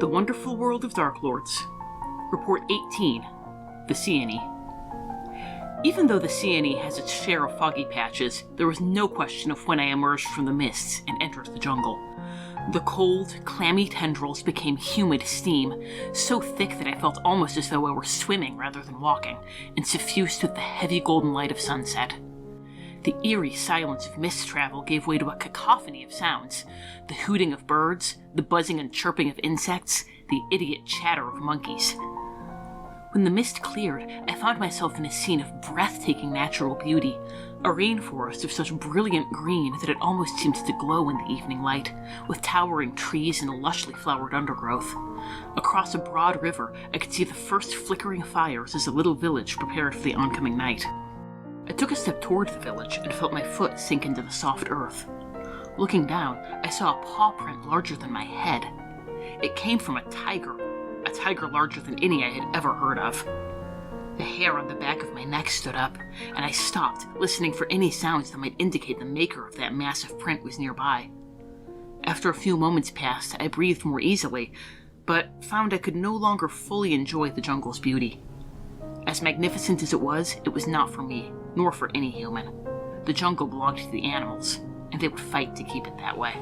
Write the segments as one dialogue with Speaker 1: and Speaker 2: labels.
Speaker 1: The Wonderful World of Darklords. Report 18, the Seeonee. Even though the Seeonee has its share of foggy patches, there was no question of when I emerged from the mists and entered the jungle. The cold, clammy tendrils became humid steam, so thick that I felt almost as though I were swimming rather than walking, and suffused with the heavy golden light of sunset. The eerie silence of mist travel gave way to a cacophony of sounds. The hooting of birds, the buzzing and chirping of insects, the idiot chatter of monkeys. When the mist cleared, I found myself in a scene of breathtaking natural beauty, a rainforest of such brilliant green that it almost seemed to glow in the evening light, with towering trees and lushly flowered undergrowth. Across a broad river, I could see the first flickering fires as the little village prepared for the oncoming night. I took a step toward the village and felt my foot sink into the soft earth. Looking down, I saw a paw print larger than my head. It came from a tiger larger than any I had ever heard of. The hair on the back of my neck stood up, and I stopped, listening for any sounds that might indicate the maker of that massive print was nearby. After a few moments passed, I breathed more easily, but found I could no longer fully enjoy the jungle's beauty. As magnificent as it was not for me, nor for any human. The jungle belonged to the animals, and they would fight to keep it that way.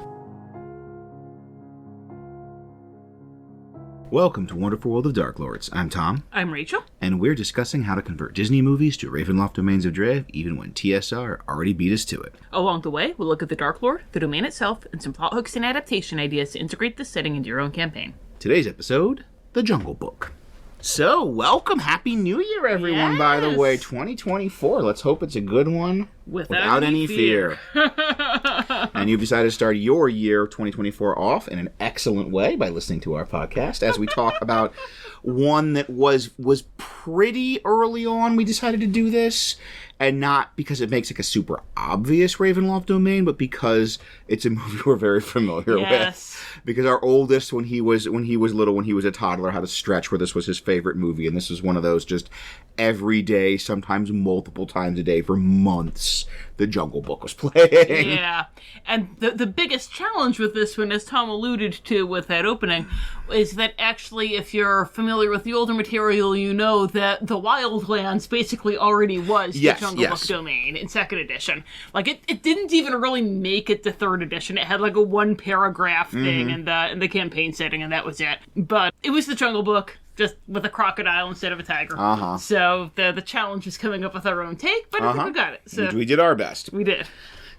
Speaker 2: Welcome to Wonderful World of Darklords. I'm Tom.
Speaker 1: I'm Rachel.
Speaker 2: And we're discussing how to convert Disney movies to Ravenloft domains of Dread, even when TSR already beat us to it.
Speaker 1: Along the way, we'll look at the Dark Lord, the domain itself, and some plot hooks and adaptation ideas to integrate this setting into your own campaign.
Speaker 2: Today's episode, The Jungle Book. So, welcome. Happy New Year, everyone,
Speaker 1: yes.
Speaker 2: By the way. 2024. Let's hope it's a good one. Without any fear. And you've decided to start your year 2024 off in an excellent way by listening to our podcast as we talk about one that was pretty early on we decided to do this. And not because it makes like a super obvious Ravenloft domain, but because it's a movie we're very familiar with. Because our oldest, when he was little, when he was a toddler, had a stretch where this was his favorite movie, and this was one of those just every day, sometimes multiple times a day for months, The Jungle Book was playing.
Speaker 1: Yeah, and the biggest challenge with this one, as Tom alluded to with that opening, is that actually, if you're familiar with the older material, you know that the Wildlands basically already was the Jungle Book domain in 2nd edition. Like, it didn't even really make it to 3rd edition. It had like a one paragraph thing in the campaign setting, and that was it. But it was the Jungle Book, just with a crocodile instead of a tiger. So the challenge is coming up with our own take, but I think we got it. So
Speaker 2: we did our best.
Speaker 1: We did.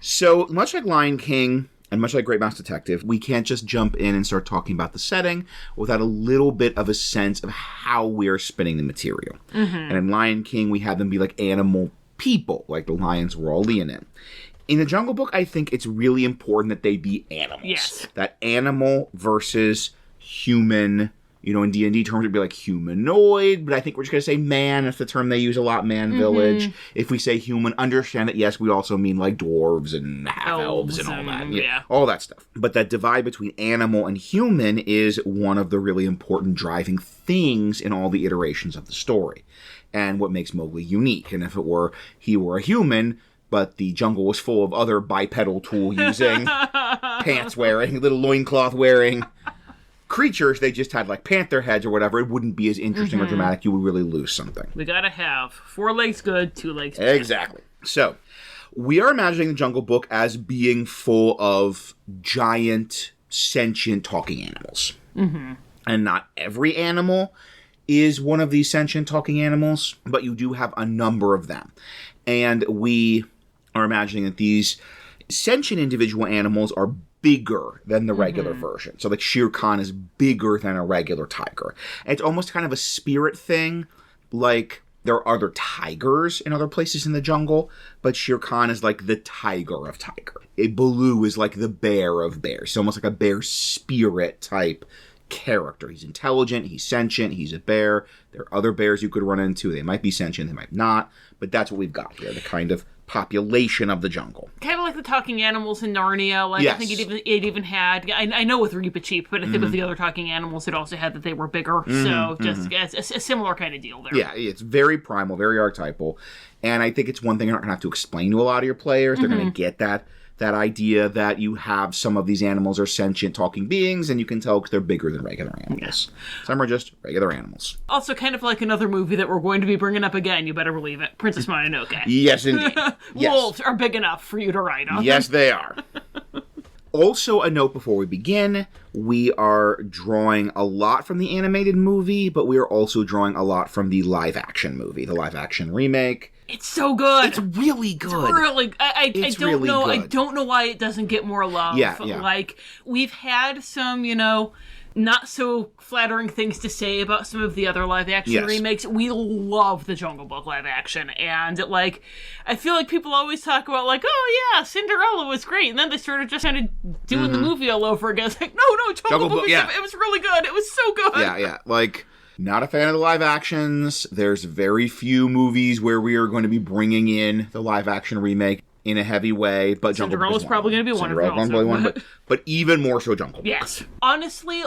Speaker 2: So, much like Lion King, and much like Great Mouse Detective, we can't just jump in and start talking about the setting without a little bit of a sense of how we're spinning the material. And in Lion King, we have them be like animal people, like the lions were all Leonin. In the Jungle Book, I think it's really important that they be animals.
Speaker 1: Yes.
Speaker 2: That animal versus human. You know, in D&D terms, it'd be like humanoid, but I think we're just going to say man. That's the term they use a lot, man village. If we say human, understand that, yes, we also mean like dwarves and half-elves and all that. Yeah, all that stuff. But that divide between animal and human is one of the really important driving things in all the iterations of the story. And what makes Mowgli unique. And if he were a human, but the jungle was full of other bipedal tool-using, pants-wearing, little loincloth-wearing creatures, they just had like panther heads or whatever, it wouldn't be as interesting or dramatic. You would really lose something.
Speaker 1: We gotta have 4 legs good, 2 legs bad.
Speaker 2: Exactly. So, we are imagining the Jungle Book as being full of giant, sentient, talking animals. And not every animal is one of these sentient, talking animals, but you do have a number of them. And we are imagining that these sentient individual animals are bigger than the regular version. So like Shere Khan is bigger than a regular tiger. And it's almost kind of a spirit thing. Like there are other tigers in other places in the jungle, but Shere Khan is like the tiger of tiger. A Baloo is like the bear of bears. He's almost like a bear spirit type character. He's intelligent, he's sentient, he's a bear. There are other bears you could run into. They might be sentient, they might not. But that's what we've got here, the kind of population of the jungle.
Speaker 1: Kind of like the talking animals in Narnia. Like,
Speaker 2: yes.
Speaker 1: I think it even had, I know with Reepicheep, but I think with the other talking animals, it also had that they were bigger. So just a similar kind of deal there.
Speaker 2: Yeah, it's very primal, very archetypal. And I think it's one thing you're not going to have to explain to a lot of your players. They're going to get that that idea that you have some of these animals are sentient talking beings, and you can tell because they're bigger than regular animals. Some are just regular animals.
Speaker 1: Also, kind of like another movie that we're going to be bringing up again, you better believe it, Princess Mononoke.
Speaker 2: Yes, indeed. Yes.
Speaker 1: Wolves are big enough for you to ride on.
Speaker 2: Yes, they are. Also, a note before we begin, we are drawing a lot from the animated movie, but we are also drawing a lot from the live-action movie, the live-action remake.
Speaker 1: It's so good.
Speaker 2: It's really good.
Speaker 1: It's really. I don't
Speaker 2: really
Speaker 1: know.
Speaker 2: good.
Speaker 1: I don't know why it doesn't get more love.
Speaker 2: Yeah.
Speaker 1: Like, we've had some, not so flattering things to say about some of the other live action remakes. We love the Jungle Book live action, and I feel like people always talk about oh yeah, Cinderella was great, and then they started just kind of doing the movie all over again. It's like no, Jungle Book, it was really good. It was so good.
Speaker 2: Yeah. Not a fan of the live actions. There's very few movies where we are going to be bringing in the live action remake in a heavy way, but
Speaker 1: Cinderella's probably going to be one of them.
Speaker 2: But even more so Jungle Book.
Speaker 1: Yes. Honestly,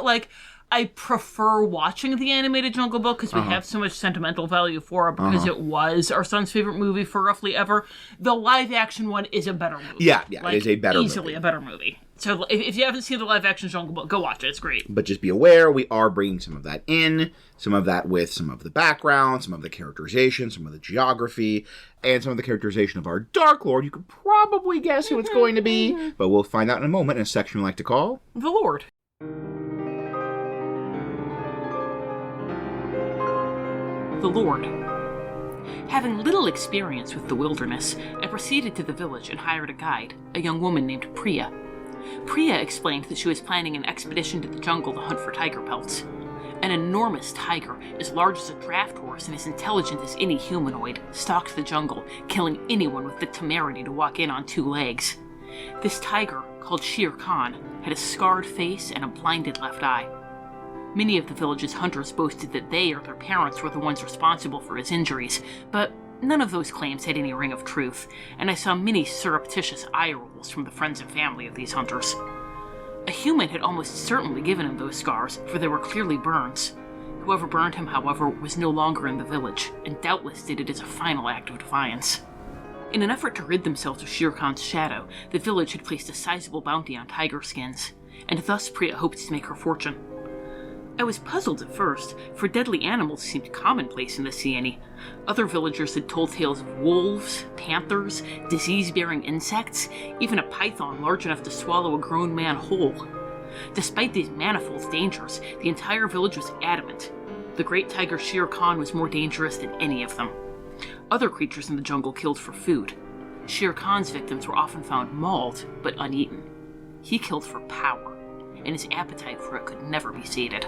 Speaker 1: I prefer watching the animated Jungle Book because we have so much sentimental value for it because it was our son's favorite movie for roughly ever. The live-action one is a better movie.
Speaker 2: Yeah, it is a better
Speaker 1: easily
Speaker 2: movie.
Speaker 1: a better movie. So if you haven't seen the live-action Jungle Book, go watch it. It's great.
Speaker 2: But just be aware, we are bringing some of that in, some of that with some of the background, some of the characterization, some of the geography, and some of the characterization of our Dark Lord. You could probably guess who it's going to be, but we'll find out in a moment in a section we like to call...
Speaker 1: The Lord. The Lord. Having little experience with the wilderness, I proceeded to the village and hired a guide, a young woman named Priya. Priya explained that she was planning an expedition to the jungle to hunt for tiger pelts. An enormous tiger, as large as a draft horse and as intelligent as any humanoid, stalked the jungle, killing anyone with the temerity to walk in on 2 legs. This tiger, called Shere Khan, had a scarred face and a blinded left eye. Many of the village's hunters boasted that they or their parents were the ones responsible for his injuries, but none of those claims had any ring of truth, and I saw many surreptitious eye rolls from the friends and family of these hunters. A human had almost certainly given him those scars, for they were clearly burns. Whoever burned him, however, was no longer in the village, and doubtless did it as a final act of defiance. In an effort to rid themselves of Shere Khan's shadow, the village had placed a sizable bounty on tiger skins, and thus Priya hoped to make her fortune. I was puzzled at first, for deadly animals seemed commonplace in the Sieni. Other villagers had told tales of wolves, panthers, disease-bearing insects, even a python large enough to swallow a grown man whole. Despite these manifold dangers, the entire village was adamant. The great tiger Shere Khan was more dangerous than any of them. Other creatures in the jungle killed for food. Shere Khan's victims were often found mauled, but uneaten. He killed for power, and his appetite for it could never be sated.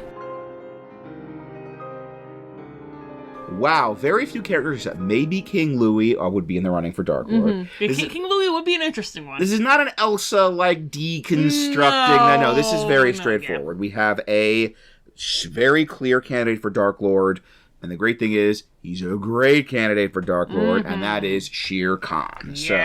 Speaker 2: Wow, very few characters, maybe King Louie would be in the running for Dark Lord.
Speaker 1: King Louie would be an interesting one.
Speaker 2: This is not an Elsa, deconstructing. No, this is very straightforward. We have a very clear candidate for Dark Lord, and the great thing is, he's a great candidate for Dark Lord, and that is Shere Khan.
Speaker 1: Yes.
Speaker 2: So,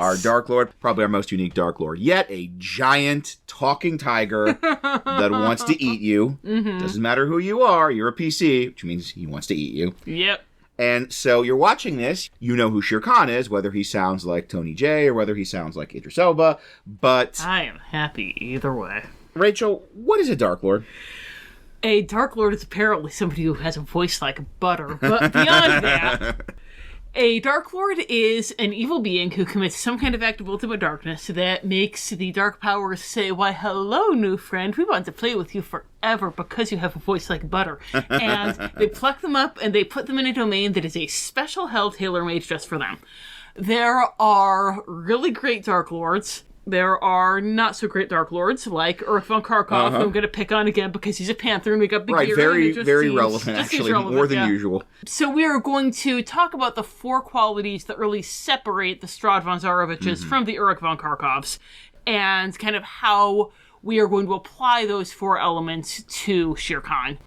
Speaker 2: our Dark Lord, probably our most unique Dark Lord yet, a giant talking tiger that wants to eat you. Doesn't matter who you are, you're a PC, which means he wants to eat you.
Speaker 1: Yep.
Speaker 2: And so you're watching this, you know who Shere Khan is, whether he sounds like Tony Jay or whether he sounds like Idris Elba, but...
Speaker 1: I am happy either way.
Speaker 2: Rachel, what is a Dark Lord?
Speaker 1: A Dark Lord is apparently somebody who has a voice like butter, but beyond that, a Dark Lord is an evil being who commits some kind of act of ultimate darkness that makes the dark powers say, "Why, hello, new friend, we want to play with you forever because you have a voice like butter." And they pluck them up and they put them in a domain that is a special hell tailor-made just for them. There are really great Dark Lords. There are not so great Dark Lords, like Uruk von Karkov, who I'm going to pick on again because he's a panther, and we got Bagheera.
Speaker 2: Right, very relevant, actually, more than usual.
Speaker 1: So we are going to talk about the 4 qualities that really separate the Strahd von Zaroviches from the Uruk von Karkovs, and kind of how we are going to apply those 4 elements to Shere Khan.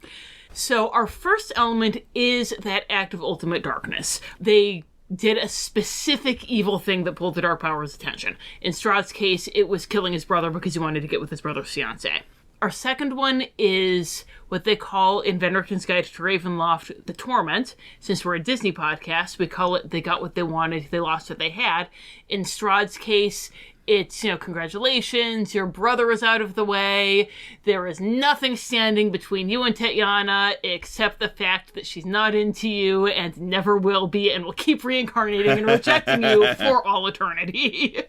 Speaker 1: So our first element is that act of ultimate darkness. They did a specific evil thing that pulled the Dark Power's attention. In Strahd's case, it was killing his brother because he wanted to get with his brother's fiancée. Our second one is what they call in Venderton's Guide to Ravenloft, the Torment. Since we're a Disney podcast, we call it They Got What They Wanted, They Lost What They Had. In Strahd's case, It's, congratulations, your brother is out of the way. There is nothing standing between you and Tatiana except the fact that she's not into you and never will be and will keep reincarnating and rejecting you for all eternity.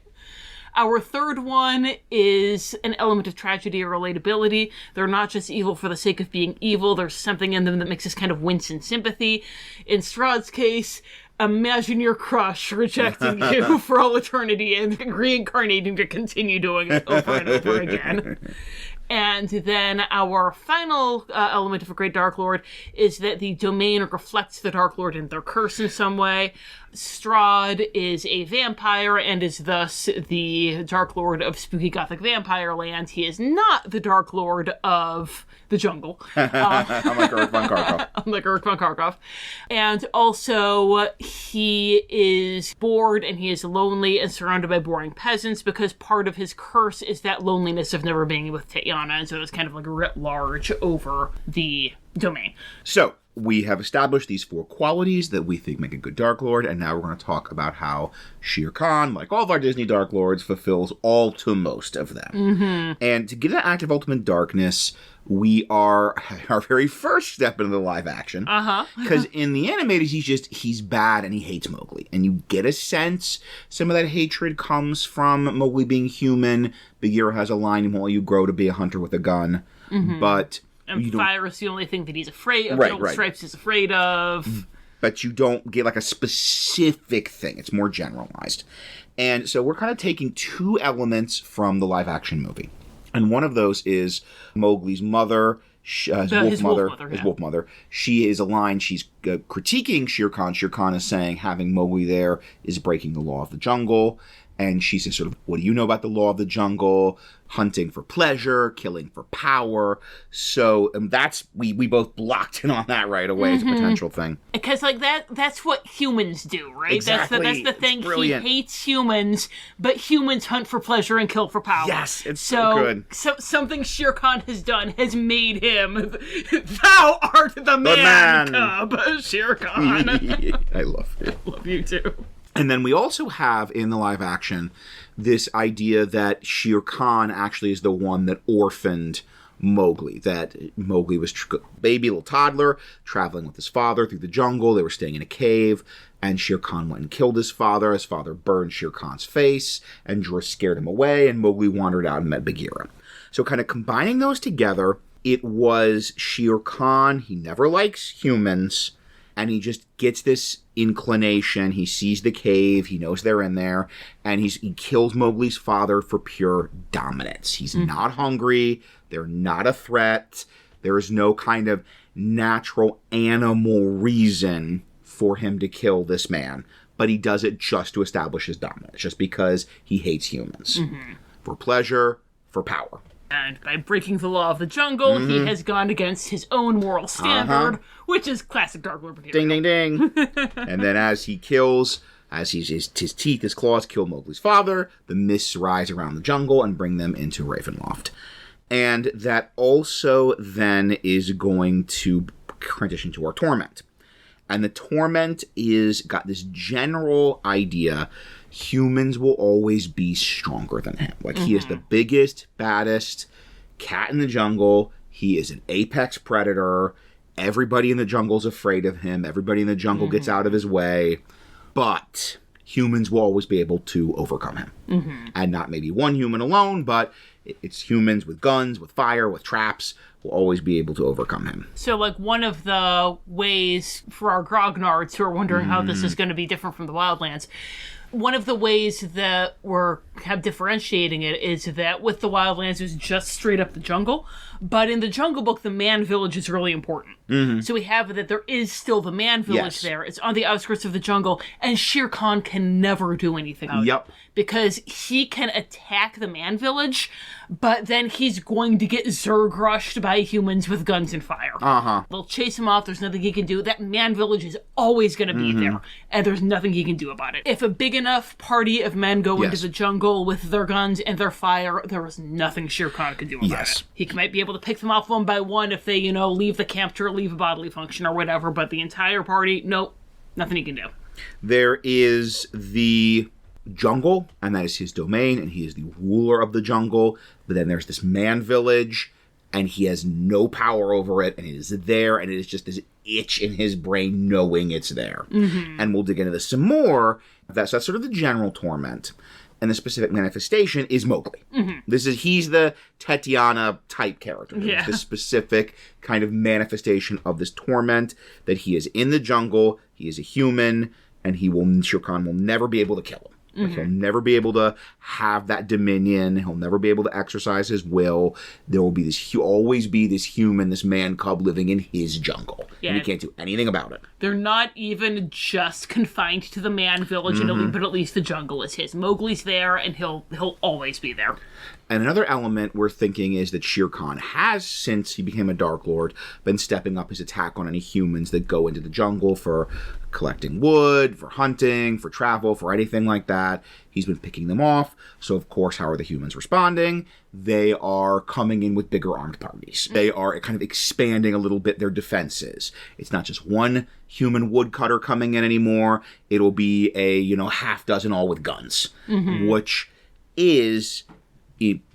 Speaker 1: Our third one is an element of tragedy or relatability. They're not just evil for the sake of being evil. There's something in them that makes us kind of wince in sympathy. In Strahd's case, imagine your crush rejecting you for all eternity and reincarnating to continue doing it over and over again. And then our final element of a Great Dark Lord is that the domain reflects the Dark Lord in their curse in some way. Strahd is a vampire and is thus the Dark Lord of spooky gothic vampire land. He is not the Dark Lord of the jungle.
Speaker 2: Unlike Eric von Karkov.
Speaker 1: Unlike Eric von Karkov. And also, he is bored and he is lonely and surrounded by boring peasants because part of his curse is that loneliness of never being with Tatiana, and so it's kind of like writ large over the domain.
Speaker 2: So, we have established these 4 qualities that we think make a good Dark Lord, and now we're going to talk about how Shere Khan, like all of our Disney Dark Lords, fulfills all to most of them. Mm-hmm. And to get an act of ultimate darkness, we are our very first step into the live action. Because in the animated, he's bad and he hates Mowgli. And you get a sense some of that hatred comes from Mowgli being human. Bagheera has a line, he won't let you grow to be a hunter with a gun. Mm-hmm. But...
Speaker 1: And fire is the only thing that he's afraid of. Right. Stripes is afraid of.
Speaker 2: But you don't get like a specific thing. It's more generalized. And so we're kind of taking 2 elements from the live action movie. And one of those is Mowgli's mother, his wolf mother. She is a line, she's critiquing Shere Khan. Shere Khan is saying having Mowgli there is breaking the law of the jungle. And she says sort of, what do you know about the law of the jungle? Hunting for pleasure, killing for power. So that's, we both blocked in on that right away as a potential thing.
Speaker 1: Because that's what humans do, right?
Speaker 2: Exactly.
Speaker 1: That's the thing. He hates humans, but humans hunt for pleasure and kill for power.
Speaker 2: Yes, it's so good.
Speaker 1: So something Shere Khan has done has made him, thou art the man cub, Shere Khan.
Speaker 2: I love it.
Speaker 1: Love you too.
Speaker 2: And then we also have, in the live action, this idea that Shere Khan actually is the one that orphaned Mowgli. That Mowgli was baby, little toddler, traveling with his father through the jungle. They were staying in a cave, and Shere Khan went and killed his father. His father burned Shere Khan's face, and scared him away, and Mowgli wandered out and met Bagheera. So kind of combining those together, it was Shere Khan. He never likes humans. And he just gets this inclination. He sees the cave. He knows they're in there. And he kills Mowgli's father for pure dominance. He's not hungry. They're not a threat. There is no kind of natural animal reason for him to kill this man. But he does it just to establish his dominance. Just because he hates humans. Mm-hmm. For pleasure, for power.
Speaker 1: And by breaking the law of the jungle, he has gone against his own moral standard, which is classic Dark Lord behavior.
Speaker 2: Ding, ding, ding. And then as he kills, his teeth, his claws kill Mowgli's father, the mists rise around the jungle and bring them into Ravenloft. And that also then is going to transition to our torment. And the torment is got this general idea: humans will always be stronger than him. Like, he is the biggest, baddest cat in the jungle. He is an apex predator. Everybody in the jungle's afraid of him. Everybody in the jungle gets out of his way. But humans will always be able to overcome him. And not maybe one human alone, but it's humans with guns, with fire, with traps, will always be able to overcome him.
Speaker 1: So, like, one of the ways for our grognards who are wondering how this is going to be different from the Wildlands, one of the ways that we're differentiating it is that with the Wildlands, it was just straight up the jungle. But in the Jungle Book, the man village is really important. So we have that there is still the man village there. It's on the outskirts of the jungle, and Shere Khan can never do anything about it. Because he can attack the man village, but then he's going to get Zerg rushed by humans with guns and fire. They'll chase him off, there's nothing he can do. That man village is always going to be there, and there's nothing he can do about it. If a big enough party of men go into the jungle with their guns and their fire, there is nothing Shere Khan can do about it. He might be able to pick them off one by one if they, leave the camp to relieve a bodily function or whatever, but the entire party, nope, nothing he can do.
Speaker 2: There is the jungle, and that is his domain, and he is the ruler of the jungle. But then there's this man village, and he has no power over it, and it is there, and it is just this itch in his brain knowing it's there. And we'll dig into this some more. So that's sort of the general torment. And the specific manifestation is Mowgli. He's the Tatiana type character.
Speaker 1: Yeah.
Speaker 2: The specific kind of manifestation of this torment, that he is in the jungle, he is a human, and Shere Khan will never be able to kill him. Like, he'll never be able to have that dominion. He'll never be able to exercise his will. There will be always be this human, this man cub living in his jungle.
Speaker 1: Yeah.
Speaker 2: And he can't do anything about it.
Speaker 1: They're not even just confined to the man village, but at least the jungle is his. Mowgli's there, and he'll always be there.
Speaker 2: And another element we're thinking is that Shere Khan has, since he became a Dark Lord, been stepping up his attack on any humans that go into the jungle for collecting wood, for hunting, for travel, for anything like that. He's been picking them off. So, of course, how are the humans responding? They are coming in with bigger armed parties. They are kind of expanding a little bit their defenses. It's not just one human woodcutter coming in anymore. It'll be a, half dozen all with guns, which is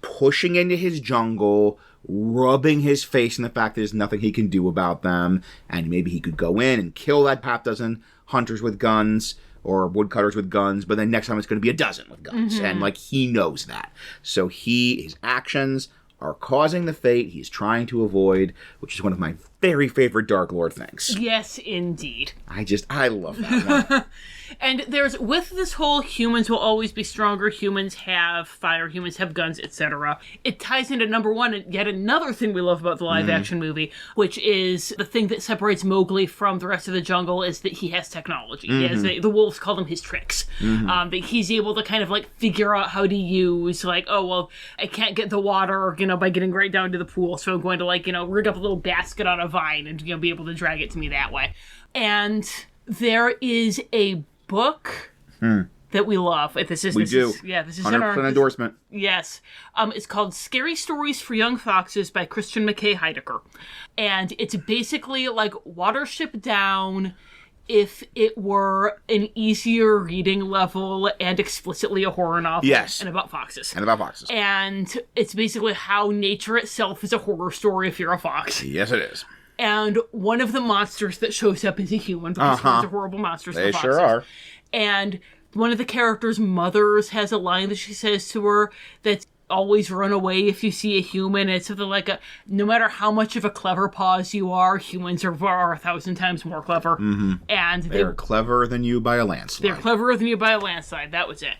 Speaker 2: pushing into his jungle, rubbing his face in the fact that there's nothing he can do about them, and maybe he could go in and kill that half dozen hunters with guns or woodcutters with guns, but then next time it's going to be a dozen with guns, and he knows that. So his actions are causing the fate he's trying to avoid, which is one of my very favorite Dark Lord things.
Speaker 1: Yes, indeed.
Speaker 2: I love that one.
Speaker 1: And with this whole humans will always be stronger, humans have fire, humans have guns, etc. It ties into number one, and yet another thing we love about the live-action movie, which is the thing that separates Mowgli from the rest of the jungle, is that he has technology. He has the wolves call them his tricks. That he's able to kind of figure out how to use, I can't get the water, by getting right down to the pool, so I'm going to rig up a little basket on a vine and be able to drag it to me that way. And there is a book that we love. This is
Speaker 2: 100% endorsement.
Speaker 1: Yes. It's called Scary Stories for Young Foxes by Christian McKay Heidecker. And it's basically Watership Down if it were an easier reading level and explicitly a horror novel.
Speaker 2: Yes.
Speaker 1: And about foxes. And it's basically how nature itself is a horror story if you're a fox.
Speaker 2: Yes, it is.
Speaker 1: And one of the monsters that shows up is a human, because humans are horrible monsters.
Speaker 2: They sure are.
Speaker 1: And one of the characters' mothers has a line that she says to her that's always run away if you see a human. It's something like, no matter how much of a clever paws you are, humans are 1,000 times more clever. And
Speaker 2: they're cleverer than you by a landslide.
Speaker 1: They're cleverer than you by a landslide. That was it.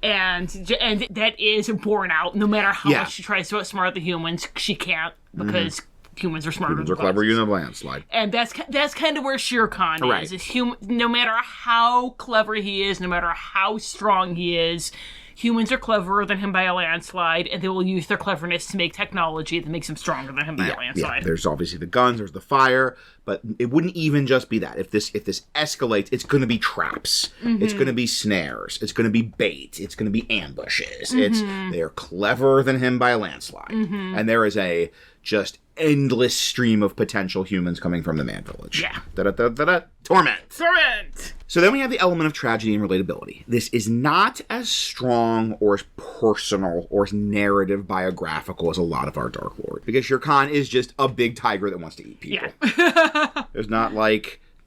Speaker 1: And that is borne out. No matter how much she tries to outsmart the humans, she can't, because humans are smarter than
Speaker 2: humans are clever in a landslide.
Speaker 1: And that's kind of where Shere Khan is. No matter how clever he is, no matter how strong he is, humans are cleverer than him by a landslide, and they will use their cleverness to make technology that makes him stronger than him by a landslide.
Speaker 2: Yeah. There's obviously the guns, there's the fire, but it wouldn't even just be that. If this escalates, it's going to be traps. It's going to be snares. It's going to be bait. It's going to be ambushes. They're cleverer than him by a landslide. And there is a just endless stream of potential humans coming from the man village.
Speaker 1: Yeah.
Speaker 2: Torment.
Speaker 1: Torment!
Speaker 2: So then we have the element of tragedy and relatability. This is not as strong or as personal or as narrative biographical as a lot of our Dark Lord. Because Shere Khan is just a big tiger that wants to eat people.
Speaker 1: Yeah.
Speaker 2: There's not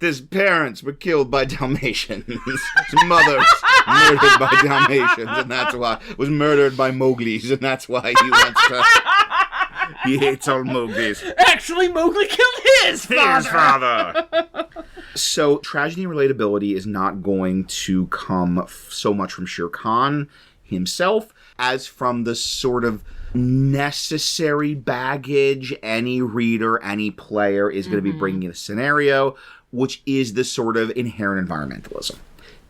Speaker 2: his parents were killed by Dalmatians. His mother's murdered by Dalmatians, and that's why was murdered by Mowgli's, and that's why he wants to. He hates all Mowgli's.
Speaker 1: Actually, Mowgli killed his father.
Speaker 2: So tragedy and relatability is not going to come so much from Shere Khan himself as from the sort of necessary baggage any reader, any player is going to be bringing in a scenario, which is the sort of inherent environmentalism.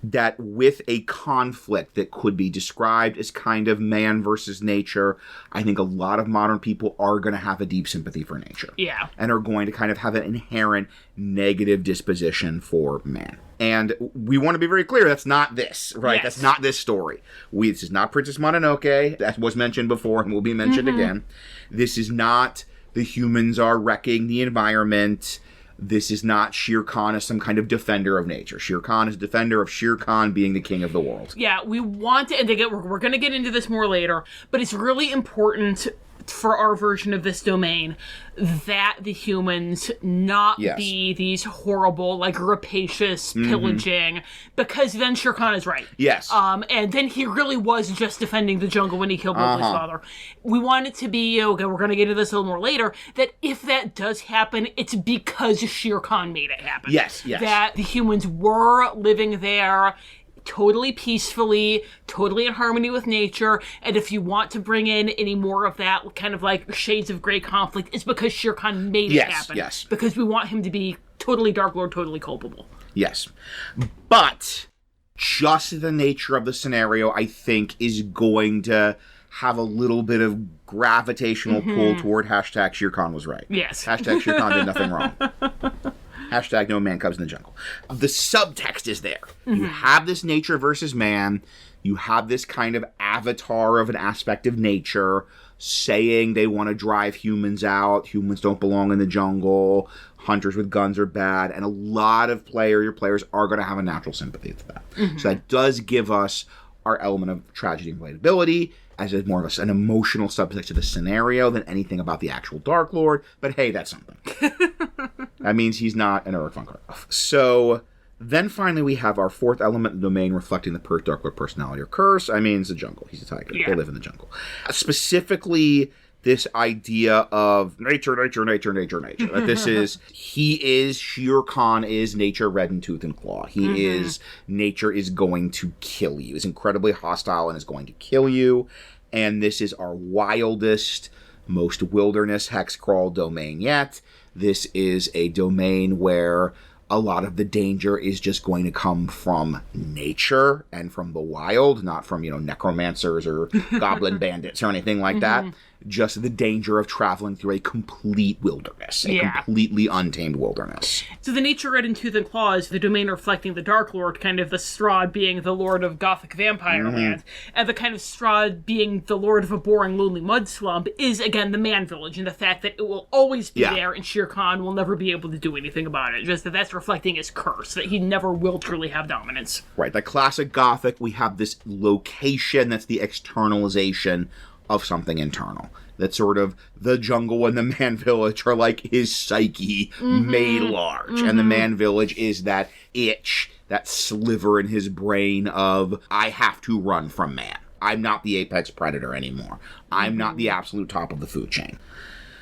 Speaker 2: That with a conflict that could be described as kind of man versus nature, I think a lot of modern people are going to have a deep sympathy for nature. Yeah. And are going to kind of have an inherent negative disposition for man. And we want to be very clear, that's not this, right? Yes. That's not this story. This is not Princess Mononoke. That was mentioned before and will be mentioned again. This is not the humans are wrecking the environment. This is not Shere Khan as some kind of defender of nature. Shere Khan is a defender of Shere Khan being the king of the world.
Speaker 1: Yeah, we want to, and we're going to get into this more later, but it's really important for our version of this domain that the humans not be these horrible, like, rapacious, pillaging, because then Shere Khan is right.
Speaker 2: Yes.
Speaker 1: And then he really was just defending the jungle when he killed Mowgli's father. We want it to be, okay, we're going to get into this a little more later, that if that does happen, it's because Shere Khan made it happen.
Speaker 2: Yes.
Speaker 1: That the humans were living there totally peacefully, totally in harmony with nature, and if you want to bring in any more of that kind of like shades of gray conflict, it's because Shere Khan made it happen.
Speaker 2: Yes.
Speaker 1: Because we want him to be totally Dark Lord, totally culpable.
Speaker 2: Yes. But just the nature of the scenario, I think, is going to have a little bit of gravitational pull toward hashtag Shere Khan was right.
Speaker 1: Yes.
Speaker 2: Hashtag Shere Khan did nothing wrong. Hashtag no man cubs in the jungle. The subtext is there. You have this nature versus man. You have this kind of avatar of an aspect of nature saying they want to drive humans out. Humans don't belong in the jungle. Hunters with guns are bad. And a lot of your players are going to have a natural sympathy to that. So that does give us our element of tragedy and relatability as more of an emotional subtext to the scenario than anything about the actual Dark Lord. But hey, that's something. That means he's not an Uruk von Karloff. So then finally we have our fourth element of the domain reflecting the Dark Lord personality or curse. I mean, it's a jungle. He's a tiger.
Speaker 1: Yeah.
Speaker 2: They live in the jungle. Specifically, this idea of nature. That Shere Khan is nature red in tooth and claw. Nature is going to kill you. Is incredibly hostile and is going to kill you. And this is our wildest, most wilderness hex crawl domain yet. This is a domain where a lot of the danger is just going to come from nature and from the wild, not from, necromancers or goblin bandits or anything like that. Just the danger of traveling through a complete wilderness, a completely untamed wilderness.
Speaker 1: So the nature red in tooth and claw is the domain reflecting the Dark Lord, kind of the Strahd being the lord of Gothic vampire land, and the kind of Strahd being the lord of a boring, lonely mud swamp is, again, the man village, and the fact that it will always be there, and Shere Khan will never be able to do anything about it. Just that's reflecting his curse, that he never will truly have dominance.
Speaker 2: Right, like classic Gothic, we have this location that's the externalization of something internal. That sort of the jungle and the man village are like his psyche made large. And the man village is that itch, that sliver in his brain of, I have to run from man. I'm not the apex predator anymore. I'm not the absolute top of the food chain.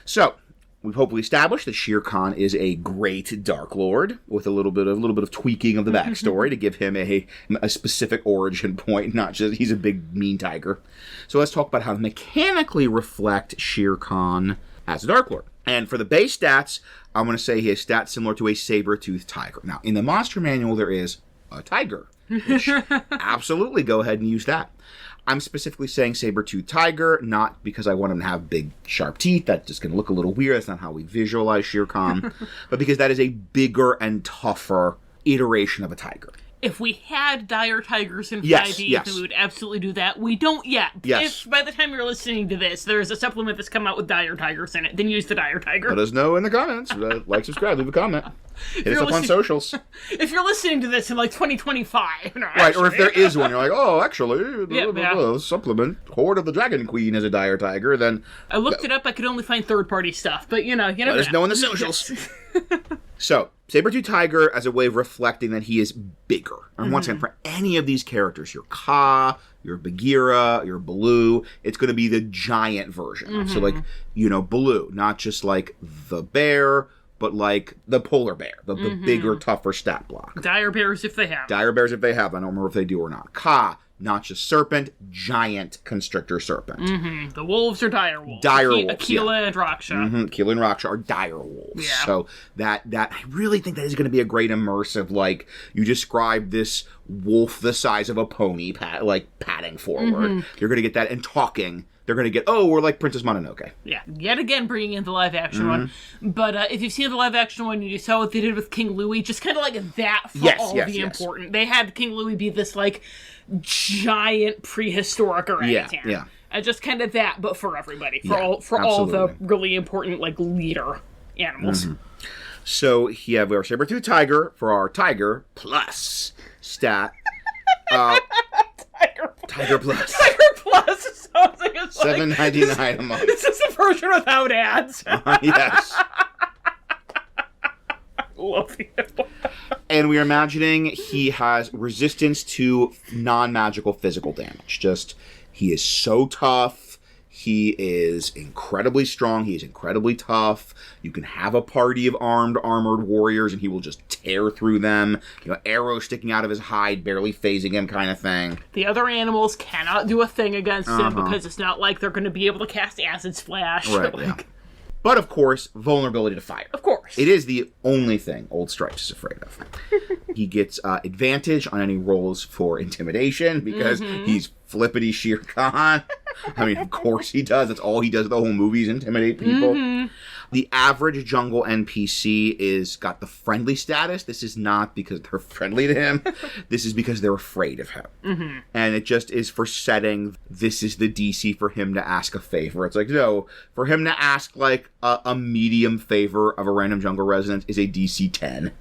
Speaker 2: So, we've hopefully established that Shere Khan is a great Dark Lord with a little bit of tweaking of the backstory to give him a specific origin point, not just he's a big mean tiger. So let's talk about how to mechanically reflect Shere Khan as a Dark Lord. And for the base stats, I'm going to say his stats similar to a saber-toothed tiger. Now, in the monster manual, there is a tiger, which absolutely go ahead and use that. I'm specifically saying saber-toothed tiger, not because I want him to have big, sharp teeth. That's just going to look a little weird. That's not how we visualize Shere Khan. But because that is a bigger and tougher iteration of a tiger.
Speaker 1: If we had dire tigers in 5e, then we would absolutely do that. We don't yet.
Speaker 2: Yes.
Speaker 1: If by the time you're listening to this, there's a supplement that's come out with dire tigers in it, then use the dire tiger.
Speaker 2: Let us know in the comments. Like, subscribe, leave a comment. Hit us up on socials.
Speaker 1: If you're listening to this in like 2025. No,
Speaker 2: right, or if there is one, you're like, oh, actually, the supplement, Horde of the Dragon Queen is a dire tiger, then...
Speaker 1: I looked it up, I could only find third-party stuff, but you never
Speaker 2: let us know in the socials. So, saber-tooth tiger as a way of reflecting that he is bigger. And once again, for any of these characters, your Ka, your Bagheera, your Baloo, it's going to be the giant version. So, like, Baloo, not just like the bear, but like the polar bear, the bigger, tougher stat block.
Speaker 1: Dire bears if they have.
Speaker 2: I don't remember if they do or not. Ka, not just serpent, giant constrictor serpent.
Speaker 1: The wolves are dire wolves.
Speaker 2: Dire wolves,
Speaker 1: Aquila and Raksha.
Speaker 2: Aquila and Raksha are dire wolves.
Speaker 1: Yeah.
Speaker 2: So that I really think that is going to be a great immersive, like, you describe this wolf the size of a pony, padding forward. You're going to get that and talking. They're going to get, we're like Princess Mononoke.
Speaker 1: Yeah, yet again bringing in the live-action one. But if you've seen the live-action one, you saw what they did with King Louie, just kind of like that for important. They had King Louie be this, like, giant prehistoric orangutan.
Speaker 2: Yeah.
Speaker 1: And just kind of that, but for everybody. For all the really important, like, leader animals.
Speaker 2: So we have our saber-tooth tiger for our Tiger Plus stat. Tiger Plus.
Speaker 1: Tiger Plus sounds like it's
Speaker 2: $7.99 a month.
Speaker 1: This is a version without ads.
Speaker 2: Yes.
Speaker 1: Love you.
Speaker 2: And we're imagining he has resistance to non-magical physical damage. He is so tough. He is incredibly strong. He is incredibly tough. You can have a party of armored warriors, and he will just tear through them. Arrows sticking out of his hide, barely phasing him kind of thing.
Speaker 1: The other animals cannot do a thing against him because it's not like they're going to be able to cast Acid Splash.
Speaker 2: Right, yeah. But, of course, vulnerability to fire.
Speaker 1: Of course.
Speaker 2: It is the only thing Old Stripes is afraid of. He gets advantage on any rolls for intimidation because he's flippity Shere Khan. I mean, of course he does. That's all he does the whole movie is intimidate people. The average jungle NPC is got the friendly status. This is not because they're friendly to him. This is because they're afraid of him. And it just is for setting, this is the DC for him to ask a favor. It's like, no, for him to ask like a medium favor of a random jungle resident is a DC 10.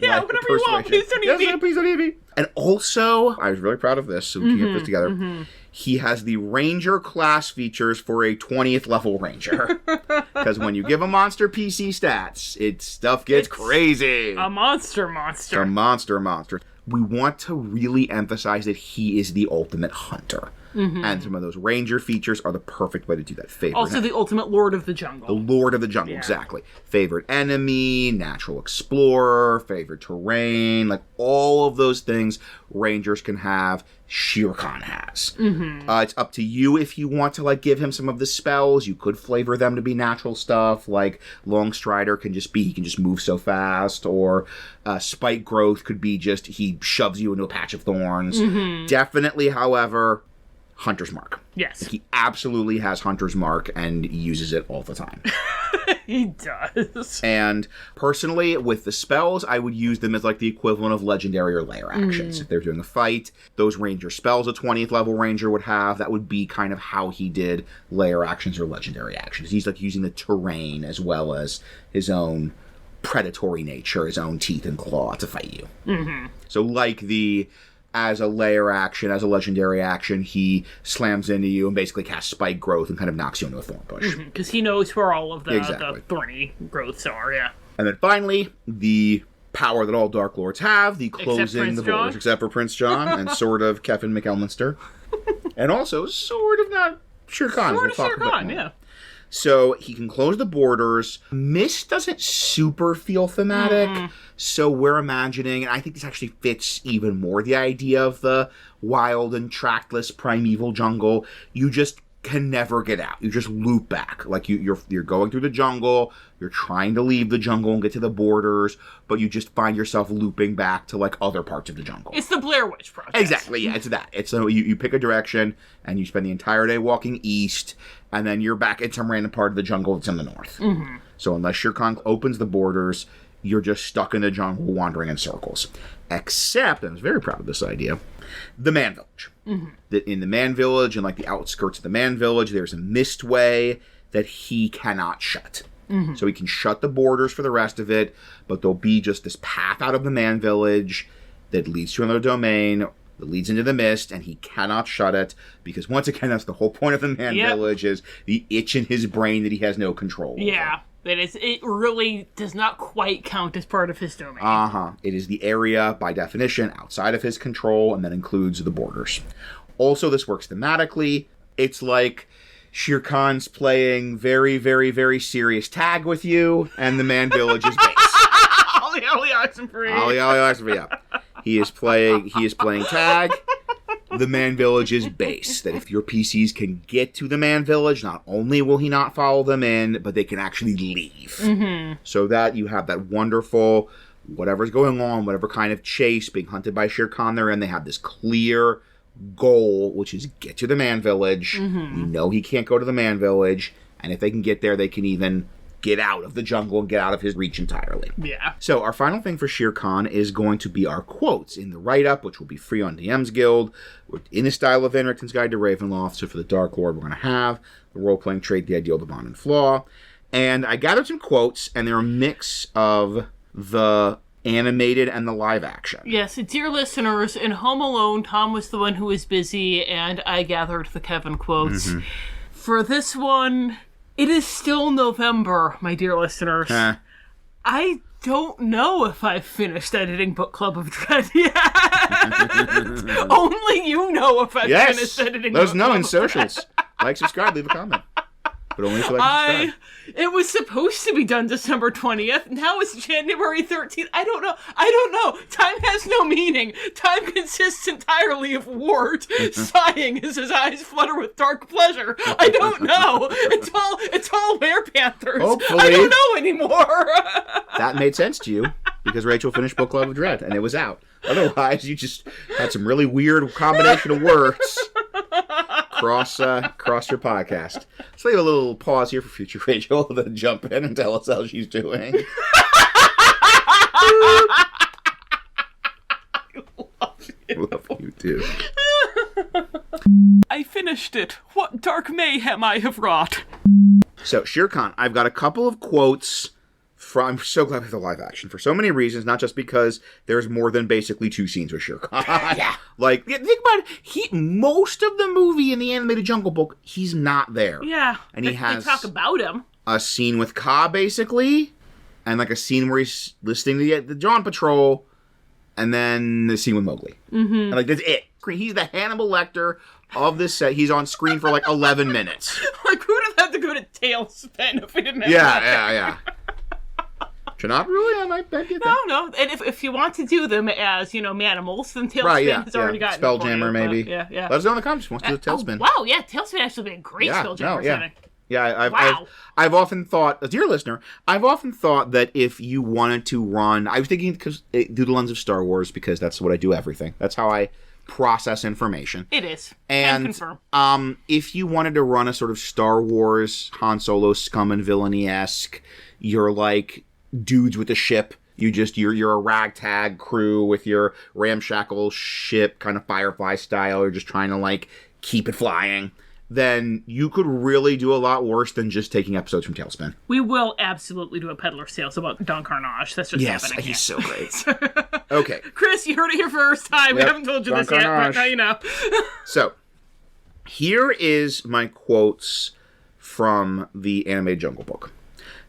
Speaker 1: Yeah, whatever you want. Please don't eat me.
Speaker 2: Please don't eat me. And also, I was really proud of this, so we can get this together. He has the Ranger class features for a 20th level Ranger. Because when you give a monster PC stats, stuff gets crazy.
Speaker 1: A monster.
Speaker 2: A monster. We want to really emphasize that he is the ultimate hunter. And some of those Ranger features are the perfect way to do that.
Speaker 1: Also the ultimate Lord of the Jungle.
Speaker 2: The Lord of the Jungle, exactly. Favorite enemy, natural explorer, favorite terrain, like all of those things Rangers can have, Shere Khan has. It's up to you if you want to like give him some of the spells. You could flavor them to be natural stuff, like Long Strider he can just move so fast, or Spike Growth could be just he shoves you into a patch of thorns. Definitely, however, Hunter's Mark.
Speaker 1: Yes.
Speaker 2: He absolutely has Hunter's Mark and uses it all the time.
Speaker 1: He does.
Speaker 2: And personally, with the spells, I would use them as like the equivalent of legendary or lair actions. If they're doing a fight, those Ranger spells a 20th level Ranger would have, that would be kind of how he did lair actions or legendary actions. He's like using the terrain as well as his own predatory nature, his own teeth and claw to fight you. So like as a lair action, as a legendary action, he slams into you and basically casts Spike Growth and kind of knocks you into a thorn bush.
Speaker 1: Because he knows where all of the thorny growths are, yeah.
Speaker 2: And then finally, the power that all Dark Lords have, the closing the borders, except for Prince John and sort of Kevin McElminster. And also sort of not Shere Khan.
Speaker 1: Sort of Shere Khan, yeah.
Speaker 2: So he can close the borders. Mist doesn't super feel thematic, so we're imagining, and I think this actually fits even more the idea of the wild and trackless primeval jungle. You just can never get out. You just loop back. Like you're going through the jungle, you're trying to leave the jungle and get to the borders, but you just find yourself looping back to like other parts of the jungle.
Speaker 1: It's the Blair Witch Project.
Speaker 2: Exactly, yeah, it's that. It's you pick a direction and you spend the entire day walking east, and then you're back in some random part of the jungle that's in the north. So unless Shere Khan opens the borders, you're just stuck in the jungle wandering in circles. Except, and I was very proud of this idea, the Man Village. That in the Man Village and like the outskirts of the Man Village, there's a mist way that he cannot shut. So he can shut the borders for the rest of it, but there'll be just this path out of the Man Village that leads to another domain, that leads into the mist, and he cannot shut it, because once again, that's the whole point of the Man Village, is the itch in his brain that he has no control over.
Speaker 1: It really does not quite count as part of his domain.
Speaker 2: It is the area, by definition, outside of his control, and that includes the borders. Also, this works thematically. It's like Shere Khan's playing very, very, very serious tag with you, and the Man Village is base.
Speaker 1: Ollie, Oxenfree.
Speaker 2: Ollie, Oxenfree, yeah. He is playing tag. The Man Village is base. That if your PCs can get to the Man Village, not only will he not follow them in, but they can actually leave. So that you have that wonderful, whatever's going on, whatever kind of chase, being hunted by Shere Khan they're in, they have this clear goal, which is get to the Man Village. You know he can't go to the Man Village, and if they can get there, they can even get out of the jungle and get out of his reach entirely.
Speaker 1: Yeah.
Speaker 2: So our final thing for Shere Khan is going to be our quotes in the write-up, which will be free on DM's Guild, in the style of Van Richten's Guide to Ravenloft. So for the Dark Lord, we're going to have the role-playing trait, the ideal, the bond, and flaw. And I gathered some quotes, and they're a mix of the animated and the live action.
Speaker 1: Yes, dear listeners, in Home Alone, Tom was the one who was busy, and I gathered the Kevin quotes.
Speaker 2: Mm-hmm.
Speaker 1: For this one, it is still November, my dear listeners. I don't know if I've finished editing Book Club of Dread yet. Only you know if I've finished editing
Speaker 2: Let us
Speaker 1: Book
Speaker 2: know
Speaker 1: Club
Speaker 2: in
Speaker 1: of
Speaker 2: socials. Like, subscribe, leave a comment. But only if you like to subscribe.
Speaker 1: It was supposed to be done December 20th. Now it's January 13th. I don't know. Time has no meaning. Time consists entirely of Ward sighing as his eyes flutter with dark pleasure. I don't know. It's all Werepanthers.
Speaker 2: Hopefully.
Speaker 1: I don't know anymore.
Speaker 2: That made sense to you because Rachel finished Book Club of Dread and it was out. Otherwise, you just had some really weird combination of words cross your podcast. Let's leave a little pause here for future Rachel, then jump in and tell us how she's doing. I love you too.
Speaker 1: I finished it. What dark mayhem I have wrought.
Speaker 2: So, Shere Khan, I've got a couple of quotes from... I'm so glad we have the live action for so many reasons, not just because there's more than basically 2 scenes with Shere Khan.
Speaker 1: Yeah.
Speaker 2: Like, think about it. Most of the movie in the animated Jungle Book, he's not there.
Speaker 1: Yeah.
Speaker 2: And he has...
Speaker 1: They talk about him.
Speaker 2: A scene with Ka, basically, and like a scene where he's listening to the Dawn Patrol, and then the scene with Mowgli. Mm-hmm. And like, that's it. He's the Hannibal Lecter of this set. He's on screen for like 11 minutes.
Speaker 1: Like, who'd have had to go to Tailspin if we didn't have
Speaker 2: Yeah. Should not really? I might bet you that.
Speaker 1: No. And if you want to do them as, Manimals, then Tailspin
Speaker 2: Right, yeah.
Speaker 1: has already gotten
Speaker 2: Spelljammer, maybe.
Speaker 1: Yeah.
Speaker 2: Let us know in the comments if you want to do a Tailspin.
Speaker 1: Wow, yeah, Tailspin actually been a great Spelljammer setting.
Speaker 2: Yeah,
Speaker 1: Wow.
Speaker 2: I've often thought, dear listener, that if you wanted to run, I was thinking because through the lens of Star Wars, because that's what I do everything. That's how I process information.
Speaker 1: It is.
Speaker 2: And
Speaker 1: confirm.
Speaker 2: If you wanted to run a sort of Star Wars Han Solo scum and villainy-esque, you're like dudes with a ship. You're a ragtag crew with your ramshackle ship, kind of Firefly style. You're just trying to like keep it flying. Then you could really do a lot worse than just taking episodes from Tailspin.
Speaker 1: We will absolutely do a Peddler's Tales about Don Carnage. That's just happening.
Speaker 2: Yes, he's so great. Okay.
Speaker 1: Chris, you heard it here first time. We haven't told you
Speaker 2: Don
Speaker 1: this yet,
Speaker 2: Carnage.
Speaker 1: but now you know.
Speaker 2: So, here is my quotes from the animated Jungle Book.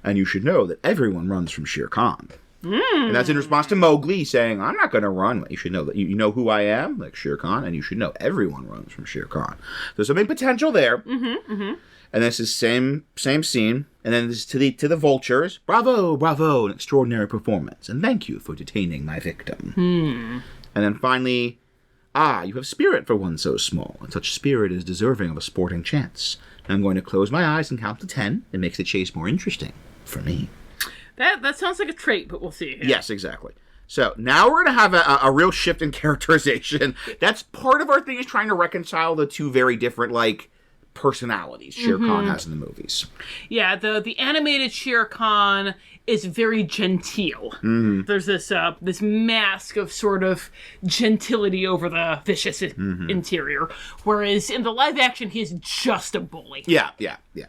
Speaker 2: And you should know that everyone runs from Shere Khan. And that's in response to Mowgli saying, I'm not going to run. You should know that. You know who I am, like Shere Khan, and you should know everyone runs from Shere Khan. There's something potential there. And this is same scene. And then this is to the vultures. Bravo, an extraordinary performance. And thank you for detaining my victim. And then finally, you have spirit for one so small. And such spirit is deserving of a sporting chance. And I'm going to close my eyes and count to 10. It makes the chase more interesting for me.
Speaker 1: That sounds like a trait, but we'll see. Yeah.
Speaker 2: Yes, exactly. So now we're going to have a real shift in characterization. That's part of our thing, is trying to reconcile the two very different, like, personalities Shere Khan has in the movies. Yeah,
Speaker 1: the animated Shere Khan is very genteel. There's this mask of sort of gentility over the vicious interior, whereas in the live action, he's just a bully.
Speaker 2: Yeah.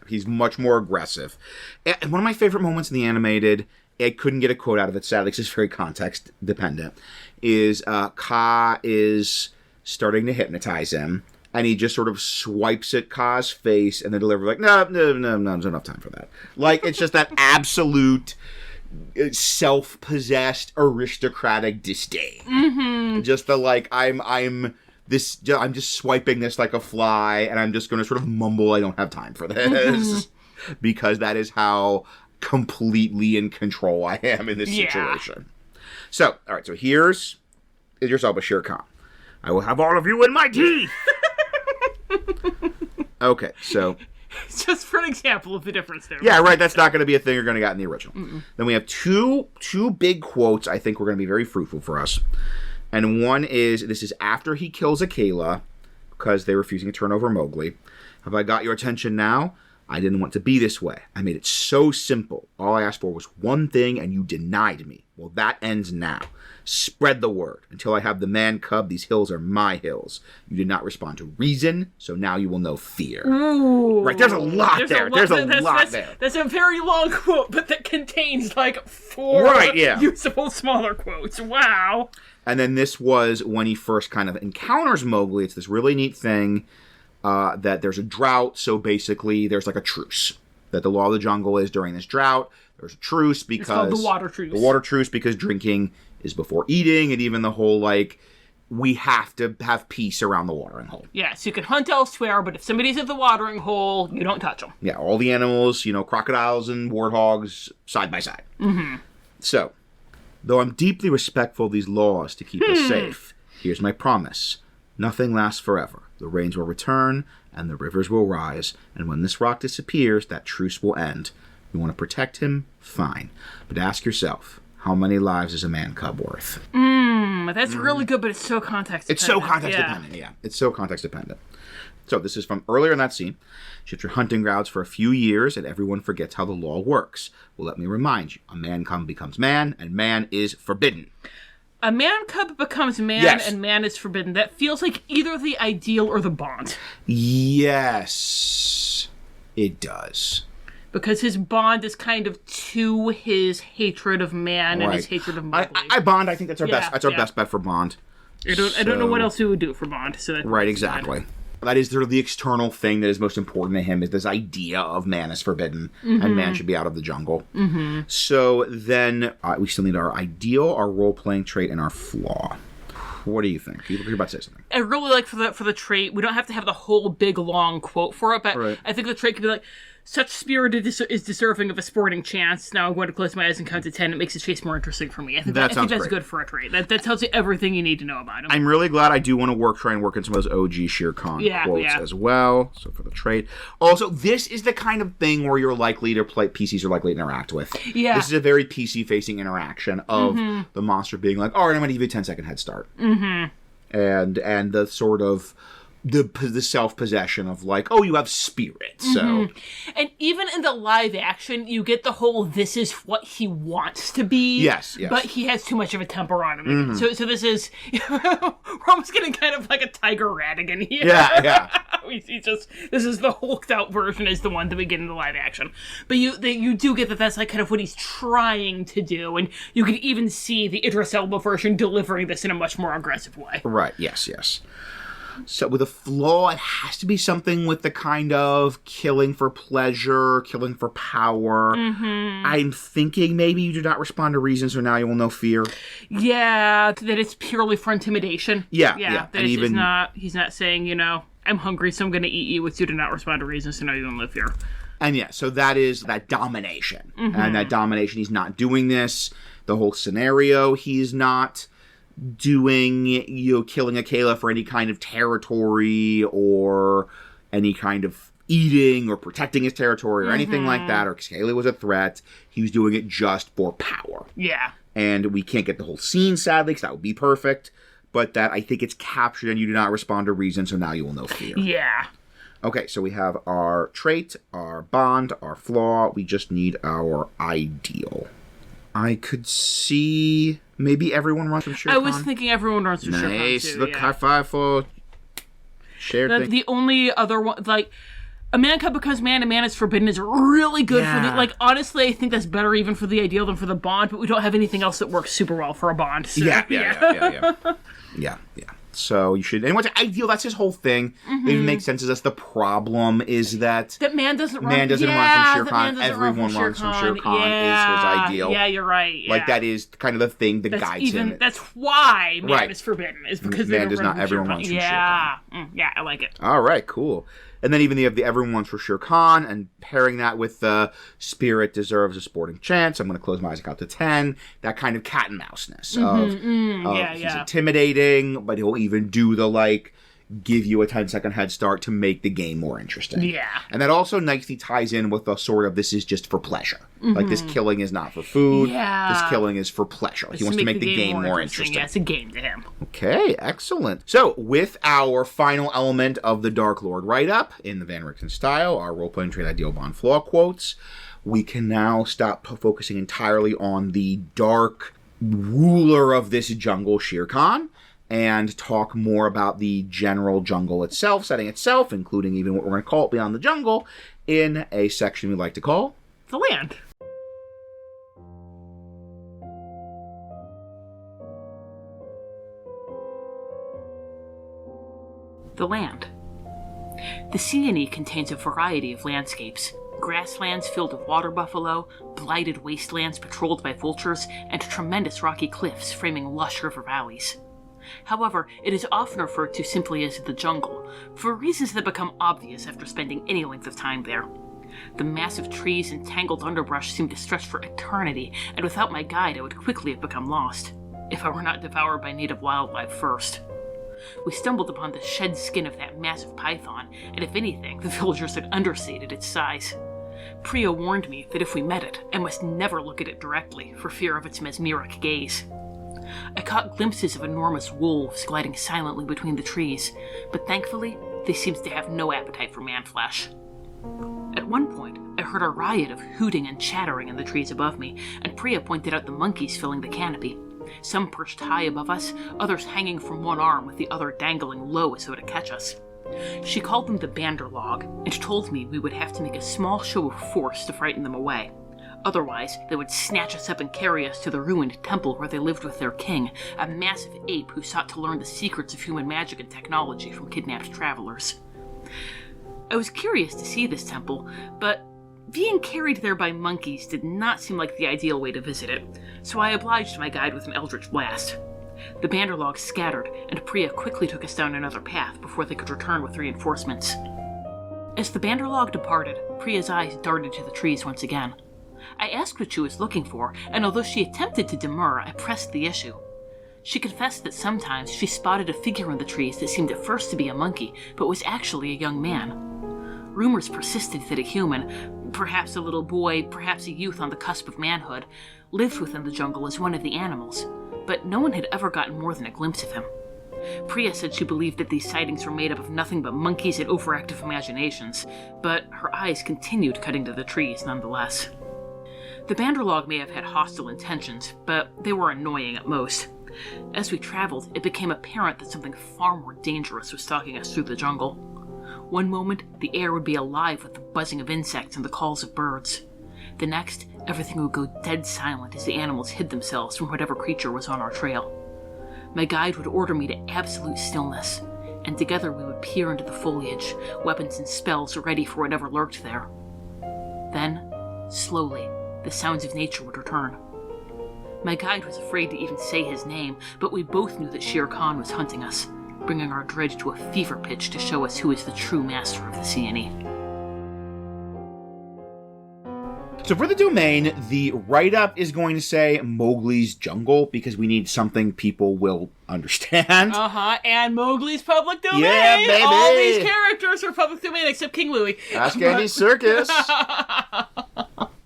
Speaker 2: He's much more aggressive. And one of my favorite moments in the animated, I couldn't get a quote out of it, sadly, because it's very context dependent, is Ka is starting to hypnotize him. And he just sort of swipes at Ka's face and then delivers like, no, there's enough time for that. Like, it's just that absolute self-possessed aristocratic disdain. Just the like, I'm just swiping this like a fly, and I'm just going to sort of mumble, I don't have time for this. Because that is how completely in control I am in this situation. So, all right, so here's yourself a Shere Khan. I will have all of you in my teeth. Okay, so...
Speaker 1: Just for an example of the difference there.
Speaker 2: Yeah, right, that's not going to be a thing you're going to get in the original. Then we have two big quotes I think are going to be very fruitful for us. And one is, this is after he kills Akela, because they're refusing to turn over Mowgli. Have I got your attention now? I didn't want to be this way. I made it so simple. All I asked for was one thing, and you denied me. Well, that ends now. Spread the word. Until I have the man cub, these hills are my hills. You did not respond to reason, so now you will know fear.
Speaker 1: Ooh.
Speaker 2: Right, there's a lot there. There's a lot there.
Speaker 1: That's a very long quote, but that contains like 4 usable smaller quotes. Wow.
Speaker 2: And then this was when he first kind of encounters Mowgli. It's this really neat thing that there's a drought, so basically there's like a truce. That the law of the jungle is during this drought, there's a truce because... It's called
Speaker 1: the water truce.
Speaker 2: The water truce because drinking is before eating, and even the whole, like, we have to have peace around the watering hole.
Speaker 1: Yeah, so you can hunt elsewhere, but if somebody's at the watering hole, you don't touch them.
Speaker 2: Yeah, all the animals, crocodiles and warthogs, side by side.
Speaker 1: Mm-hmm.
Speaker 2: So, though I'm deeply respectful of these laws to keep us safe, here's my promise. Nothing lasts forever. The rains will return, and the rivers will rise, and when this rock disappears, that truce will end. You want to protect him? Fine. But ask yourself, how many lives is a man cub worth?
Speaker 1: That's really good, but it's so context dependent.
Speaker 2: It's so context dependent, yeah. It's so context dependent. So this is from earlier in that scene. Shift your hunting grounds for a few years, and everyone forgets how the law works. Well, let me remind you, a man cub becomes man, and man is forbidden.
Speaker 1: A man cub becomes man, and man is forbidden. That feels like either the ideal or the bond.
Speaker 2: Yes, it does.
Speaker 1: Because his bond is kind of to his hatred of man and his hatred of Mowgli.
Speaker 2: I Bond. I think that's our best. That's our best bet for Bond.
Speaker 1: I don't know what else we would do for Bond. So
Speaker 2: right, exactly. That is sort of the external thing that is most important to him, is this idea of man is forbidden and man should be out of the jungle. Mm-hmm. So then we still need our ideal, our role-playing trait, and our flaw. What do you think? You're about to say something.
Speaker 1: I really like for the trait, we don't have to have the whole big long quote for it, but I think the trait could be like, such spirit is deserving of a sporting chance. Now I'm going to close my eyes and count to 10. It makes his chase more interesting for me. I think that's good for a trait. That tells you everything you need to know about him. I'm
Speaker 2: really glad. I do want to try and work in some of those OG Shere Khan quotes as well. So for the trait. Also, this is the kind of thing where you're likely to play, PCs are likely to interact with. Yeah. This is a very PC-facing interaction of the monster being like, all right, I'm going to give you a 10-second head start. Mm-hmm. And the sort of... The self-possession of like, oh, you have spirit, so...
Speaker 1: And even in the live action, you get the whole, this is what he wants to be.
Speaker 2: Yes.
Speaker 1: But he has too much of a temper on him. So this is... we're almost getting kind of like a Tiger Radigan here.
Speaker 2: Yeah.
Speaker 1: This is the hulked out version is the one that we get in the live action. But you do get that's like kind of what he's trying to do, and you can even see the Idris Elba version delivering this in a much more aggressive way.
Speaker 2: Right, yes. So with a flaw, it has to be something with the kind of killing for pleasure, killing for power. Mm-hmm. I'm thinking maybe you do not respond to reason, so now you will know fear. Yeah,
Speaker 1: that it's purely for intimidation.
Speaker 2: Yeah.
Speaker 1: That he's not saying, I'm hungry, so I'm going to eat you, which you do not respond to reason, so now you don't live here.
Speaker 2: And so that is that domination. Mm-hmm. And that domination, he's not doing this. The whole scenario, he's not... doing, killing a Kayla for any kind of territory or any kind of eating or protecting his territory or anything like that, or Kayla was a threat. He was doing it just for power.
Speaker 1: Yeah.
Speaker 2: And we can't get the whole scene, sadly, because that would be perfect, but that I think it's captured and you do not respond to reason, so now you will know fear.
Speaker 1: Yeah.
Speaker 2: Okay, so we have our trait, our bond, our flaw. We just need our ideal. I could see... maybe everyone runs from Shere Khan.
Speaker 1: I was thinking everyone runs from Shere Khan, too.
Speaker 2: Nice. Look, high five for shared thing.
Speaker 1: The only other one, like, a man cub becomes man and man is forbidden is really good for the, like, honestly, I think that's better even for the ideal than for the bond, but we don't have anything else that works super well for a bond. So,
Speaker 2: Yeah. So you should, and what's ideal, that's his whole thing. It even makes sense as us. The problem is that
Speaker 1: man doesn't run
Speaker 2: from Shere Khan. Everyone runs from Shere Khan is his ideal.
Speaker 1: Yeah, you're right. Yeah.
Speaker 2: Like that is kind of the thing that guides him.
Speaker 1: That's why man is forbidden. Is because
Speaker 2: man does not everyone runs from Shere Khan.
Speaker 1: Yeah, I like it.
Speaker 2: All right, cool. And then even the everyone wants for Shere Khan, and pairing that with the spirit deserves a sporting chance. I'm going to close my eyes and count to 10. That kind of cat and mouseness of he's intimidating, but he'll even do the give you a 10-second head start to make the game more interesting.
Speaker 1: Yeah.
Speaker 2: And that also nicely ties in with the sort of this is just for pleasure. Like this killing is not for food. Yeah. This killing is for pleasure. He wants to make the game more interesting.
Speaker 1: Yeah, it's a game to him.
Speaker 2: Okay, excellent. So, with our final element of the Dark Lord write-up, in the Van Richten style, our role-playing trait ideal bond flaw quotes, we can now stop focusing entirely on the dark ruler of this jungle, Shere Khan, and talk more about the general jungle itself, setting itself, including even what we're going to call it Beyond the Jungle, in a section we like to call
Speaker 1: The Land. The Land. The CNE contains a variety of landscapes. Grasslands filled with water buffalo, blighted wastelands patrolled by vultures, and tremendous rocky cliffs framing lush river valleys. However, it is often referred to simply as the jungle, for reasons that become obvious after spending any length of time there. The massive trees and tangled underbrush seem to stretch for eternity, and without my guide I would quickly have become lost, if I were not devoured by native wildlife first. We stumbled upon the shed skin of that massive python, and if anything, the villagers had understated its size. Priya warned me that if we met it, I must never look at it directly, for fear of its mesmeric gaze. I caught glimpses of enormous wolves gliding silently between the trees, but thankfully, they seemed to have no appetite for man-flesh. At one point, I heard a riot of hooting and chattering in the trees above me, and Priya pointed out the monkeys filling the canopy. Some perched high above us, others hanging from one arm with the other dangling low as though to catch us. She called them the Banderlog, and told me we would have to make a small show of force to frighten them away. Otherwise, they would snatch us up and carry us to the ruined temple where they lived with their king, a massive ape who sought to learn the secrets of human magic and technology from kidnapped travelers. I was curious to see this temple, but being carried there by monkeys did not seem like the ideal way to visit it, so I obliged my guide with an eldritch blast. The Banderlog scattered, and Priya quickly took us down another path before they could return with reinforcements. As the Banderlog departed, Priya's eyes darted to the trees once again. I asked what she was looking for, and although she attempted to demur, I pressed the issue. She confessed that sometimes she spotted a figure in the trees that seemed at first to be a monkey, but was actually a young man. Rumors persisted that a human, perhaps a little boy, perhaps a youth on the cusp of manhood, lived within the jungle as one of the animals, but no one had ever gotten more than a glimpse of him. Priya said she believed that these sightings were made up of nothing but monkeys and overactive imaginations, but her eyes continued cutting to the trees nonetheless. The Banderlog may have had hostile intentions, but they were annoying at most. As we traveled, it became apparent that something far more dangerous was stalking us through the jungle. One moment, the air would be alive with the buzzing of insects and the calls of birds. The next, everything would go dead silent as the animals hid themselves from whatever creature was on our trail. My guide would order me to absolute stillness, and together we would peer into the foliage, weapons and spells ready for whatever lurked there. Then, slowly, the sounds of nature would return. My guide was afraid to even say his name, but we both knew that Shere Khan was hunting us, bringing our dread to a fever pitch to show us who is the true master of the CNE.
Speaker 2: So for the domain, the write-up is going to say Mowgli's Jungle, because we need something people will understand.
Speaker 1: And Mowgli's public domain!
Speaker 2: Yeah, baby!
Speaker 1: All these characters are public domain except King Louie.
Speaker 2: Ask Andy Serkis.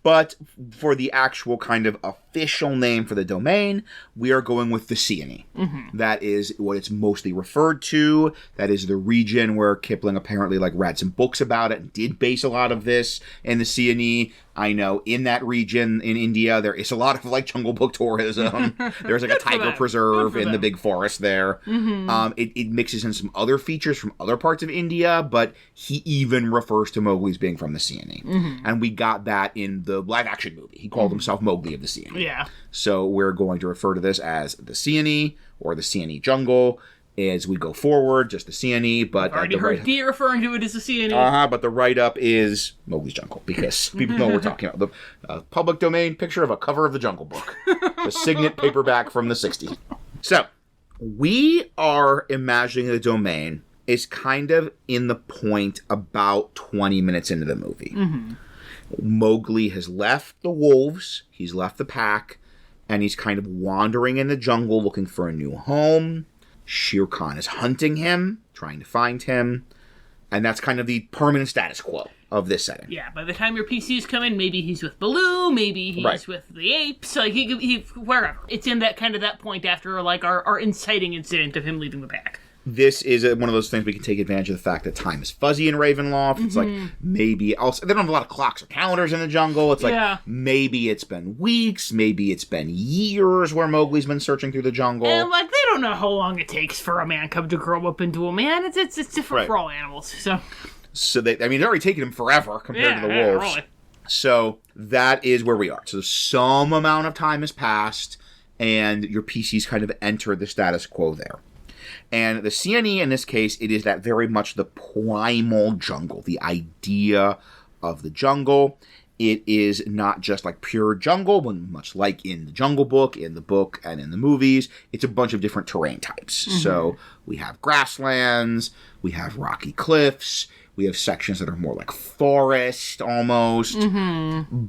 Speaker 2: But for the actual kind of official name for the domain, we are going with the CNE. Mm-hmm. That is what it's mostly referred to. That is the region where Kipling apparently read some books about it and did base a lot of this in the CNE. I know in that region in India, there is a lot of Jungle Book tourism. There's a tiger preserve in the big forest there. Mm-hmm. It mixes in some other features from other parts of India, but he even refers to Mowgli as being from the CNE. Mm-hmm. And we got that in the live action movie. He called himself Mowgli of the CNE.
Speaker 1: Yeah.
Speaker 2: So we're going to refer to this as the CNE or the CNE Jungle as we go forward, just the CNE. But
Speaker 1: I've already heard Dee referring to it as the CNE.
Speaker 2: But the write-up is Mowgli's Jungle, because people know what we're talking about. The public domain picture of a cover of the Jungle Book. The signet paperback from the 60s. So, we are imagining the domain is kind of in the point about 20 minutes into the movie. Mm-hmm. Mowgli has left the wolves, he's left the pack, and he's kind of wandering in the jungle looking for a new home. Shere Khan is hunting him, trying to find him, and that's kind of the permanent status quo of this setting.
Speaker 1: Yeah, by the time your PCs come in, maybe he's with Baloo, maybe he's with the apes, he wherever. It's in that kind of that point after our inciting incident of him leaving the pack.
Speaker 2: this is one of those things we can take advantage of the fact that time is fuzzy in Ravenloft. It's like, maybe also, they don't have a lot of clocks or calendars in the jungle. It's like, maybe it's been weeks, maybe it's been years where Mowgli's been searching through the jungle.
Speaker 1: And, like, they don't know how long it takes for a man cub to grow up into a man. It's different for all animals,
Speaker 2: So they're already taking him forever compared to the wolves.
Speaker 1: Really.
Speaker 2: So that is where we are. So some amount of time has passed, and your PCs kind of entered the status quo there. And the CNE, in this case, it is that very much the primal jungle, the idea of the jungle. It is not just like pure jungle, but much like in the Jungle Book, in the book, and in the movies. It's a bunch of different terrain types. So we have grasslands, we have rocky cliffs, we have sections that are more like forest almost,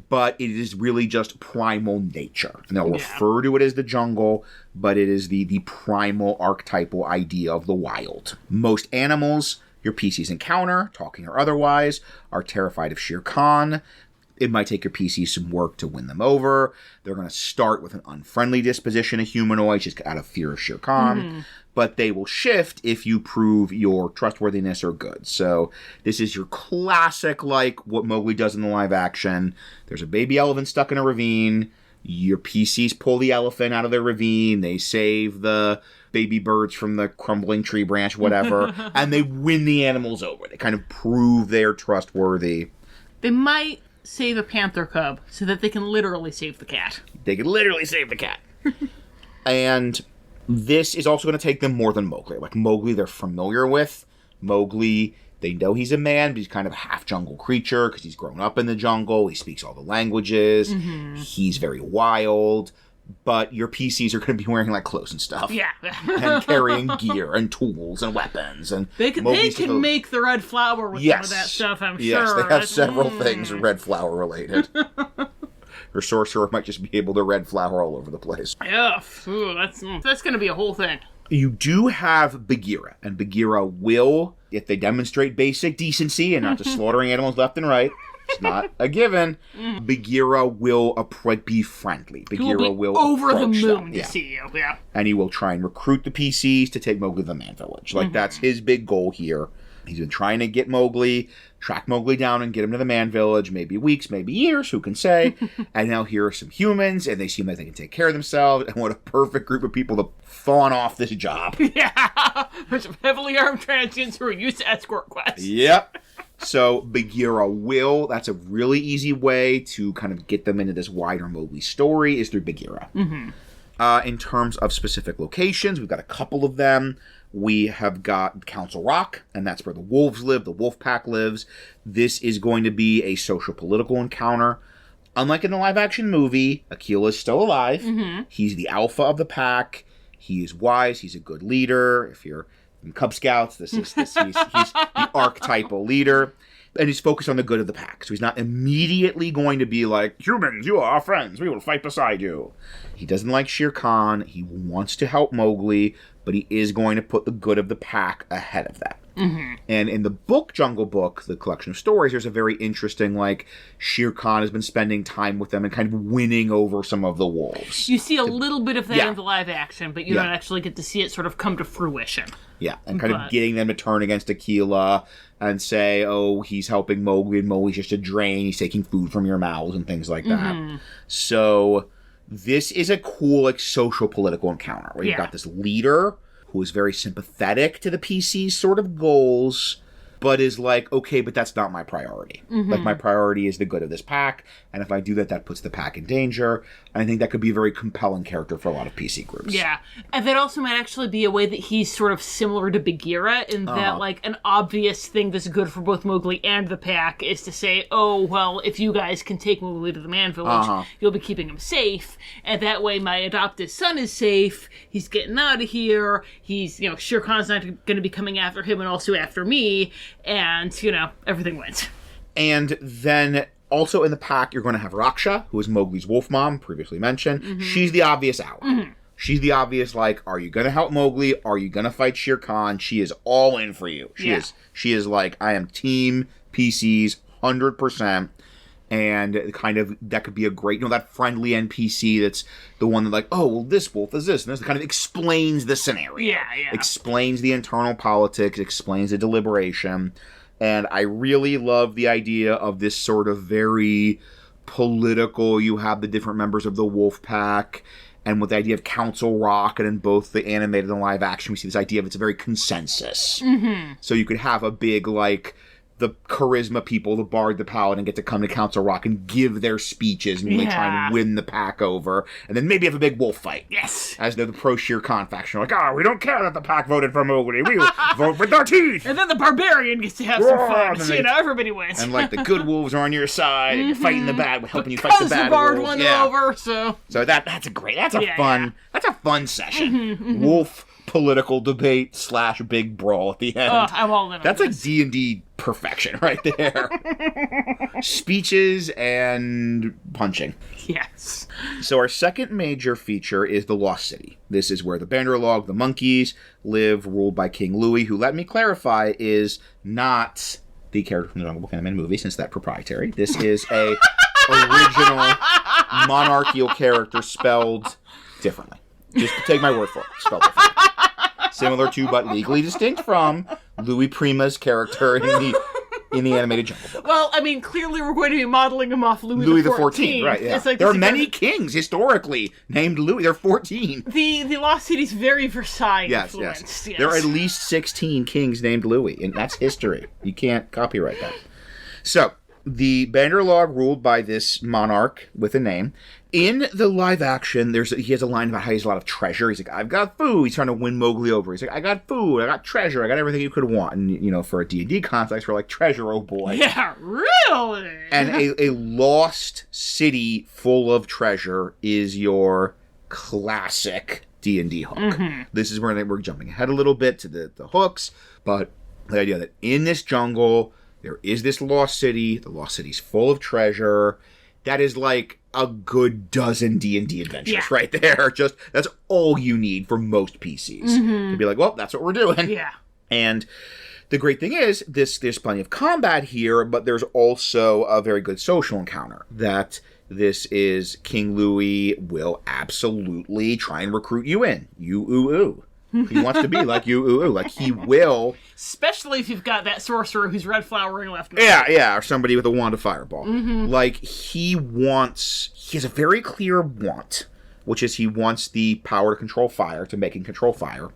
Speaker 2: but it is really just primal nature. And they'll refer to it as the jungle, but it is the primal archetypal idea of the wild. Most animals your PCs encounter, talking or otherwise, are terrified of Shere Khan. It might take your PC some work to win them over. They're going to start with an unfriendly disposition of humanoids just out of fear of Shere Khan. But they will shift if you prove your trustworthiness or good. So this is your classic, like, what Mowgli does in the live action. There's a baby elephant stuck in a ravine. Your PCs pull the elephant out of the ravine. They save the baby birds from the crumbling tree branch, whatever. And they win the animals over. They kind of prove they're trustworthy.
Speaker 1: They might save a panther cub so that they can literally save the cat.
Speaker 2: They can literally save the cat. And this is also going to take them more than Mowgli. Like, Mowgli, they're familiar with. Mowgli, they know he's a man, but he's kind of a half-jungle creature because he's grown up in the jungle. He speaks all the languages. He's very wild. But your PCs are going to be wearing, like, clothes and stuff.
Speaker 1: Yeah.
Speaker 2: And carrying gear and tools and weapons. And
Speaker 1: they can make the red flower with some of that stuff, I'm sure.
Speaker 2: Yes, they have several things red flower related. Her sorcerer might just be able to red flower all over the place.
Speaker 1: Yeah, ooh, that's going to be a whole thing.
Speaker 2: You do have Bagheera, and Bagheera will, if they demonstrate basic decency and not just slaughtering animals left and right, it's not a given, Bagheera will be friendly. Bagheera will
Speaker 1: over the moon
Speaker 2: them.
Speaker 1: to see you,
Speaker 2: And he will try and recruit the PCs to take Mowgli to the Man Village. Like, that's his big goal here. He's been trying to get Mowgli, track Mowgli down and get him to the Man Village, maybe weeks, maybe years, who can say. And now here are some humans, and they seem like they can take care of themselves, and what a perfect group of people to fawn off this job.
Speaker 1: Yeah, a bunch of heavily armed transients who are used to escort quests.
Speaker 2: Yep. So Bagheera will, that's a really easy way to kind of get them into this wider Mowgli story, is through Bagheera. In terms of specific locations, we've got a couple of them. We have got Council Rock, and that's where the wolves live, the wolf pack lives. This is going to be a social-political encounter. Unlike in the live-action movie, Akela is still alive. He's the alpha of the pack. He is wise. He's a good leader. If you're in Cub Scouts, he's the archetypal leader. And he's focused on the good of the pack. So he's not immediately going to be like, humans, you are our friends. We will fight beside you. He doesn't like Shere Khan. He wants to help Mowgli, but he is going to put the good of the pack ahead of that. And in the book, Jungle Book, the collection of stories, there's a very interesting, like, Shere Khan has been spending time with them and kind of winning over some of the wolves.
Speaker 1: You see a little bit of that in the live action, but you don't actually get to see it sort of come to fruition.
Speaker 2: Yeah, and kind of getting them to turn against Akela and say, oh, he's helping Mowgli, and Mowgli's just a drain, he's taking food from your mouths and things like that. So this is a cool, like, social political encounter where you've got this leader who is very sympathetic to the PC's sort of goals, but is like, okay, but that's not my priority. Like, my priority is the good of this pack, and if I do that, that puts the pack in danger. And I think that could be a very compelling character for a lot of PC groups.
Speaker 1: Yeah, and that also might actually be a way that he's sort of similar to Bagheera in that, like, an obvious thing that's good for both Mowgli and the pack is to say, oh, well, if you guys can take Mowgli to the Man Village, you'll be keeping him safe, and that way my adopted son is safe, he's getting out of here, he's, Shere Khan's not going to be coming after him and also after me, and, everything wins.
Speaker 2: And then also in the pack, you're going to have Raksha, who is Mowgli's wolf mom, previously mentioned. She's the obvious ally. She's the obvious, like, are you going to help Mowgli? Are you going to fight Shere Khan? She is all in for you. She is like, I am team PCs 100%. And kind of, that could be a great, that friendly NPC that's the one that like, oh, well, this wolf is this. And this kind of explains the scenario.
Speaker 1: Yeah.
Speaker 2: Explains the internal politics, explains the deliberation. And I really love the idea of this sort of very political, you have the different members of the wolf pack, and with the idea of Council Rock, and in both the animated and live action, we see this idea of it's a very consensus.
Speaker 1: Mm-hmm.
Speaker 2: So you could have a big, like, the charisma people, the bard, the paladin, get to come to Council Rock and give their speeches and really try and win the pack over. And then maybe have a big wolf fight.
Speaker 1: Yes!
Speaker 2: As the pro-Sheer Khan faction are like, we don't care that the pack voted for Mowgli. We will vote with our teeth!
Speaker 1: And then the barbarian gets to have some fun. So, everybody wins.
Speaker 2: And, like, the good wolves are on your side, and you're fighting the bad, helping you fight the bad
Speaker 1: Because the bard
Speaker 2: wolves.
Speaker 1: won over, so...
Speaker 2: So that's a fun session. Wolf political debate / big brawl at the end.
Speaker 1: I'm all in on
Speaker 2: That's like D&D perfection right there. Speeches and punching.
Speaker 1: Yes.
Speaker 2: So our second major feature is the Lost City. This is where the Banderlog, the monkeys, live, ruled by King Louie, who, let me clarify, is not the character from the Jungle Book animated movie, since that's proprietary. This is a original monarchical character spelled differently. Just take my word for it. Spelled differently. Similar to, but legally distinct from, Louis Prima's character in the animated Jungle Book.
Speaker 1: Well, I mean, clearly we're going to be modeling him off Louis the 14th.
Speaker 2: Right, yeah.
Speaker 1: Like
Speaker 2: there are many kings, historically, named Louis. There are 14.
Speaker 1: The Lost City's very Versailles influenced.
Speaker 2: Yes. There are at least 16 kings named Louis, and that's history. You can't copyright that. So, the Banderlog ruled by this monarch with a name. In the live action, he has a line about how he has a lot of treasure. He's like, I've got food. He's trying to win Mowgli over. He's like, I got food. I got treasure. I got everything you could want. And, for a D&D context, we're like, treasure, oh boy.
Speaker 1: Yeah, really?
Speaker 2: And a lost city full of treasure is your classic D&D hook. Mm-hmm. This is where we're jumping ahead a little bit to the hooks, but the idea that in this jungle, there is this lost city. The lost city's full of treasure. That is like a good dozen D&D adventures right there. Just, that's all you need for most PCs. To be like, well, that's what we're doing.
Speaker 1: Yeah.
Speaker 2: And the great thing is, there's plenty of combat here, but there's also a very good social encounter. That this is King Louie will absolutely try and recruit you in. You He wants to be like you, like he will.
Speaker 1: Especially if you've got that sorcerer who's red flowering left.
Speaker 2: Yeah, or somebody with a wand of fireball. Mm-hmm. Like, he has a very clear want, which is he wants the power to control fire, to make and control fire.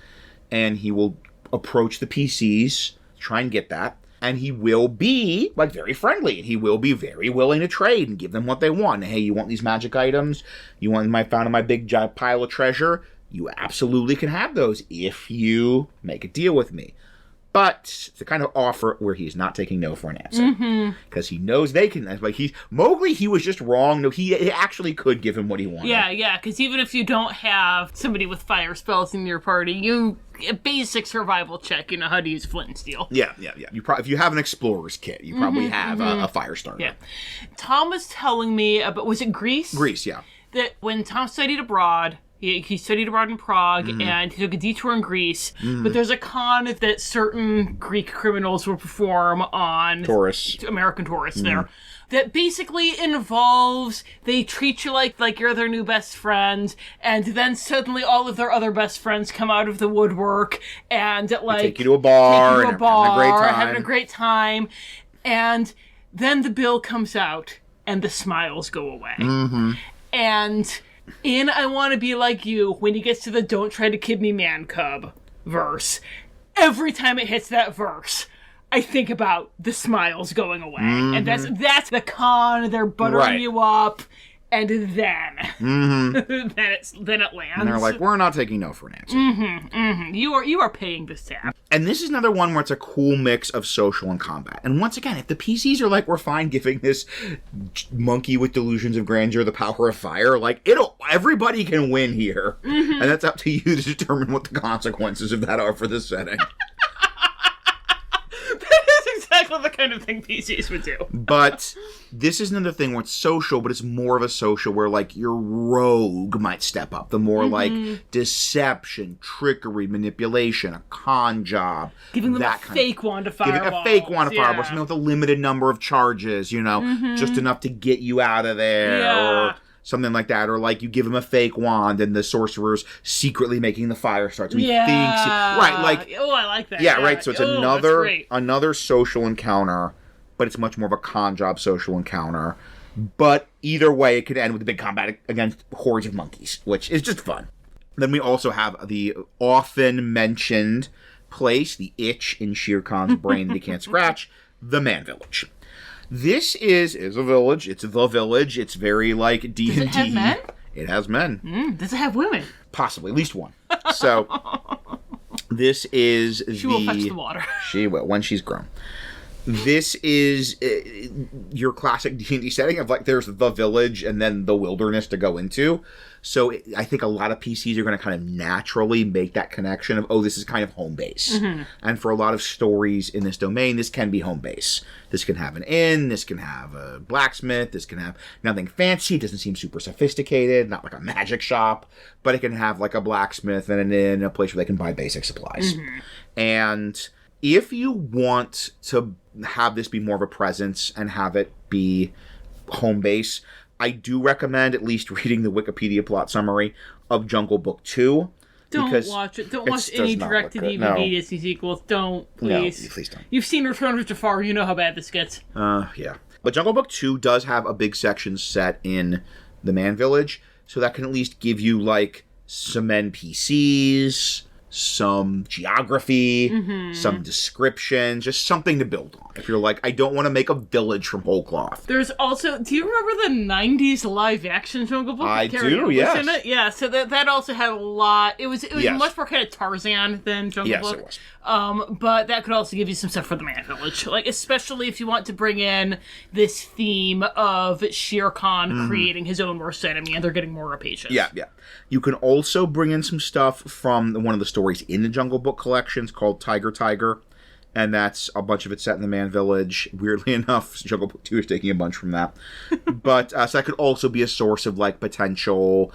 Speaker 2: And he will approach the PCs, try and get that. And he will be, like, very friendly. And he will be very willing to trade and give them what they want. Hey, you want these magic items? You want found in my big giant pile of treasure? You absolutely can have those if you make a deal with me. But it's the kind of offer where he's not taking no for an answer. Because he knows they can. Like, Mowgli, he was just wrong. No, he actually could give him what he wanted.
Speaker 1: Yeah, because even if you don't have somebody with fire spells in your party, a basic survival check, you know how to use flint and steel.
Speaker 2: Yeah. If you have an explorer's kit, you probably have a fire starter.
Speaker 1: Yeah. Tom was telling me about, was it Greece?
Speaker 2: Greece, yeah.
Speaker 1: That when Tom studied abroad, he studied abroad in Prague, and he took a detour in Greece, but there's a con that certain Greek criminals will perform on American tourists there, that basically involves they treat you like you're their new best friend, and then suddenly all of their other best friends come out of the woodwork and like
Speaker 2: take you to a bar,
Speaker 1: having a great time, and then the bill comes out and the smiles go away. And in I Want to Be Like You, when he gets to the Don't Try to Kid Me Man Cub verse, every time it hits that verse, I think about the smiles going away. And that's the con. They're buttering you up, and then then it lands.
Speaker 2: And they're like, we're not taking no for an answer.
Speaker 1: You are paying this tab.
Speaker 2: And this is another one where it's a cool mix of social and combat. And once again, if the PCs are like, we're fine giving this monkey with delusions of grandeur the power of fire, like, everybody can win here. And that's up to you to determine what the consequences of that are for this setting.
Speaker 1: That is exactly the kind of thing PCs would do.
Speaker 2: But this is another thing where it's social, but it's more of a social where, like, your rogue might step up. The more, like, deception, trickery, manipulation, a con job.
Speaker 1: Giving them a fake wand of fireball.
Speaker 2: Giving a fake wand of fireball, something with a limited number of charges, you know, just enough to get you out of there. Or something like that. Or, like, you give him a fake wand and the sorcerer's secretly making the fire start. So he thinks... Right, like...
Speaker 1: Oh, I like that.
Speaker 2: Yeah, right. So it's another social encounter, but it's much more of a con job social encounter. But either way, it could end with a big combat against hordes of monkeys, which is just fun. Then we also have the often mentioned place, the itch in Shere Khan's brain that he can't scratch, the Man Village. This is a village. It's the village. It's very like D&D.
Speaker 1: Does it have men?
Speaker 2: It has men.
Speaker 1: Does it have women?
Speaker 2: Possibly, at least one. So this is
Speaker 1: She will fetch the water.
Speaker 2: She will, when she's grown. This is your classic D&D setting of, like, there's the village and then the wilderness to go into. So I think a lot of PCs are going to kind of naturally make that connection of, oh, this is kind of home base. And for a lot of stories in this domain, this can be home base. This can have an inn, this can have a blacksmith, this can have nothing fancy, it doesn't seem super sophisticated, not like a magic shop, but it can have like a blacksmith and an inn, a place where they can buy basic supplies. And if you want to have this be more of a presence and have it be home base, I do recommend at least reading the Wikipedia plot summary of Jungle Book 2.
Speaker 1: Don't watch it. Don't watch any direct-to-DVD Disney sequels. Don't, please.
Speaker 2: No, please don't.
Speaker 1: You've seen Return of Jafar. You know how bad this gets.
Speaker 2: Yeah. But Jungle Book 2 does have a big section set in the Man Village, so that can at least give you, like, some NPCs, some geography, some description, just something to build on. If you're like, I don't want to make a village from whole cloth.
Speaker 1: There's also, do you remember the 90s live-action Jungle Book?
Speaker 2: I do, yes.
Speaker 1: In it? Yeah, so that also had a lot. It was much more kind of Tarzan than Jungle Book.
Speaker 2: Yes, it was.
Speaker 1: But that could also give you some stuff for the Man Village. Like, especially if you want to bring in this theme of Shere Khan creating his own worst enemy, and they're getting more rapacious.
Speaker 2: Yeah. You can also bring in some stuff from one of the stories in the Jungle Book collections called Tiger, and that's a bunch of it set in the Man Village. Weirdly enough, Jungle Book 2 is taking a bunch from that. But so that could also be a source of, like, potential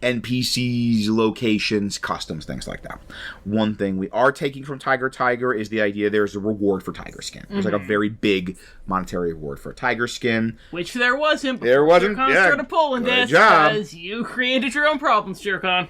Speaker 2: NPCs, locations, customs, things like that. One thing we are taking from Tiger is the idea there's a reward for tiger skin. There's like a very big monetary reward for a tiger skin.
Speaker 1: Which there wasn't.
Speaker 2: There wasn't.
Speaker 1: Shere Khan started pulling this because you created your own problems, Shere Khan.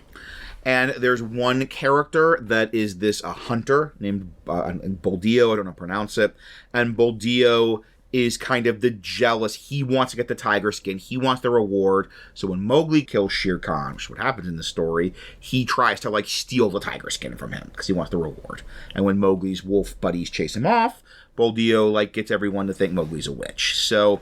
Speaker 2: And there's one character that is a hunter named Boldeo. I don't know how to pronounce it. And Boldeo is kind of the jealous. He wants to get the tiger skin. He wants the reward. So when Mowgli kills Shere Khan, which is what happens in the story, he tries to, like, steal the tiger skin from him because he wants the reward. And when Mowgli's wolf buddies chase him off, Boldeo, like, gets everyone to think Mowgli's a witch. So,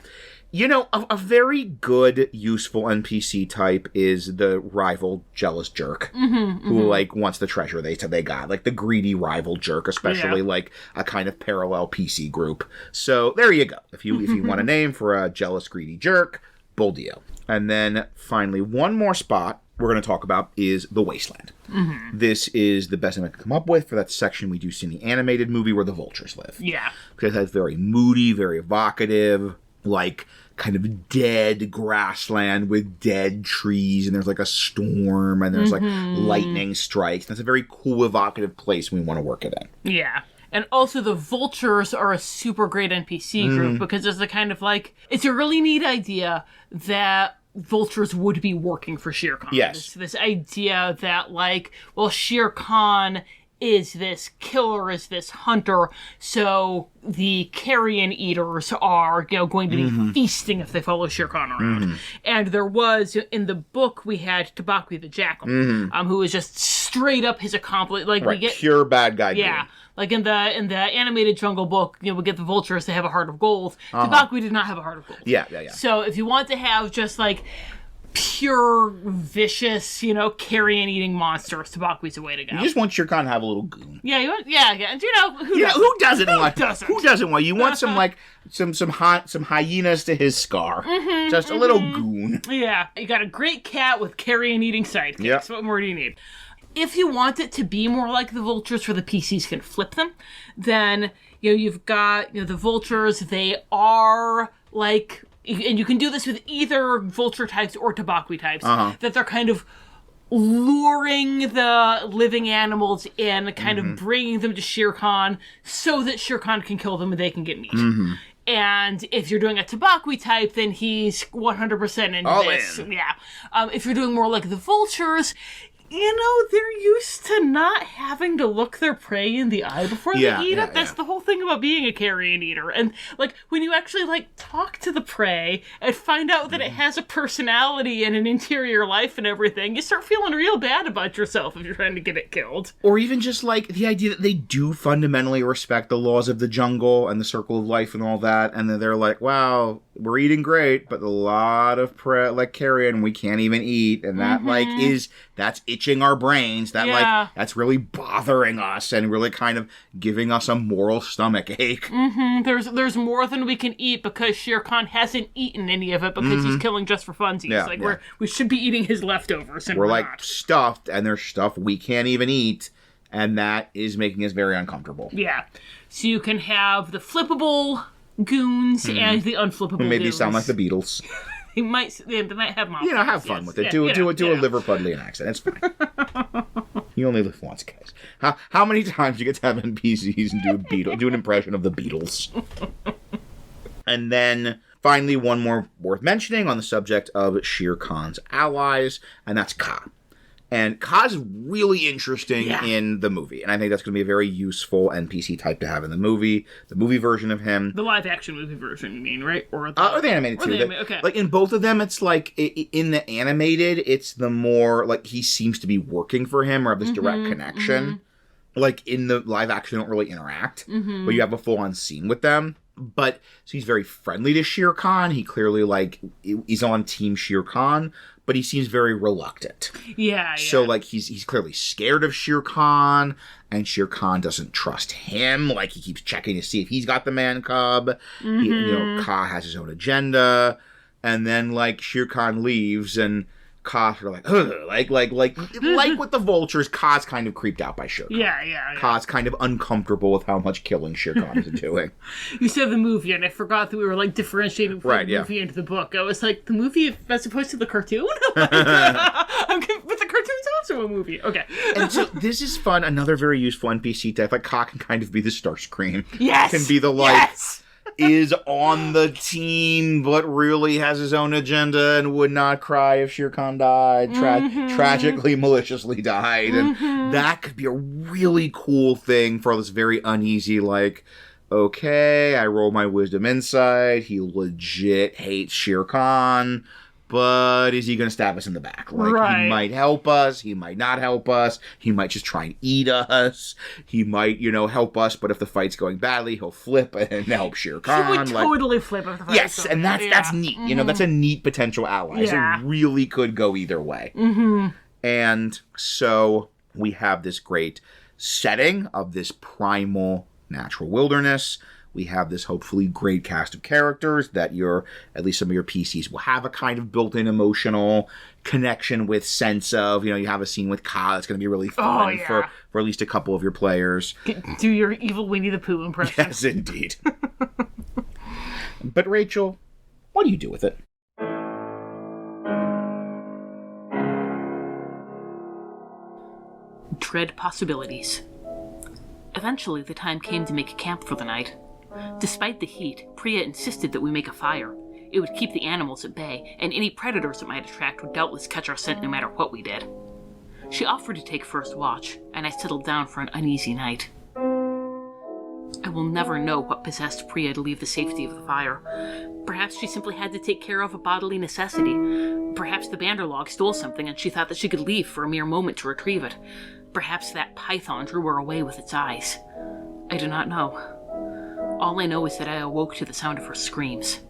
Speaker 2: you know, a very good, useful NPC type is the rival jealous jerk who, like, wants the treasure they got. Like, the greedy rival jerk, especially, like, a kind of parallel PC group. So, there you go. If you want a name for a jealous, greedy jerk, Boldeo. And then, finally, one more spot we're going to talk about is the Wasteland. This is the best thing I could come up with for that section we do see in the animated movie where the vultures live.
Speaker 1: Yeah.
Speaker 2: Because that's very moody, very evocative, like, kind of dead grassland with dead trees, and there's like a storm, and there's like lightning strikes. That's a very cool, evocative place we want to work it in.
Speaker 1: Yeah. And also the vultures are a super great NPC group because it's the kind of like, it's a really neat idea that vultures would be working for Shere Khan.
Speaker 2: Yes.
Speaker 1: This idea that, like, well, Shere Khan is this killer, is this hunter, so the carrion eaters are, you know, going to be feasting if they follow Shere Khan around. And there was, in the book, we had Tabaqui the Jackal, who was just straight up his accomplice. Like,
Speaker 2: right,
Speaker 1: we get
Speaker 2: pure bad guy.
Speaker 1: Yeah. Dude. Like in the animated Jungle Book, you know, we get the vultures, they have a heart of gold. Tabaqui did not have a heart of gold.
Speaker 2: Yeah.
Speaker 1: So if you want to have just like pure, vicious, you know, carrion-eating monsters, Tabaqui's the way to go.
Speaker 2: You just want Shere Khan to have a little goon.
Speaker 1: Yeah, and you know,
Speaker 2: who doesn't want? You want some like some hyenas to his scar. Just a little goon.
Speaker 1: Yeah, you got a great cat with carrion-eating sidekicks.
Speaker 2: Yep.
Speaker 1: What more do you need? If you want it to be more like the vultures where the PCs can flip them, then you've got, the vultures. They are like, and you can do this with either vulture types or tabaqui types, that they're kind of luring the living animals in, kind of bringing them to Shere Khan so that Shere Khan can kill them and they can get meat. And if you're doing a tabaqui type, then he's 100% into
Speaker 2: all
Speaker 1: this.
Speaker 2: in.
Speaker 1: Yeah. If you're doing more like the vultures, they're used to not having to look their prey in the eye before they eat it. That's the whole thing about being a carrion eater. And, when you actually, talk to the prey and find out that it has a personality and an interior life and everything, you start feeling real bad about yourself if you're trying to get it killed.
Speaker 2: Or even just, the idea that they do fundamentally respect the laws of the jungle and the circle of life and all that, and then they're like, wow, we're eating great, but a lot of prey, carrion we can't even eat, and that, that's itching our brains, that, that's really bothering us and really kind of giving us a moral stomach ache.
Speaker 1: There's more than we can eat because Shere Khan hasn't eaten any of it because he's killing just for funsies. We should be eating his leftovers, and we're not.
Speaker 2: Stuffed, and there's stuff we can't even eat, and that is making us very uncomfortable.
Speaker 1: Yeah. So you can have the flippable goons and the unflippable goons.
Speaker 2: Maybe sound like the Beatles.
Speaker 1: They might have mouths.
Speaker 2: Have fun with it. Do a Liverpudlian accent. It's fine. You only live once, guys. How many times do you get to have NPCs and do an impression of the Beatles? And then, finally, one more worth mentioning on the subject of Shere Khan's allies, and that's Kaa. And Kaa's really interesting in the movie, and I think that's going to be a very useful NPC type to have in the movie version of him.
Speaker 1: The live-action movie version, you mean, right? Or the
Speaker 2: animated, too.
Speaker 1: Okay.
Speaker 2: In both of them, it's in the animated, it's the more, he seems to be working for him or have this direct connection. In the live-action, they don't really interact, but you have a full-on scene with them. But, so he's very friendly to Shere Khan. He clearly, he's on Team Shere Khan, but he seems very reluctant.
Speaker 1: Yeah.
Speaker 2: So, he's clearly scared of Shere Khan, and Shere Khan doesn't trust him. He keeps checking to see if he's got the man cub. Kaa has his own agenda. And then, Shere Khan leaves, and Kaa sort of like with the vultures, Kaa's kind of creeped out by Shere Khan.
Speaker 1: Yeah.
Speaker 2: Kaa's kind of uncomfortable with how much killing Shere Khan is doing.
Speaker 1: You said the movie, and I forgot that we were differentiating from the movie into the book. I was like, the movie as opposed to the cartoon? But the cartoon's also a movie. Okay.
Speaker 2: And so this is fun. Another very useful NPC type. Kaa can kind of be the Starscream.
Speaker 1: Yes.
Speaker 2: Can be the is on the team, but really has his own agenda and would not cry if Shere Khan died. Tragically, maliciously died. And that could be a really cool thing for this very uneasy, okay, I roll my wisdom insight. He legit hates Shere Khan. But is he going to stab us in the back? He might help us. He might not help us. He might just try and eat us. He might, help us. But if the fight's going badly, he'll flip and help Shere Khan.
Speaker 1: He would totally flip if the fight's
Speaker 2: yes,
Speaker 1: going
Speaker 2: and that's neat. That's a neat potential ally.
Speaker 1: Yeah.
Speaker 2: So it really could go either way. And so we have this great setting of this primal natural wilderness. We have this hopefully great cast of characters that at least some of your PCs will have a kind of built-in emotional connection with, sense of, you have a scene with Kaa that's going to be really fun for at least a couple of your players.
Speaker 1: Do your evil Winnie the Pooh impression.
Speaker 2: Yes, indeed. But Rachel, what do you do with it?
Speaker 1: Dread possibilities. Eventually, the time came to make camp for the night. Despite the heat, Priya insisted that we make a fire. It would keep the animals at bay, and any predators it might attract would doubtless catch our scent no matter what we did. She offered to take first watch, and I settled down for an uneasy night. I will never know what possessed Priya to leave the safety of the fire. Perhaps she simply had to take care of a bodily necessity. Perhaps the Banderlog stole something and she thought that she could leave for a mere moment to retrieve it. Perhaps that python drew her away with its eyes. I do not know. All I know is that I awoke to the sound of her screams.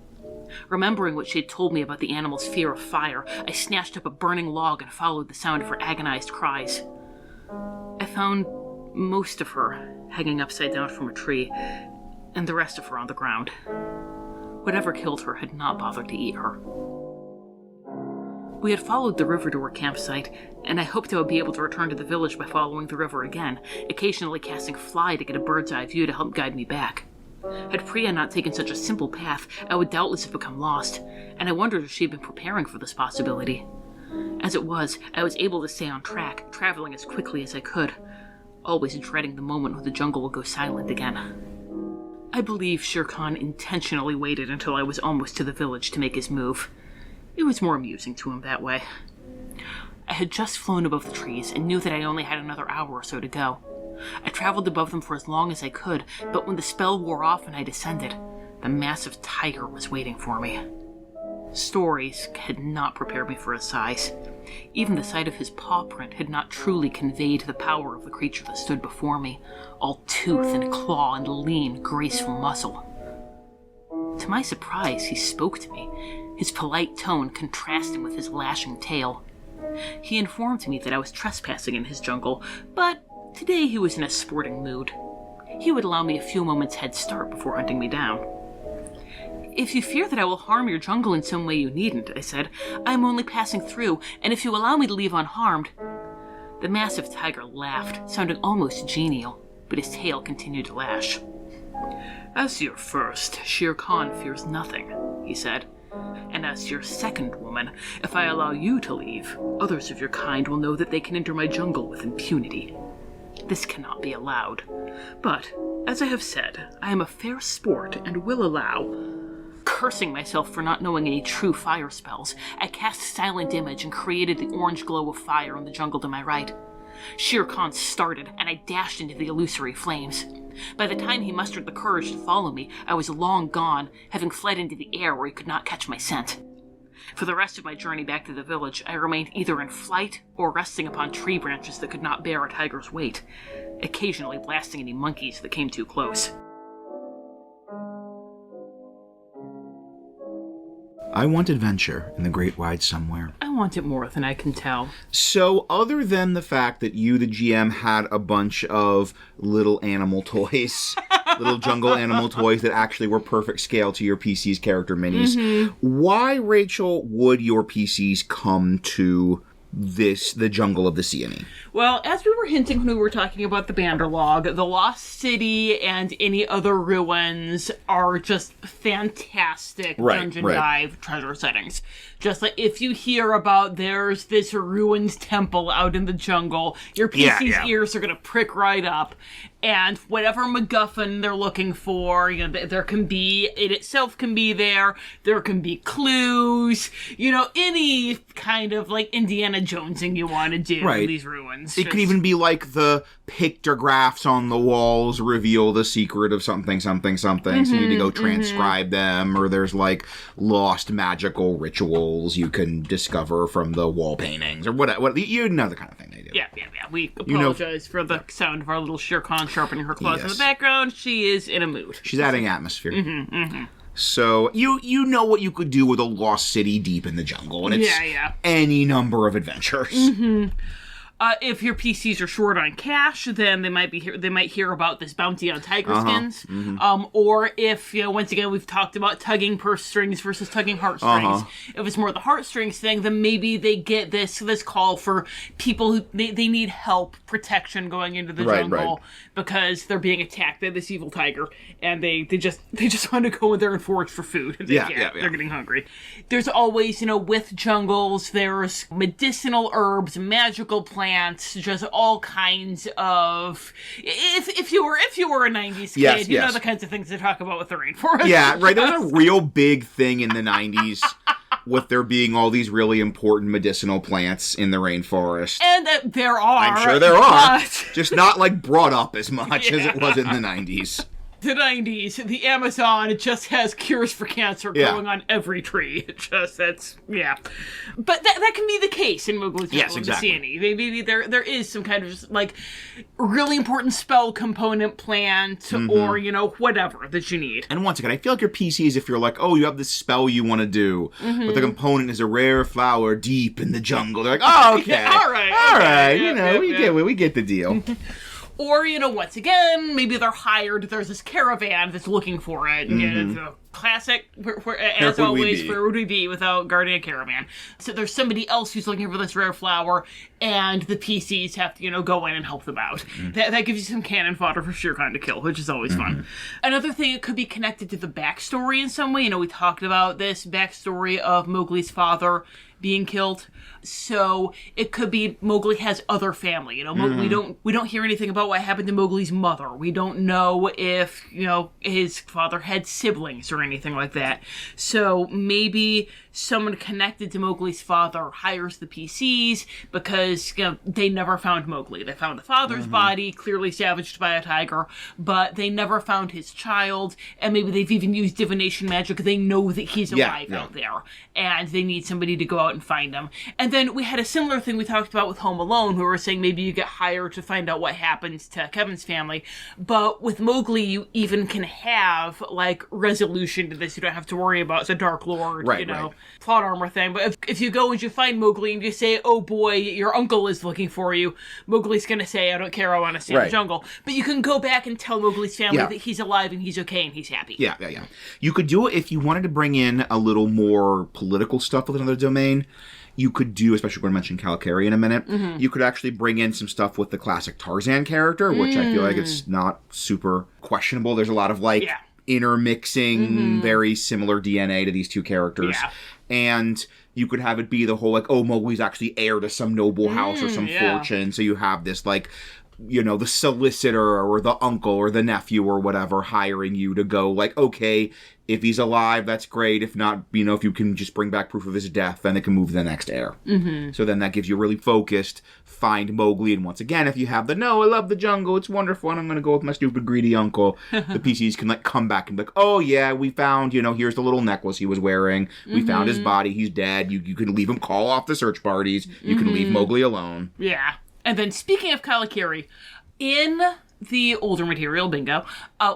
Speaker 1: Remembering what she had told me about the animal's fear of fire, I snatched up a burning log and followed the sound of her agonized cries. I found most of her hanging upside down from a tree, and the rest of her on the ground. Whatever killed her had not bothered to eat her. We had followed the river to our campsite, and I hoped I would be able to return to the village by following the river again, occasionally casting fly to get a bird's eye view to help guide me back. Had Priya not taken such a simple path, I would doubtless have become lost, and I wondered if she had been preparing for this possibility. As it was, I was able to stay on track, traveling as quickly as I could, always dreading the moment when the jungle would go silent again. I believe Shere Khan intentionally waited until I was almost to the village to make his move. It was more amusing to him that way. I had just flown above the trees and knew that I only had another hour or so to go. I traveled above them for as long as I could, but when the spell wore off and I descended, the massive tiger was waiting for me. Stories had not prepared me for his size. Even the sight of his paw print had not truly conveyed the power of the creature that stood before me, all tooth and claw and lean, graceful muscle. To my surprise, he spoke to me, his polite tone contrasting with his lashing tail. He informed me that I was trespassing in his jungle, but today he was in a sporting mood. He would allow me a few moments' head start before hunting me down. If you fear that I will harm your jungle in some way, you needn't, I said. I am only passing through, and if you allow me to leave unharmed... The massive tiger laughed, sounding almost genial, but his tail continued to lash. As to your first, Shere Khan fears nothing, he said. And as to your second, woman, if I allow you to leave, others of your kind will know that they can enter my jungle with impunity. This cannot be allowed. But, as I have said, I am a fair sport and will allow... Cursing myself for not knowing any true fire spells, I cast Silent Image and created the orange glow of fire in the jungle to my right. Shere Khan started, and I dashed into the illusory flames. By the time he mustered the courage to follow me, I was long gone, having fled into the air where he could not catch my scent. For the rest of my journey back to the village, I remained either in flight or resting upon tree branches that could not bear a tiger's weight, occasionally blasting any monkeys that came too close.
Speaker 2: I want adventure in the great wide somewhere.
Speaker 1: I want it more than I can tell.
Speaker 2: So, other than the fact that you, the GM, had a bunch of little animal toys, little jungle animal toys that actually were perfect scale to your PC's character minis, why, Rachel, would your PCs come to the jungle of the Sieni?
Speaker 1: Well, as we were hinting when we were talking about the Banderlog, the Lost City and any other ruins are just fantastic dungeon dive treasure settings. Just like if you hear about there's this ruins temple out in the jungle, your PC's ears are going to prick right up. And whatever MacGuffin they're looking for, there can be, it itself can be there. There can be clues, any kind of like Indiana Jonesing you want to do in these ruins.
Speaker 2: It could even be like the pictographs on the walls reveal the secret of something, something, something. So you need to go transcribe them, or there's like lost magical rituals you can discover from the wall paintings, or whatever. You know the kind of thing they do.
Speaker 1: Yeah. We apologize for the sound of our little Shere Khan sharpening her claws in the background. She is in a mood.
Speaker 2: She's adding atmosphere. So you know what you could do with a lost city deep in the jungle, and it's any number of adventures.
Speaker 1: If your PCs are short on cash, then they might hear about this bounty on tiger skins. Or if, once again, we've talked about tugging purse strings versus tugging heartstrings. If it's more the heartstrings thing, then maybe they get this call for people who they need help, protection going into the jungle because they're being attacked by this evil tiger, and they just want to go in there and forage for food. They're getting hungry. There's always, with jungles, there's medicinal herbs, magical plants, just all kinds of. If you were a '90s kid, you know the kinds of things they talk about with the rainforest.
Speaker 2: Yeah, right. That was a real big thing in the '90s, with there being all these really important medicinal plants in the rainforest.
Speaker 1: And there are.
Speaker 2: I'm sure there are, just not like brought up as much as it was in the '90s.
Speaker 1: The 90s, the Amazon just has cures for cancer growing on every tree. But that can be the case in Moogle's Jungle of the Sieni. Maybe there is some kind of just, like, really important spell component plant or, whatever that you need.
Speaker 2: And once again, I feel like your PCs, if you're like, oh, you have this spell you want to do, but the component is a rare flower deep in the jungle. They're like, oh, okay.
Speaker 1: All right.
Speaker 2: We get the deal.
Speaker 1: Or, once again, maybe they're hired. There's this caravan that's looking for it. And classic, as
Speaker 2: Where would we
Speaker 1: always,
Speaker 2: be?
Speaker 1: where would we be without guarding a caravan? So there's somebody else who's looking for this rare flower, and the PCs have to, go in and help them out. That gives you some cannon fodder for Shere Khan to kill, which is always fun. Another thing, it could be connected to the backstory in some way. We talked about this backstory of Mowgli's father being killed. So it could be Mowgli has other family. We don't hear anything about what happened to Mowgli's mother. We don't know if his father had siblings or anything like that. So maybe someone connected to Mowgli's father hires the PCs because they never found Mowgli. They found the father's body, clearly savaged by a tiger, but they never found his child. And maybe they've even used divination magic. They know that he's alive out there, and they need somebody to go out and find him. And then we had a similar thing we talked about with Home Alone, who were saying maybe you get hired to find out what happens to Kevin's family. But with Mowgli, you even can have, resolution to this. You don't have to worry about the Dark Lord, plot armor thing. But if you go and you find Mowgli and you say, oh boy, your uncle is looking for you, Mowgli's going to say, I don't care, I want to stay in the jungle. But you can go back and tell Mowgli's family that he's alive and he's okay and he's happy.
Speaker 2: Yeah. You could do it if you wanted to bring in a little more political stuff with another domain. You could do, especially when I mention Kalakari in a minute, you could actually bring in some stuff with the classic Tarzan character, which I feel like it's not super questionable. There's a lot of, intermixing, very similar DNA to these two characters. Yeah. And you could have it be the whole, Mowgli's actually heir to some noble house or some fortune. So you have this, the solicitor or the uncle or the nephew or whatever hiring you to go, okay, if he's alive, that's great. If not, if you can just bring back proof of his death, then it can move to the next heir. So then that gives you a really focused, find Mowgli. And once again, if you have I love the jungle, it's wonderful, and I'm going to go with my stupid greedy uncle, the PCs can come back and be oh yeah, we found, here's the little necklace he was wearing. We found his body. He's dead. You can leave him, call off the search parties. You can leave Mowgli alone.
Speaker 1: Yeah. And then speaking of Kalakari, in the older material, bingo,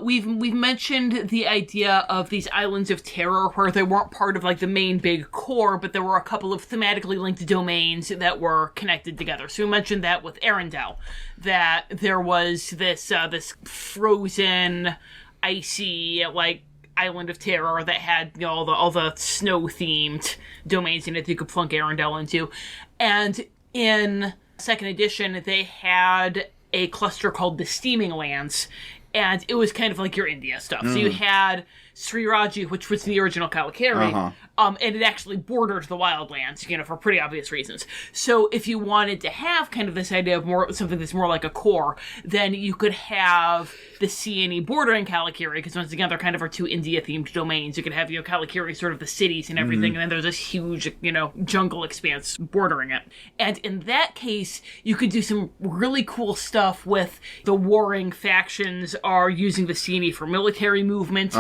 Speaker 1: we've mentioned the idea of these islands of terror where they weren't part of the main big core, but there were a couple of thematically linked domains that were connected together. So we mentioned that with Arendelle, that there was this frozen, icy, island of terror that had all the snow themed domains in it that you could plunk Arendelle into. And in second edition, they had a cluster called the Steaming Lands, and it was kind of like your India stuff. So you had Sri Raji, which was the original Kalakari, and it actually bordered the Wildlands, for pretty obvious reasons. So if you wanted to have kind of this idea of something that's more like a core, then you could have the CNE bordering Kalakari, because once again, they're kind of our two India-themed domains. You could have, Kalakari sort of the cities and everything, and then there's this huge, jungle expanse bordering it. And in that case, you could do some really cool stuff with the warring factions are using the CNE for military movement.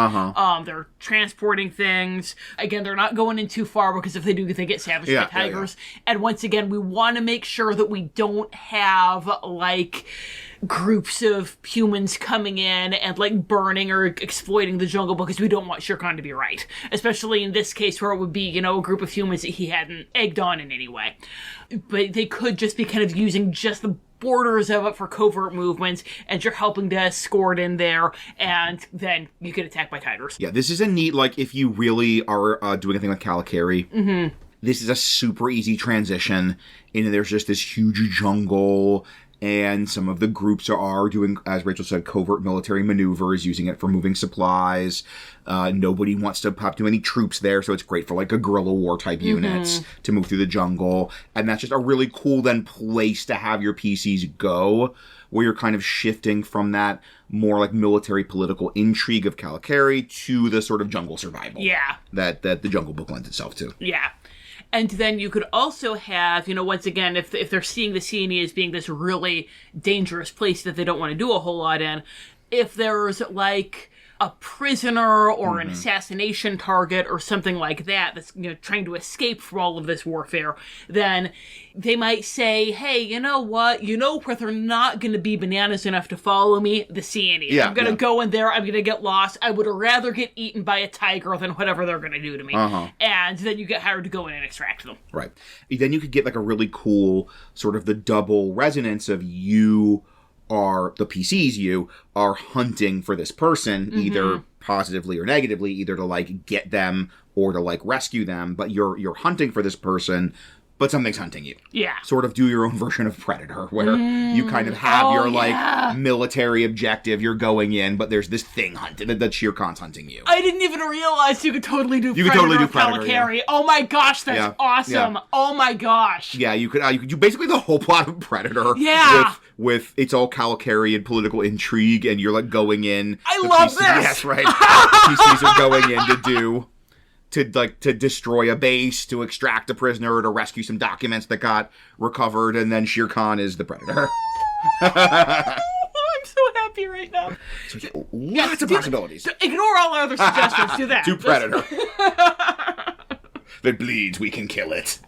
Speaker 1: They're transporting things. Again, they're not going in too far, because if they do, they get savaged by tigers. And once again, we want to make sure that we don't have, groups of humans coming in and burning or exploiting the jungle, because we don't want Shere Khan to be right. Especially in this case where it would be, a group of humans that he hadn't egged on in any way. But they could just be kind of using just the borders of it for covert movements, and you're helping to escort in there, and then you get attacked by tigers.
Speaker 2: Yeah, this is a neat, if you really are doing a thing with Kalakari, this is a super easy transition, and there's just this huge jungle, and some of the groups are doing, as Rachel said, covert military maneuvers, using it for moving supplies. Nobody wants to pop too many troops there, so it's great for a guerrilla war type units to move through the jungle. And that's just a really cool place to have your PCs go, where you're kind of shifting from that more military political intrigue of Kalakari to the sort of jungle survival.
Speaker 1: Yeah.
Speaker 2: That the Jungle Book lends itself to.
Speaker 1: Yeah. And then you could also have, once again, if they're seeing the CNE as being this really dangerous place that they don't want to do a whole lot in, if there's a prisoner or an assassination target or something like that that's trying to escape from all of this warfare, then they might say, hey, you know what? Where they're not going to be bananas enough to follow me? The CNE.
Speaker 2: Yeah,
Speaker 1: I'm going to go in there. I'm going to get lost. I would rather get eaten by a tiger than whatever they're going to do to me. And then you get hired to go in and extract them.
Speaker 2: Right. Then you could get a really cool sort of the double resonance of you are the PCs, you are hunting for this person, either positively or negatively, either to like get them or to like rescue them, but you're hunting for this person, but something's hunting you.
Speaker 1: Yeah.
Speaker 2: Sort of do your own version of Predator, where you kind of have your like military objective, you're going in, but there's this thing hunting, that Shere Khan's hunting you.
Speaker 1: I didn't even realize you could totally do Predator.
Speaker 2: You could totally do Predator,
Speaker 1: Calicari. Oh my gosh, that's awesome.
Speaker 2: Yeah.
Speaker 1: Oh my gosh.
Speaker 2: Yeah, you could do basically the whole plot of Predator.
Speaker 1: Yeah.
Speaker 2: With it's all Calicari and political intrigue, and you're like going in.
Speaker 1: I love this.
Speaker 2: Yes, right. PCs are going in to destroy a base, to extract a prisoner, to rescue some documents that got recovered, and then Shere Khan is the Predator.
Speaker 1: I'm so happy right now.
Speaker 2: So lots of possibilities.
Speaker 1: Ignore all our other suggestions. Do that.
Speaker 2: To Predator. That bleeds, we can kill it.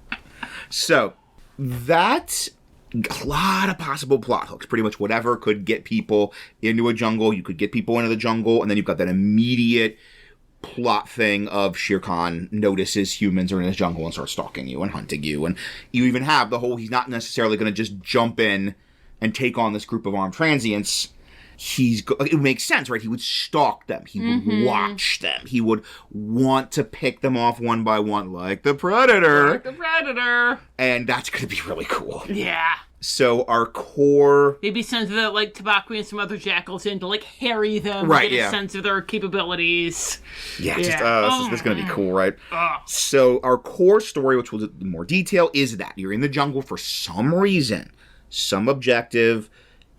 Speaker 2: So, that's a lot of possible plot hooks. Pretty much whatever could get people into a jungle. You could get people into the jungle, and then you've got that immediate plot thing of Shere Khan notices humans are in his jungle and starts stalking you and hunting you. And you even have the whole, he's not necessarily going to just jump in and take on this group of armed transients. It makes sense, right? He would stalk them. He would watch them. He would want to pick them off one by one, like the Predator.
Speaker 1: Like the Predator.
Speaker 2: And that's going to be really cool.
Speaker 1: Yeah.
Speaker 2: So our core...
Speaker 1: Maybe send the, like, Tabaqui and some other jackals in to, like, harry them.
Speaker 2: Right,
Speaker 1: get a sense of their capabilities.
Speaker 2: Yeah, this is going to be cool, right? So our core story, which we'll do in more detail, is that you're in the jungle for some reason, some objective,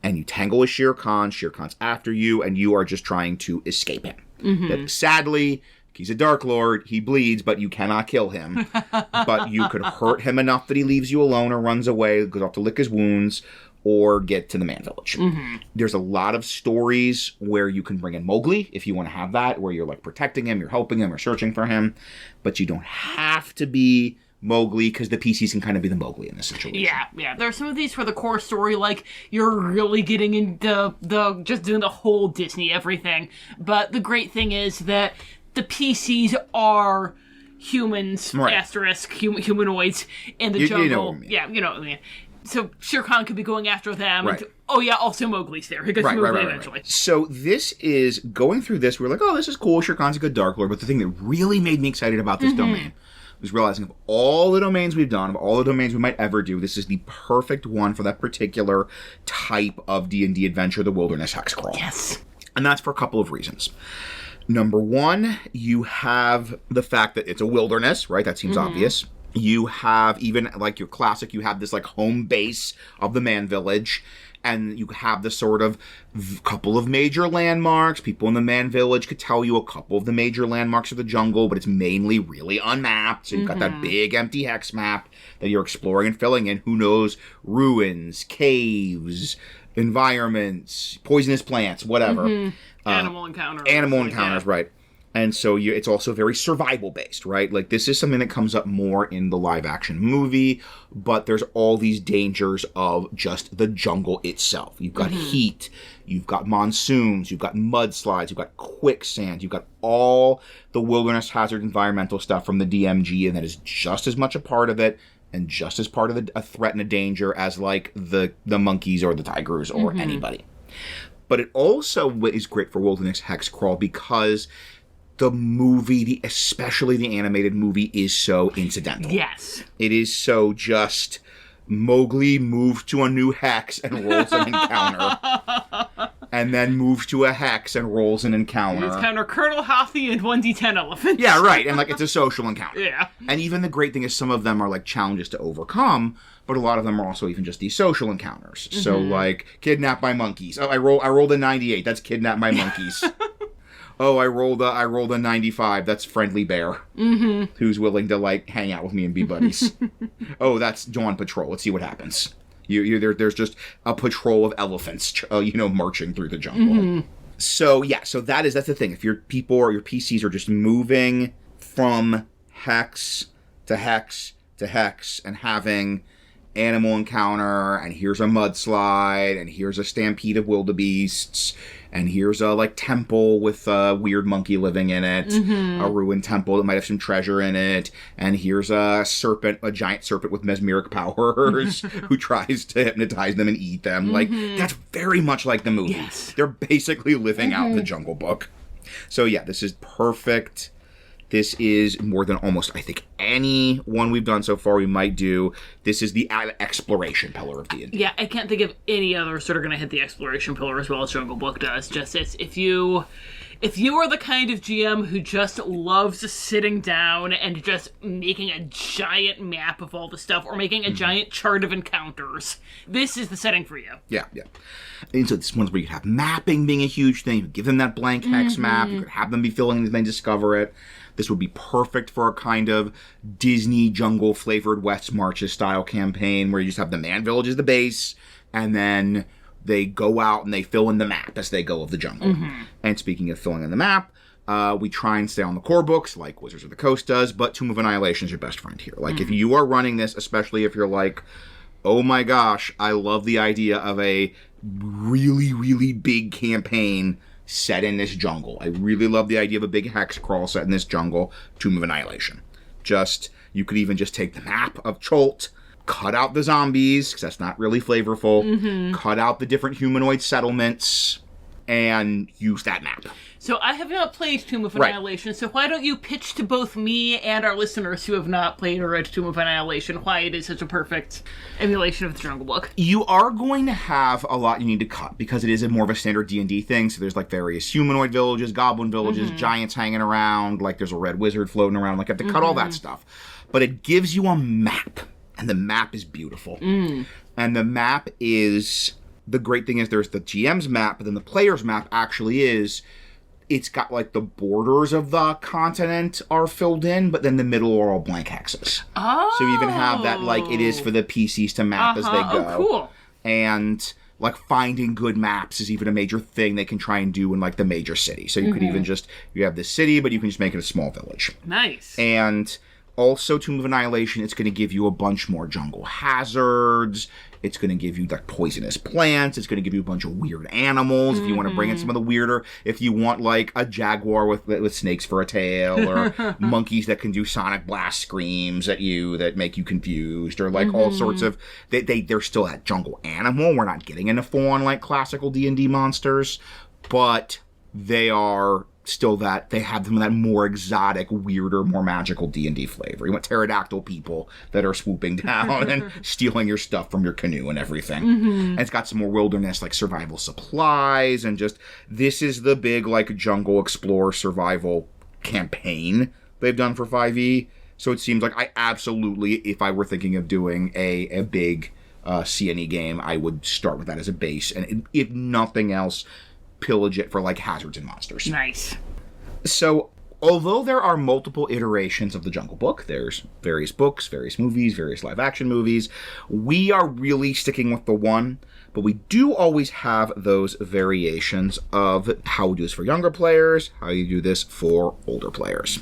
Speaker 2: and you tangle with Shere Khan. Shere Khan's after you, and you are just trying to escape him. That, sadly, he's a Dark Lord. He bleeds, but you cannot kill him. But you could hurt him enough that he leaves you alone or runs away, goes off to lick his wounds, or get to the man village. There's a lot of stories where you can bring in Mowgli, if you want to have that, where you're like protecting him, you're helping him, you're searching for him. But you don't have to be Mowgli, because the PCs can kind of be the Mowgli in this situation.
Speaker 1: Yeah. There are some of these for the core story, like, you're really getting into just doing the whole Disney everything. But the great thing is that the PCs are humans, asterisk, humanoids in the jungle.
Speaker 2: You know what I mean.
Speaker 1: Yeah, you know what I mean. So Shere Khan could be going after them.
Speaker 2: Right.
Speaker 1: Also Mowgli's there. He gets Mowgli eventually.
Speaker 2: Right. So this is, going through this, we're like, oh, this is cool. Shere Khan's a good Dark Lord. But the thing that really made me excited about this domain was realizing of all the domains we've done, of all the domains we might ever do, this is the perfect one for that particular type of D&D adventure, the Wilderness Hex Crawl.
Speaker 1: Yes.
Speaker 2: And that's for a couple of reasons. Number one, you have the fact that it's a wilderness, right? That seems obvious. You have, even like your classic, you have this like home base of the man village, and you have the sort of couple of major landmarks. People in the man village could tell you a couple of the major landmarks of the jungle, but it's mainly really unmapped. So you've got that big empty hex map that you're exploring and filling in. Who knows? Ruins, caves, environments, poisonous plants, whatever.
Speaker 1: Animal encounters.
Speaker 2: Right. And so it's also very survival-based, right? Like, this is something that comes up more in the live-action movie, but there's all these dangers of just the jungle itself. You've got heat, you've got monsoons, you've got mudslides, you've got quicksand, you've got all the wilderness hazard environmental stuff from the DMG, and that is just as much a part of it, and just as part of a threat and a danger as, like, the monkeys or the tigers or anybody. But it also is great for Wilderness Hex Crawl because the movie, especially the animated movie, is so incidental.
Speaker 1: Yes.
Speaker 2: It is so just Mowgli moves to a new hex and rolls an encounter. And then moves to a hex and rolls an encounter.
Speaker 1: It's encounter Colonel Hathi and 1d10 elephants.
Speaker 2: Yeah, right. And, like, it's a social encounter.
Speaker 1: Yeah.
Speaker 2: And even the great thing is some of them are, like, challenges to overcome, but a lot of them are also even just these social encounters. So, like, kidnap my monkeys. Oh, I rolled a 98. That's kidnap my monkeys. Oh, I rolled a 95. That's friendly bear. Who's willing to, like, hang out with me and be buddies. Oh, that's Dawn Patrol. Let's see what happens. There's just a patrol of elephants, marching through the jungle. So that's the thing. If your people or your PCs are just moving from hex to hex to hex and having animal encounter, and here's a mudslide, and here's a stampede of wildebeests, and here's a temple with a weird monkey living in it, a ruined temple that might have some treasure in it, and here's a giant serpent with mesmeric powers who tries to hypnotize them and eat them. Like, that's very much like the movie.
Speaker 1: Yes.
Speaker 2: They're basically living out the Jungle Book. So yeah, this is perfect. This is more than almost, I think, any one we've done so far we might do. This is the exploration pillar of D&D.
Speaker 1: Yeah, I can't think of any others that are going to hit the exploration pillar as well as Jungle Book does. Just if you are the kind of GM who just loves sitting down and just making a giant map of all the stuff or making a giant chart of encounters, this is the setting for you.
Speaker 2: Yeah. And so this one's where you could have mapping being a huge thing. You could give them that blank hex map. You could have them be filling in as they discover it. This would be perfect for a kind of Disney jungle-flavored West Marches style campaign where you just have the man village as the base, and then they go out and they fill in the map as they go of the jungle. And speaking of filling in the map, we try and stay on the core books like Wizards of the Coast does, but Tomb of Annihilation is your best friend here. Like, if you are running this, especially if you're like, oh my gosh, I love the idea of a really, really big campaign set in this jungle. I really love the idea of a big hex crawl set in this jungle. Tomb of Annihilation. You could even just take the map of Cholt, cut out the zombies, because that's not really flavorful, cut out the different humanoid settlements, and use that map.
Speaker 1: So I have not played Tomb of Annihilation, so why don't you pitch to both me and our listeners who have not played or read Tomb of Annihilation why it is such a perfect emulation of the Jungle Book?
Speaker 2: You are going to have a lot you need to cut, because it is more of a standard D&D thing, so there's like various humanoid villages, goblin villages, giants hanging around, like there's a red wizard floating around, like you have to cut all that stuff. But it gives you a map, and the map is beautiful. And the map is... The great thing is there's the GM's map, but then the player's map actually is... It's got, like, the borders of the continent are filled in, but then the middle are all blank hexes.
Speaker 1: Oh!
Speaker 2: So you even have that, like, it is for the PCs to map as they go.
Speaker 1: Oh, cool.
Speaker 2: And, like, finding good maps is even a major thing they can try and do in, like, the major city. So you could even just... You have this city, but you can just make it a small village.
Speaker 1: Nice.
Speaker 2: And... Also, Tomb of Annihilation, it's going to give you a bunch more jungle hazards. It's going to give you, like, poisonous plants. It's going to give you a bunch of weird animals if you want to bring in some of the weirder. If you want, like, a jaguar with snakes for a tail, or monkeys that can do sonic blast screams at you that make you confused, or, like, all sorts of... They're still that jungle animal. We're not getting into full-on, like, classical D&D monsters, but they are... still that they have them that more exotic, weirder, more magical D&D flavor. You want pterodactyl people that are swooping down and stealing your stuff from your canoe and everything. And it's got some more wilderness, like survival supplies, and just this is the big like jungle explorer survival campaign they've done for 5e. So it seems like I absolutely, if I were thinking of doing a big CNE game, I would start with that as a base, and if nothing else, pillage it for like hazards and monsters.
Speaker 1: Nice.
Speaker 2: So, although there are multiple iterations of the Jungle Book, there's various books, various movies, various live action movies, we are really sticking with the one, but we do always have those variations of how we do this for younger players, how you do this for older players.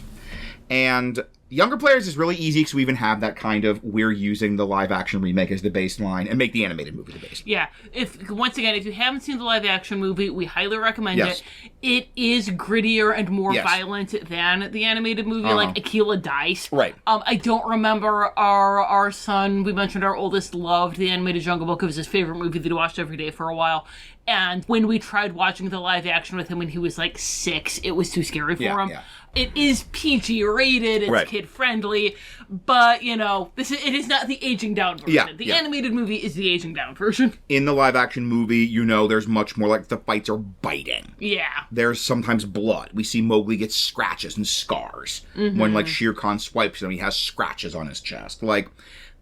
Speaker 2: And younger players is really easy because we even have that kind of, we're using the live action remake as the baseline and make the animated movie the baseline.
Speaker 1: Yeah. If you haven't seen the live action movie, we highly recommend it. It is grittier and more violent than the animated movie, like Aquila Dice.
Speaker 2: Right.
Speaker 1: I don't remember our son, we mentioned our oldest loved the animated Jungle Book. It was his favorite movie that he watched every day for a while. And when we tried watching the live action with him when he was like 6, it was too scary for him. Yeah. It is PG rated, it's kid friendly, but it is not the aging down version. The animated movie is the aging down version. In the live action movie, there's much more like the fights are biting. Yeah. There's sometimes blood. We see Mowgli get scratches and scars. When like Shere Khan swipes him, he has scratches on his chest.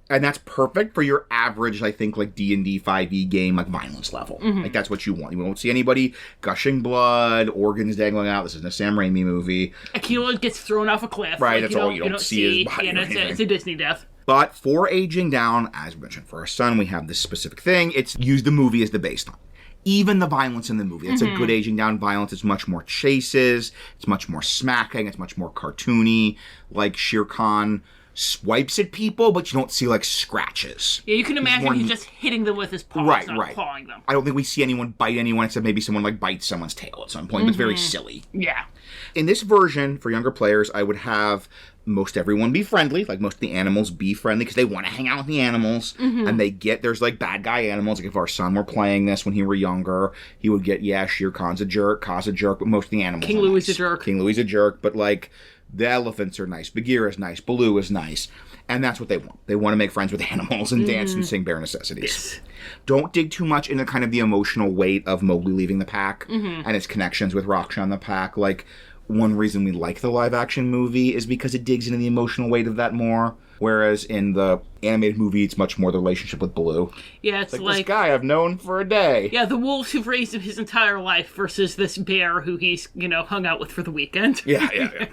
Speaker 1: And that's perfect for your average, I think, like D&D 5e game, like violence level. Like that's what you want. You won't see anybody gushing blood, organs dangling out. This isn't a Sam Raimi movie. Aquila gets thrown off a cliff. Right, that's all. You don't see his body. It's a Disney death. But for aging down, as we mentioned, for our son, we have this specific thing. It's use the movie as the baseline. Even the violence in the movie. It's a good aging down violence. It's much more chases. It's much more smacking. It's much more cartoony. Like Shere Khan swipes at people, but you don't see like scratches. Yeah, you can imagine he's just hitting them with his paws, not clawing them. I don't think we see anyone bite anyone except maybe someone like bites someone's tail at some point, but it's very silly. Yeah. In this version, for younger players, I would have
Speaker 2: most everyone be friendly. Like, most of the animals be friendly because they want to hang out with the animals. And there's, like, bad guy animals. Like, if our son were playing this when he were younger, he would get, Shere Khan's a jerk, Kaa's a jerk, but most of the animals
Speaker 1: King
Speaker 2: are
Speaker 1: Louie's
Speaker 2: nice.
Speaker 1: a jerk.
Speaker 2: King Louie's a jerk, but, like, the elephants are nice. Bagheera's nice. Baloo is nice. And that's what they want. They want to make friends with animals and dance and sing bare necessities.
Speaker 1: Yes.
Speaker 2: Don't dig too much into kind of the emotional weight of Mowgli leaving the pack and his connections with Raksha and the pack. Like, one reason we like the live-action movie is because it digs into the emotional weight of that more. Whereas in the animated movie, it's much more the relationship with Baloo.
Speaker 1: Yeah, it's like
Speaker 2: this guy I've known for a day.
Speaker 1: Yeah, the wolves who've raised him his entire life versus this bear who he's, hung out with for the weekend.
Speaker 2: Yeah.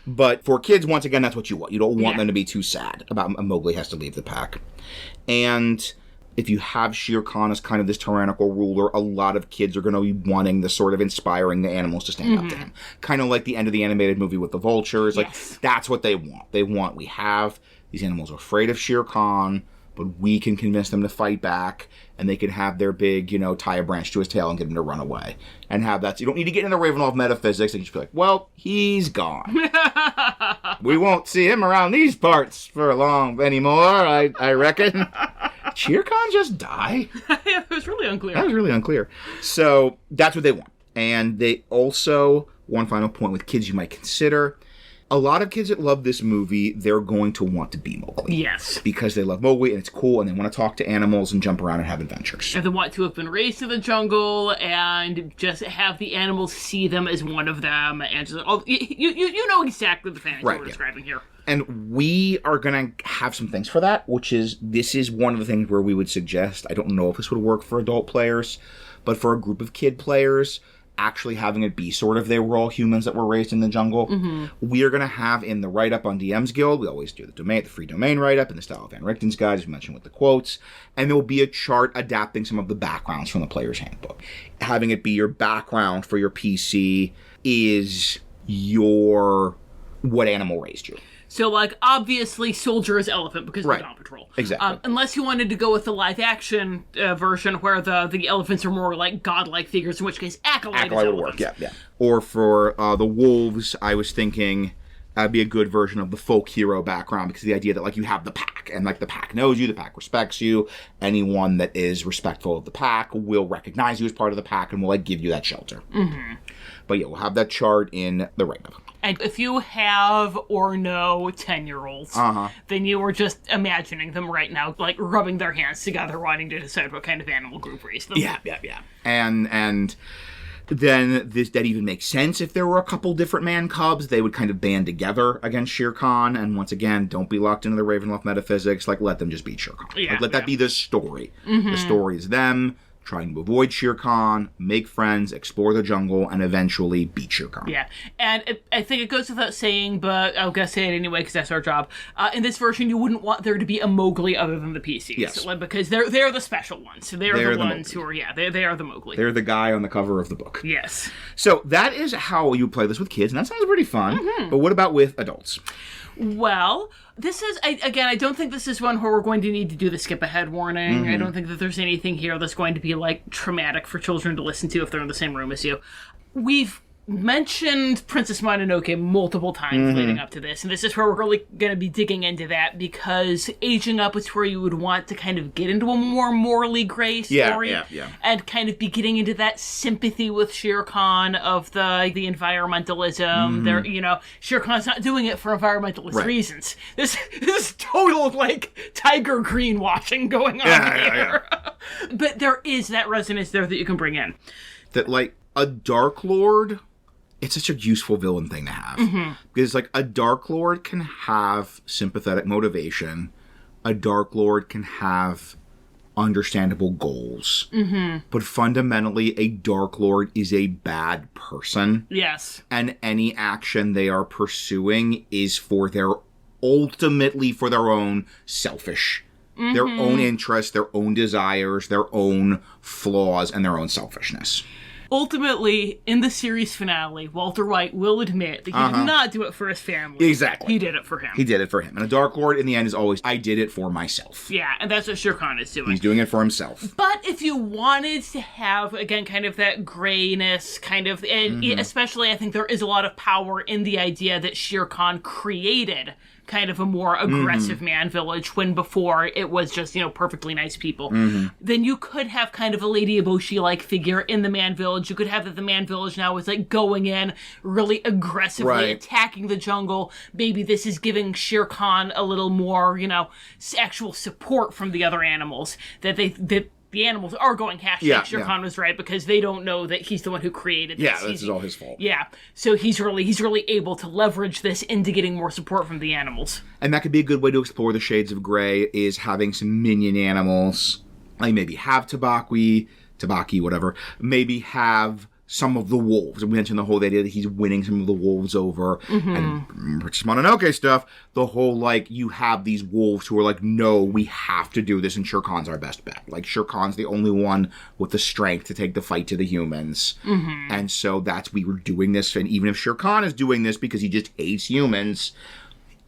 Speaker 2: But for kids, once again, that's what you want. You don't want them to be too sad about Mowgli has to leave the pack. And if you have Shere Khan as kind of this tyrannical ruler, a lot of kids are going to be wanting the sort of inspiring the animals to stand up to him. Kind of like the end of the animated movie with the vultures. Like, that's what they want. We have these animals are afraid of Shere Khan, but we can convince them to fight back, and they can have their big, tie a branch to his tail and get him to run away. And have that. So you don't need to get into the ravenloft metaphysics and just be like, well, he's gone. We won't see him around these parts for long anymore, I reckon. Shere Khan just die?
Speaker 1: Yeah, it was really unclear.
Speaker 2: That was really unclear. So that's what they want. And they also, one final point with kids you might consider, a lot of kids that love this movie, they're going to want to be Mowgli.
Speaker 1: Yes.
Speaker 2: Because they love Mowgli and it's cool and they want to talk to animals and jump around and have adventures.
Speaker 1: And they want to have been raised in the jungle and just have the animals see them as one of them. And just, you know exactly the fantasy we're describing here.
Speaker 2: And we are going to have some things for that, this is one of the things where we would suggest, I don't know if this would work for adult players, but for a group of kid players, actually having it be sort of they were all humans that were raised in the jungle. We are going to have in the write-up on DM's Guild, we always do the free domain write-up in the style of Van Richten's guide, as we mentioned with the quotes, and there will be a chart adapting some of the backgrounds from the player's handbook. Having it be your background for your PC is what animal raised you.
Speaker 1: So, obviously, Soldier is elephant because of the Dawn Patrol.
Speaker 2: Exactly.
Speaker 1: Unless you wanted to go with the live-action version where the elephants are more like godlike figures, in which case Acolyte would
Speaker 2: work, yeah. Or for the wolves, I was thinking that'd be a good version of the folk hero background because the idea that, you have the pack, and, the pack knows you, the pack respects you. Anyone that is respectful of the pack will recognize you as part of the pack and will, give you that shelter. But, we'll have that chart in the write-up.
Speaker 1: And if you have or know 10-year-olds, then you are just imagining them right now, rubbing their hands together, wanting to decide what kind of animal group raised them.
Speaker 2: Yeah. And then that even makes sense if there were a couple different man cubs. They would kind of band together against Shere Khan. And once again, don't be locked into the Ravenloft metaphysics. Let them just beat Shere Khan. Let that be the story. The story is them trying to avoid Shere Khan, make friends, explore the jungle, and eventually beat Shere Khan.
Speaker 1: Yeah, and I think it goes without saying, but I'm going to say it anyway because that's our job. In this version, you wouldn't want there to be a Mowgli other than the PCs.
Speaker 2: Yes.
Speaker 1: Because they're the special ones. They're the ones who are, they are the Mowgli.
Speaker 2: They're the guy on the cover of the book.
Speaker 1: Yes.
Speaker 2: So that is how you play this with kids, and that sounds pretty fun. But what about with adults?
Speaker 1: Well, this is, I don't think this is one where we're going to need to do the skip ahead warning. I don't think that there's anything here that's going to be, traumatic for children to listen to if they're in the same room as you. We've mentioned Princess Mononoke multiple times leading up to this, and this is where we're really going to be digging into that because aging up is where you would want to kind of get into a more morally gray story and kind of be getting into that sympathy with Shere Khan of the environmentalism. Shere Khan's not doing it for environmentalist reasons. This is total tiger greenwashing going on here. But there is that resonance there that you can bring in.
Speaker 2: That a Dark Lord, it's such a useful villain thing to have. Because, a Dark Lord can have sympathetic motivation. A Dark Lord can have understandable goals. But fundamentally, a Dark Lord is a bad person.
Speaker 1: Yes.
Speaker 2: And any action they are pursuing is ultimately for their own selfish, their own interests, their own desires, their own flaws, and their own selfishness.
Speaker 1: Ultimately, in the series finale, Walter White will admit that he did not do it for his family.
Speaker 2: Exactly.
Speaker 1: He did it for him.
Speaker 2: He did it for him. And a Dark Lord, in the end, is always, I did it for myself.
Speaker 1: Yeah, and that's what Shere Khan is doing.
Speaker 2: He's doing it for himself.
Speaker 1: But if you wanted to have, again, kind of that grayness, kind of, and especially I think there is a lot of power in the idea that Shere Khan created kind of a more aggressive man village when before it was just, perfectly nice people. Then you could have kind of a Lady Eboshi-like figure in the man village. You could have that the man village now is like going in, really aggressively attacking the jungle. Maybe this is giving Shere Khan a little more, actual support from the other animals. That the animals are going hashtag Shere Khan was right because they don't know that he's the one who created this.
Speaker 2: Yeah, this is all his fault.
Speaker 1: Yeah, so he's really able to leverage this into getting more support from the animals.
Speaker 2: And that could be a good way to explore the shades of gray, is having some minion animals, like maybe have Tabaki, whatever, maybe have some of the wolves. We mentioned the whole idea that he's winning some of the wolves over. And Princess Mononoke stuff, the whole, you have these wolves who are like, no, we have to do this, and Shere Khan's our best bet. Shere Khan's the only one with the strength to take the fight to the humans. And so we were doing this, and even if Shere Khan is doing this because he just hates humans,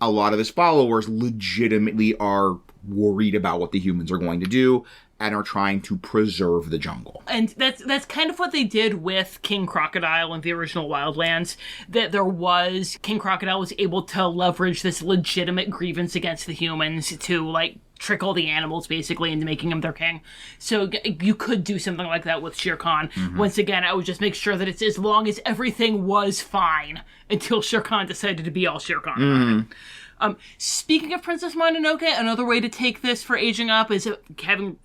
Speaker 2: a lot of his followers legitimately are worried about what the humans are going to do, and are trying to preserve the jungle.
Speaker 1: And that's kind of what they did with King Crocodile in the original Wildlands, that King Crocodile was able to leverage this legitimate grievance against the humans to, trick all the animals, basically, into making him their king. So you could do something like that with Shere Khan. Once again, I would just make sure that it's as long as everything was fine until Shere Khan decided to be all Shere Khan. Speaking of Princess Mononoke, another way to take this for aging up is having,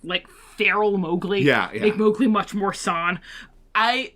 Speaker 1: feral Mowgli. Make Mowgli much more San.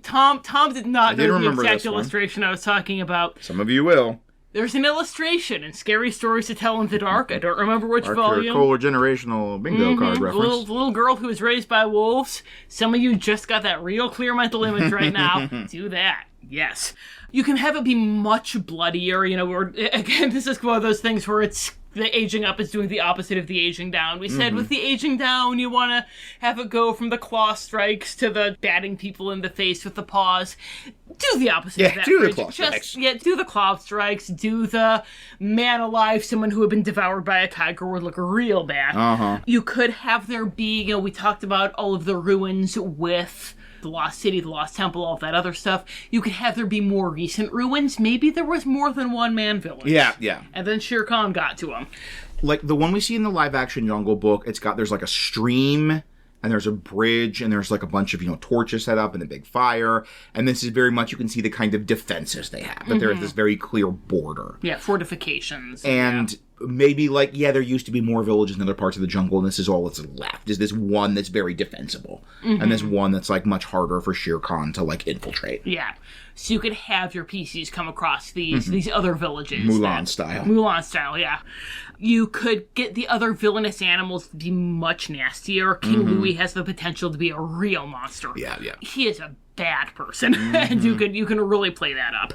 Speaker 1: Tom did not know the exact illustration I was talking about.
Speaker 2: Some of you will.
Speaker 1: There's an illustration in Scary Stories to Tell in the Dark. I don't remember which volume.
Speaker 2: Archer generational bingo card reference.
Speaker 1: Little girl who was raised by wolves. Some of you just got that real clear mental image right now. Do that. Yes. You can have it be much bloodier, again, this is one of those things where the aging up is doing the opposite of the aging down. We said with the aging down, you want to have it go from the claw strikes to the batting people in the face with the paws. Do the opposite of that.
Speaker 2: Do the claw strikes.
Speaker 1: Do the claw strikes. Do the man alive, someone who had been devoured by a tiger would look real bad. You could have there be, we talked about all of the ruins with the Lost City, the Lost Temple, all that other stuff. You could have there be more recent ruins. Maybe there was more than one man village.
Speaker 2: Yeah.
Speaker 1: And then Shere Khan got to him.
Speaker 2: Like the one we see in the live-action Jungle Book, there's a stream, and there's a bridge, and there's a bunch of, torches set up and a big fire. And this is very much, you can see the kind of defenses they have. That there is this very clear border.
Speaker 1: Yeah, fortifications.
Speaker 2: And maybe there used to be more villages in other parts of the jungle, and this is all that's left, is this one that's very defensible. And this one that's much harder for Shere Khan to infiltrate.
Speaker 1: Yeah. So you could have your PCs come across these other villages.
Speaker 2: Mulan style,
Speaker 1: yeah. You could get the other villainous animals to be much nastier. King Louie has the potential to be a real monster.
Speaker 2: Yeah.
Speaker 1: He is a bad person, and you can really play that up.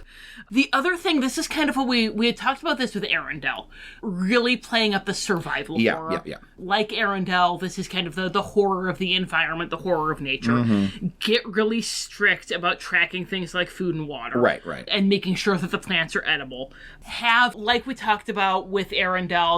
Speaker 1: The other thing, this is kind of what we had talked about this with Arendelle, really playing up the survival horror.
Speaker 2: Yeah.
Speaker 1: Like Arendelle, this is kind of the horror of the environment, the horror of nature. Get really strict about tracking things like food and water.
Speaker 2: Right.
Speaker 1: And making sure that the plants are edible. Have, like we talked about with Arendelle,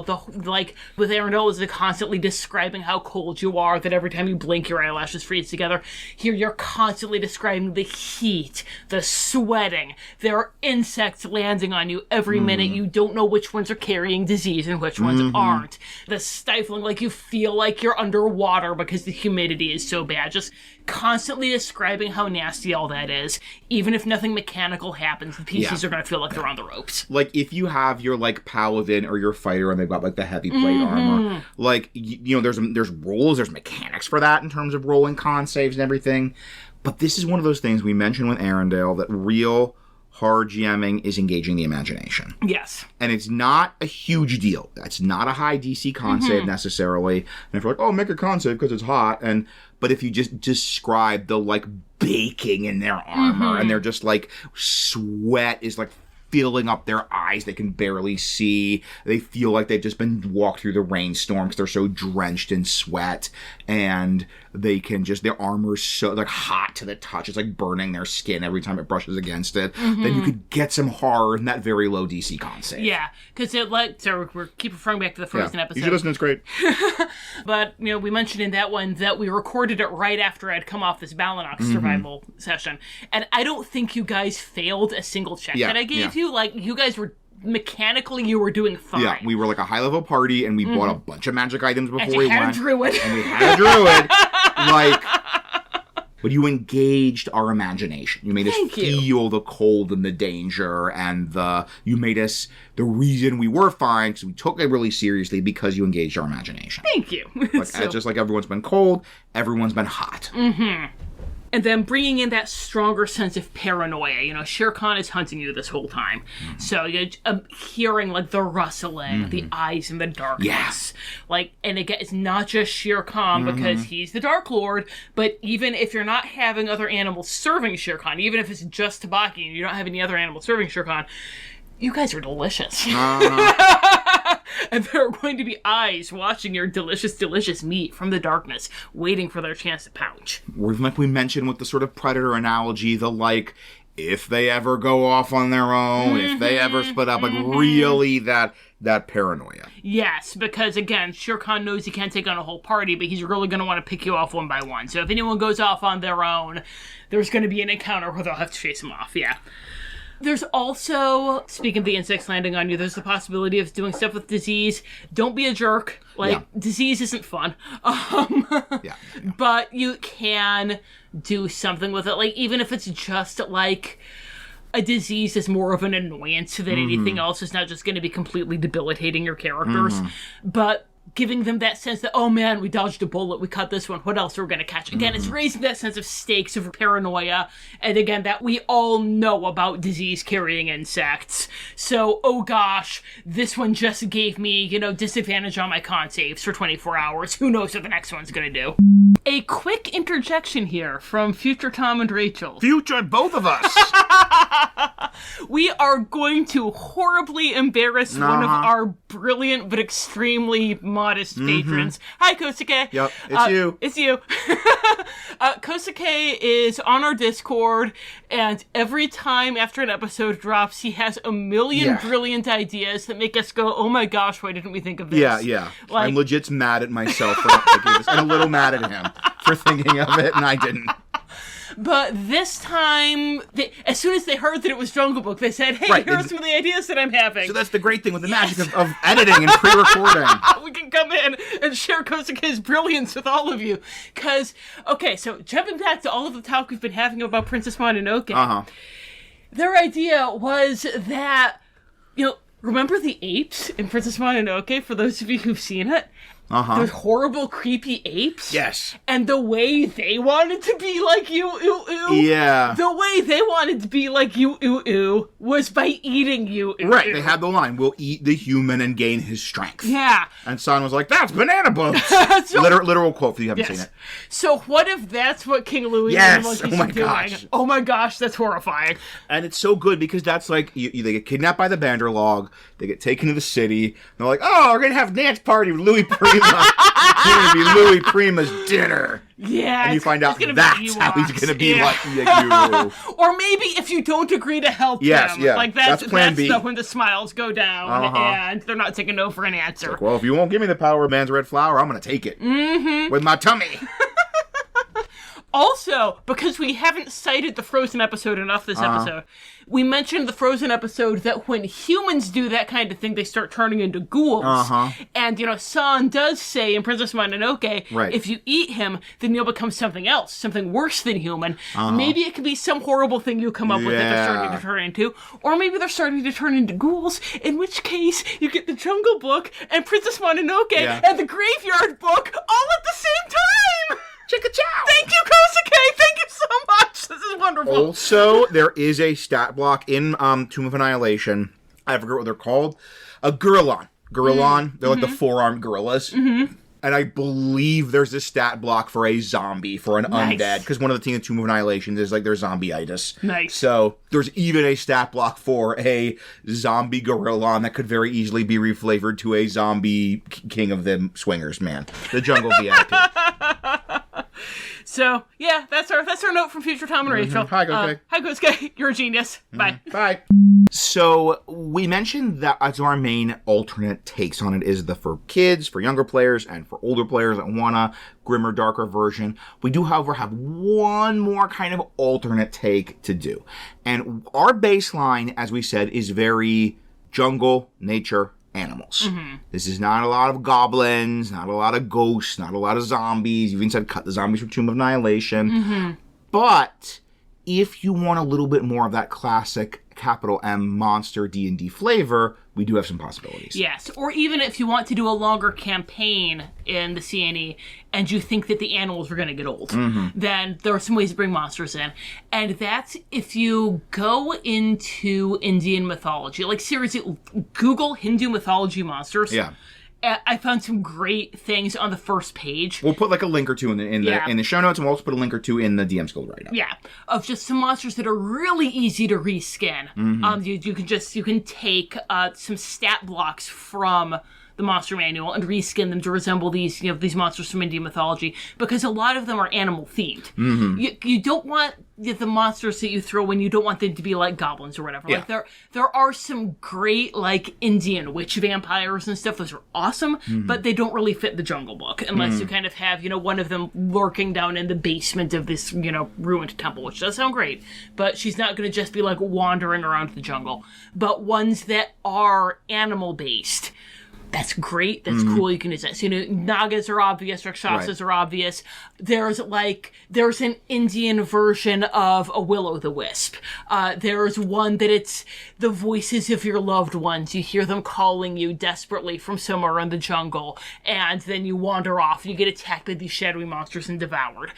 Speaker 1: with Arendelle is constantly describing how cold you are, that every time you blink your eyelashes freeze together. Here you're constantly describing the heat, the sweating. There are insects landing on you every minute. You don't know which ones are carrying disease and which ones aren't. The stifling, you feel like you're underwater because the humidity is so bad. Just constantly describing how nasty all that is. Even if nothing mechanical happens, the PCs are going to feel like they're on the ropes.
Speaker 2: If you have your paladin or your fighter and they've got the heavy plate armor, there's rules, there's mechanics for that in terms of rolling con saves and everything. But this is one of those things we mentioned with Arendelle, that real hard GMing is engaging the imagination.
Speaker 1: Yes.
Speaker 2: And it's not a huge deal. That's not a high DC con save necessarily. And if you're make a con save because it's hot, but if you just describe the baking in their armor and they're just sweat is filling up their eyes, they can barely see. They feel like they've just been walked through the rainstorm because they're so drenched in sweat, and They can just, their armor's so, like, hot to the touch. It's like burning their skin every time it brushes against it. Then you could get some horror in that very low DC con save.
Speaker 1: Yeah, because we're keep referring back to the Frozen episode.
Speaker 2: You should listen, it's great.
Speaker 1: But, we mentioned in that one that we recorded it right after I'd come off this Balinox survival session. And I don't think you guys failed a single check that I gave you. Like, you guys were... Mechanically, you were doing fine.
Speaker 2: Yeah, we were like a high-level party, and we bought a bunch of magic items before we went.
Speaker 1: And Druid.
Speaker 2: And we had a druid. Like, but you engaged our imagination. You made us feel the cold and the danger, and you made us the reason we were fine, because we took it really seriously because you engaged our imagination.
Speaker 1: Thank you.
Speaker 2: Like, just like everyone's been cold, everyone's been hot.
Speaker 1: And then bringing in that stronger sense of paranoia. Shere Khan is hunting you this whole time. So you're hearing, like, the rustling, the eyes in the darkness.
Speaker 2: Yes.
Speaker 1: Like, and again, it's not just Shere Khan because he's the Dark Lord, but even if you're not having other animals serving Shere Khan, even if it's just Tabaki and you don't have any other animals serving Shere Khan, you guys are delicious. And there are going to be eyes watching your delicious, delicious meat from the darkness, waiting for their chance to pounce.
Speaker 2: Like we mentioned with the sort of predator analogy, if they ever go off on their own, if they ever split up, like really that paranoia.
Speaker 1: Yes, because again, Shere Khan knows he can't take on a whole party, but he's really going to want to pick you off one by one. So if anyone goes off on their own, there's going to be an encounter where they'll have to chase him off, There's also, speaking of the insects landing on you, there's the possibility of doing stuff with disease. Don't be a jerk. Disease isn't fun. But you can do something with it. Like, even if it's just, like, a disease is more of an annoyance than anything else. It's not just going to be completely debilitating your characters. But giving them that sense that, oh man, we dodged a bullet, we caught this one, what else are we going to catch? Again, it's raising that sense of stakes, of paranoia, and again, that we all know about disease-carrying insects. So, oh gosh, this one just gave me, disadvantage on my con saves for 24 hours. Who knows what the next one's going to do? A quick interjection here from future Tom and Rachel.
Speaker 2: Future both of us!
Speaker 1: We are going to horribly embarrass one of our brilliant but extremely modest patrons. Hi, Kosuke.
Speaker 2: Yep, it's you.
Speaker 1: It's you. Kosuke is on our Discord, and every time after an episode drops, he has a million brilliant ideas that make us go, oh my gosh, why didn't we think of this?
Speaker 2: Yeah. Like, I'm legit mad at myself for not thinking of this. I'm a little mad at him for thinking of it, and I didn't.
Speaker 1: But this time, as soon as they heard that it was Jungle Book, they said, hey, here are some of the ideas that I'm having.
Speaker 2: So that's the great thing with the magic of editing and pre-recording.
Speaker 1: We can come in and share Kosuke's brilliance with all of you. Because, so jumping back to all of the talk we've been having about Princess Mononoke, their idea was that, remember the apes in Princess Mononoke, for those of you who've seen it? Those horrible, creepy apes.
Speaker 2: Yes.
Speaker 1: And the way they wanted to be like you,
Speaker 2: Yeah.
Speaker 1: The way they wanted to be like you, was by eating you,
Speaker 2: Right, they had the line, we'll eat the human and gain his strength.
Speaker 1: Yeah.
Speaker 2: And San was like, that's banana boats. So, literal quote if you haven't seen it.
Speaker 1: So what if that's what King Louie
Speaker 2: and
Speaker 1: the monkeys are doing? Oh my gosh, that's horrifying.
Speaker 2: And it's so good because that's like, they get kidnapped by the Banderlog, they get taken to the city, and they're like, oh, we're going to have a dance party with Louis Prima. It's going to be Louis Prima's dinner.
Speaker 1: Yeah.
Speaker 2: And you find out that's how he's going to be like you.
Speaker 1: Or maybe if you don't agree to help him.
Speaker 2: Yeah.
Speaker 1: Like that's plan B. When the smiles go down and they're not taking no for an answer.
Speaker 2: Like, well, if you won't give me the power of man's red flower, I'm going to take it. With my tummy.
Speaker 1: Also, because we haven't cited the Frozen episode enough this episode, we mentioned the Frozen episode that when humans do that kind of thing, they start turning into ghouls. And, San does say in Princess Mononoke, if you eat him, then you'll become something else, something worse than human. Maybe it could be some horrible thing you come up with that they're starting to turn into. Or maybe they're starting to turn into ghouls, in which case you get the Jungle Book and Princess Mononoke and the Graveyard Book all at the same time!
Speaker 2: Chicka-chow!
Speaker 1: Thank you, Kosuke! Thank you so much! This is wonderful!
Speaker 2: Also, there is a stat block in Tomb of Annihilation. I forget what they're called. A Gorillon. They're like the four-armed gorillas. And I believe there's a stat block for a zombie, for an undead. Because one of the things in Tomb of Annihilation is like there's zombie-itis.
Speaker 1: Nice.
Speaker 2: So there's even a stat block for a zombie Gorillon that could very easily be reflavored to a zombie King of the Swingers, man. The Jungle VIP.
Speaker 1: So, yeah, that's our note from future Tom and Rachel.
Speaker 2: Hi, Gosuke.
Speaker 1: Hi, Gosuke. You're a genius. Bye.
Speaker 2: Bye. So we mentioned that as our main alternate takes on it is for kids, for younger players, and for older players that want a grimmer, darker version. We do, however, have one more kind of alternate take to do. And our baseline, as we said, is very jungle, nature, animals. This is not a lot of goblins, not a lot of ghosts, not a lot of zombies. You even said cut the zombies from Tomb of Annihilation. But if you want a little bit more of that classic capital M monster D&D flavor, we do have some possibilities.
Speaker 1: Yes, or even if you want to do a longer campaign in the CNE and you think that the animals are going to get old, then there are some ways to bring monsters in. And that's if you go into Indian mythology. Like, seriously, Google Hindu mythology monsters.
Speaker 2: Yeah.
Speaker 1: I found some great things on the first page.
Speaker 2: We'll put like a link or two in the show notes, and we'll also put a link or two in the DM Skills write-up.
Speaker 1: Yeah, of just some monsters that are really easy to reskin. You can take some stat blocks from the monster manual and reskin them to resemble these monsters from Indian mythology, because a lot of them are animal themed. You don't want the monsters that you throw in, you don't want them to be like goblins or whatever.
Speaker 2: Yeah.
Speaker 1: Like there are some great like Indian witch vampires and stuff. Those are awesome, but they don't really fit the Jungle Book unless you kind of have, one of them lurking down in the basement of this, ruined temple, which does sound great, but she's not going to just be like wandering around the jungle. But ones that are animal based, that's great. That's cool. You can use that. So, Nagas are obvious. Rakshasas are obvious. There's an Indian version of a will-o'-the-wisp. There's one that it's the voices of your loved ones. You hear them calling you desperately from somewhere in the jungle, and then you wander off. You get attacked by these shadowy monsters and devoured.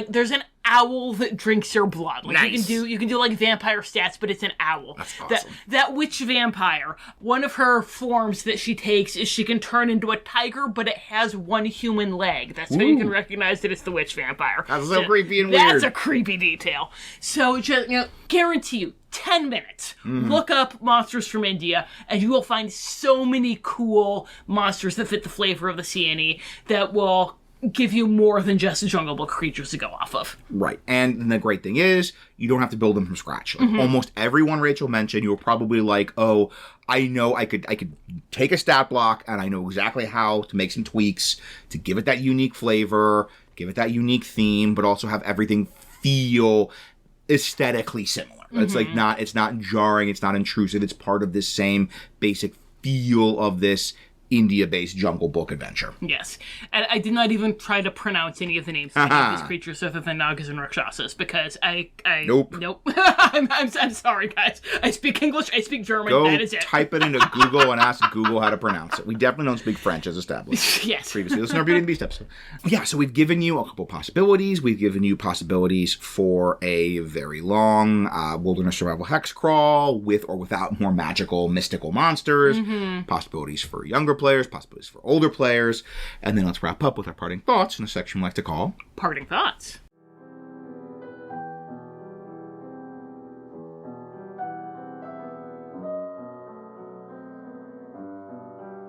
Speaker 1: There's an owl that drinks your blood.
Speaker 2: Nice.
Speaker 1: You can do like vampire stats, but it's an owl.
Speaker 2: That's awesome.
Speaker 1: That witch vampire, one of her forms that she takes is she can turn into a tiger, but it has one human leg. That's how you can recognize that it's the witch vampire.
Speaker 2: That's so creepy and weird.
Speaker 1: That's a creepy detail. So just, guarantee you, 10 minutes. Look up monsters from India, and you will find so many cool monsters that fit the flavor of the CNE that will give you more than just Jungle Book creatures to go off of.
Speaker 2: Right. And the great thing is, you don't have to build them from scratch. Like almost everyone Rachel mentioned, you were probably like, oh, I know I could take a stat block, and I know exactly how to make some tweaks to give it that unique flavor, give it that unique theme, but also have everything feel aesthetically similar. It's it's not jarring, it's not intrusive, it's part of this same basic feel of this India-based Jungle Book adventure.
Speaker 1: Yes. And I did not even try to pronounce any of the names of any of these creatures other than Nagas and Rakshasas, because Nope. I'm sorry, guys. I speak English, I speak German, that is it.
Speaker 2: Type it into Google and ask Google how to pronounce it. We definitely don't speak French, as established.
Speaker 1: Yes.
Speaker 2: Previously. Listen to our Beauty and the Beast episode. Yeah, so we've given you a couple possibilities. We've given you possibilities for a very long wilderness survival hex crawl, with or without more magical, mystical monsters. Possibilities for younger players, possibilities for older players, and then let's wrap up with our parting thoughts in a section we like to call
Speaker 1: Parting Thoughts.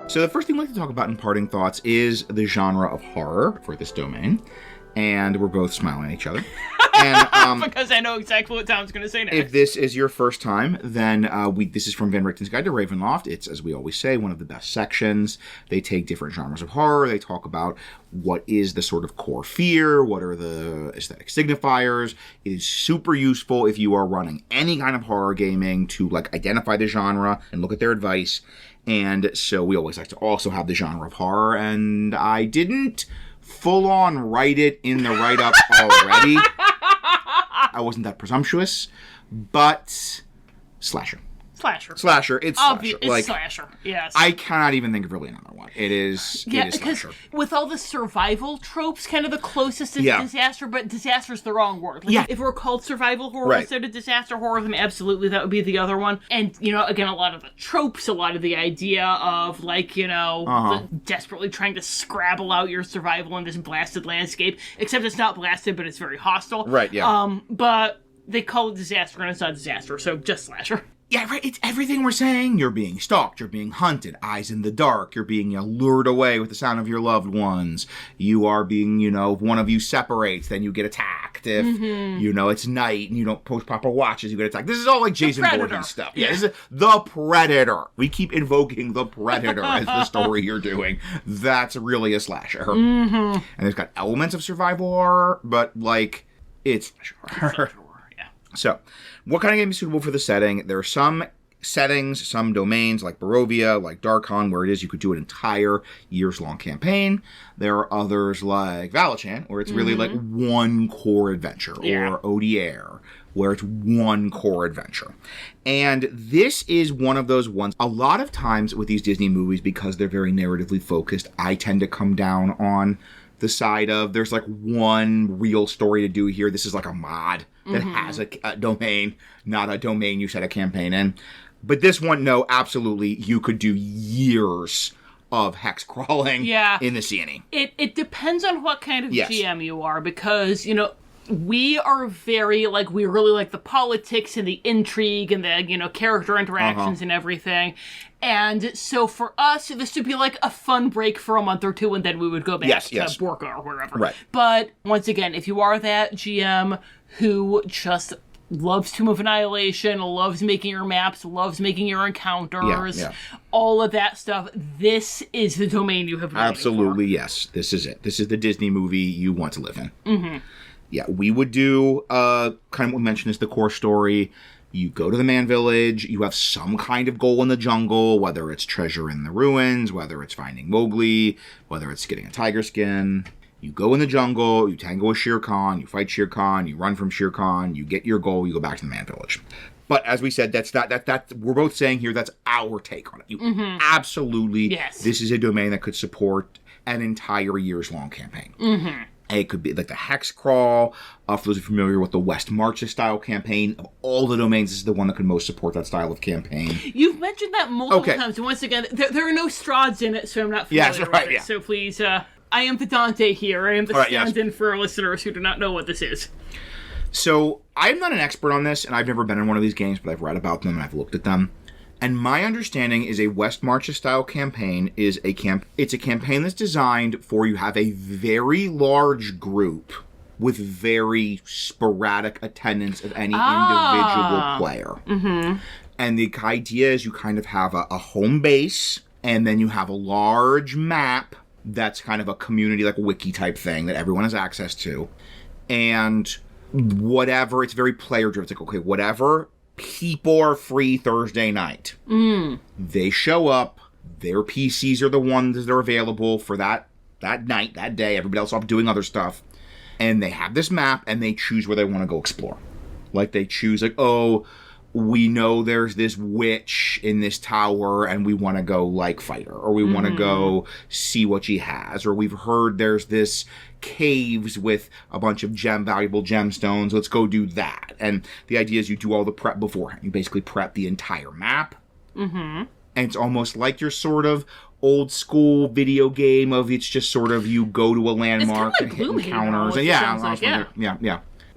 Speaker 2: So the first thing we like to talk about in parting thoughts is the genre of horror for this domain, and we're both smiling at each other. And,
Speaker 1: because I know exactly what Tom's going to say next.
Speaker 2: If this is your first time, then this is from Van Richten's Guide to Ravenloft. It's, as we always say, one of the best sections. They take different genres of horror. They talk about what is the sort of core fear, what are the aesthetic signifiers. It is super useful if you are running any kind of horror gaming to identify the genre and look at their advice. And so we always like to also have the genre of horror, and I didn't full-on write it in the write-up already. I wasn't that presumptuous, but slasher. Slasher. It's slasher.
Speaker 1: It's slasher. Yes.
Speaker 2: I cannot even think of really another one. It is slasher.
Speaker 1: With all the survival tropes, kind of the closest to disaster, but disaster's the wrong word. If it were called survival horror instead of disaster horror, then absolutely that would be the other one. And, again, a lot of the tropes, a lot of the idea of, desperately trying to scrabble out your survival in this blasted landscape, except it's not blasted, but it's very hostile.
Speaker 2: Right, yeah.
Speaker 1: But they call it disaster, and it's not disaster, so just slasher.
Speaker 2: Yeah, right. It's everything we're saying. You're being stalked. You're being hunted. Eyes in the dark. You're being lured away with the sound of your loved ones. You are being, if one of you separates, then you get attacked. If, it's night and you don't post proper watches, you get attacked. This is all like Jason Voorhees stuff. Yeah, this is the Predator. We keep invoking the Predator as the story you're doing. That's really a slasher. And it's got elements of survival horror, but, it's slasher horror. So, what kind of game is suitable for the setting? There are some settings, some domains like Barovia, like Darkon, where it is you could do an entire years-long campaign. There are others like Valachan, where it's really like one core adventure, or Odier, where it's one core adventure. And this is one of those ones, a lot of times with these Disney movies, because they're very narratively focused, I tend to come down on the side of there's one real story to do here. This is like a mod that has a domain, not a domain you set a campaign in. But this one, no, absolutely, you could do years of hex crawling in the CNE.
Speaker 1: It depends on what kind of GM you are, because, we are very, we really like the politics and the intrigue and the, character interactions and everything. And so for us, this would be a fun break for a month or two, and then we would go back to Borka or wherever.
Speaker 2: Right.
Speaker 1: But once again, if you are that GM who just loves Tomb of Annihilation, loves making your maps, loves making your encounters, all of that stuff, this is the domain you have been
Speaker 2: Absolutely, yes. This is it. This is the Disney movie you want to live in. Yeah, we would do, kind of what we mentioned is the core story. You go to the Man Village, you have some kind of goal in the jungle, whether it's treasure in the ruins, whether it's finding Mowgli, whether it's getting a tiger skin. You go in the jungle, you tango with Shere Khan, you fight Shere Khan, you run from Shere Khan, you get your goal, you go back to the Man Village. But as we said, that's not that we're both saying here that's our take on it. You absolutely, this is a domain that could support an entire years-long campaign. It could be like the Hex Crawl. For those who are familiar with the West Marches style campaign, of all the domains, this is the one that could most support that style of campaign.
Speaker 1: You've mentioned that multiple times, and once again, there are no Strahds in it, so I'm not familiar with it. So please, I am the Dante here. I am the stand-in for our listeners who do not know what this is.
Speaker 2: So, I'm not an expert on this, and I've never been in one of these games, but I've read about them and I've looked at them. And my understanding is a West Marches style campaign is it's a campaign that's designed for you have a very large group with very sporadic attendance of any individual player. And the idea is you kind of have a home base, and then you have a large map that's kind of a community, like a wiki type thing that everyone has access to. And whatever, it's very player driven. It's like, okay, whatever people are free Thursday night. They show up. Their PCs are the ones that are available for that night, that day. Everybody else off doing other stuff. And they have this map, and they choose where they want to go explore. They choose, we know there's this witch in this tower, and we want to go, fight her. Or we want to go see what she has. Or we've heard there's this caves with a bunch of valuable gemstones. Let's go do that. And the idea is you do all the prep beforehand. You basically prep the entire map. And it's almost like your sort of old school video game of it's just sort of you go to a landmark and hit encounters. And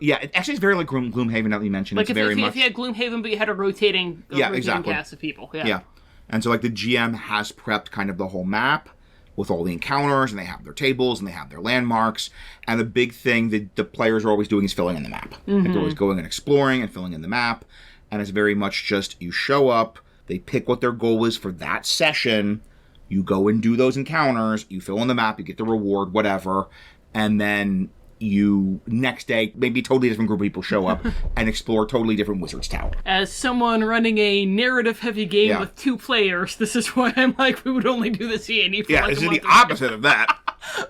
Speaker 2: yeah, it actually is very like Gloomhaven that you mentioned. It's very much
Speaker 1: if you had Gloomhaven, but you had a rotating cast of people. Yeah.
Speaker 2: And so the GM has prepped kind of the whole map with all the encounters, and they have their tables, and they have their landmarks. And the big thing that the players are always doing is filling in the map. They're always going and exploring and filling in the map. And it's very much just you show up, they pick what their goal is for that session, you go and do those encounters, you fill in the map, you get the reward, whatever, and then you, next day, maybe a totally different group of people show up and explore a totally different wizard's tower.
Speaker 1: As someone running a narrative-heavy game with 2 players, this is why I'm like, we would only do the CNE for
Speaker 2: this is the opposite of that.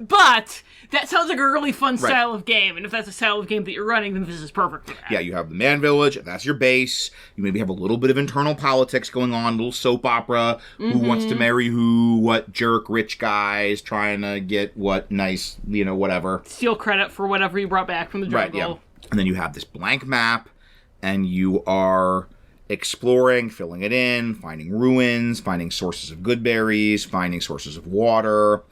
Speaker 1: But that sounds like a really fun style of game, and if that's a style of game that you're running, then this is perfect for that.
Speaker 2: Yeah, you have the Man Village, that's your base. You maybe have a little bit of internal politics going on, a little soap opera. Who wants to marry who, what jerk rich guys trying to get what nice, whatever.
Speaker 1: Steal credit for whatever you brought back from the jungle.
Speaker 2: Right, yeah. And then you have this blank map, and you are exploring, filling it in, finding ruins, finding sources of good berries, finding sources of water.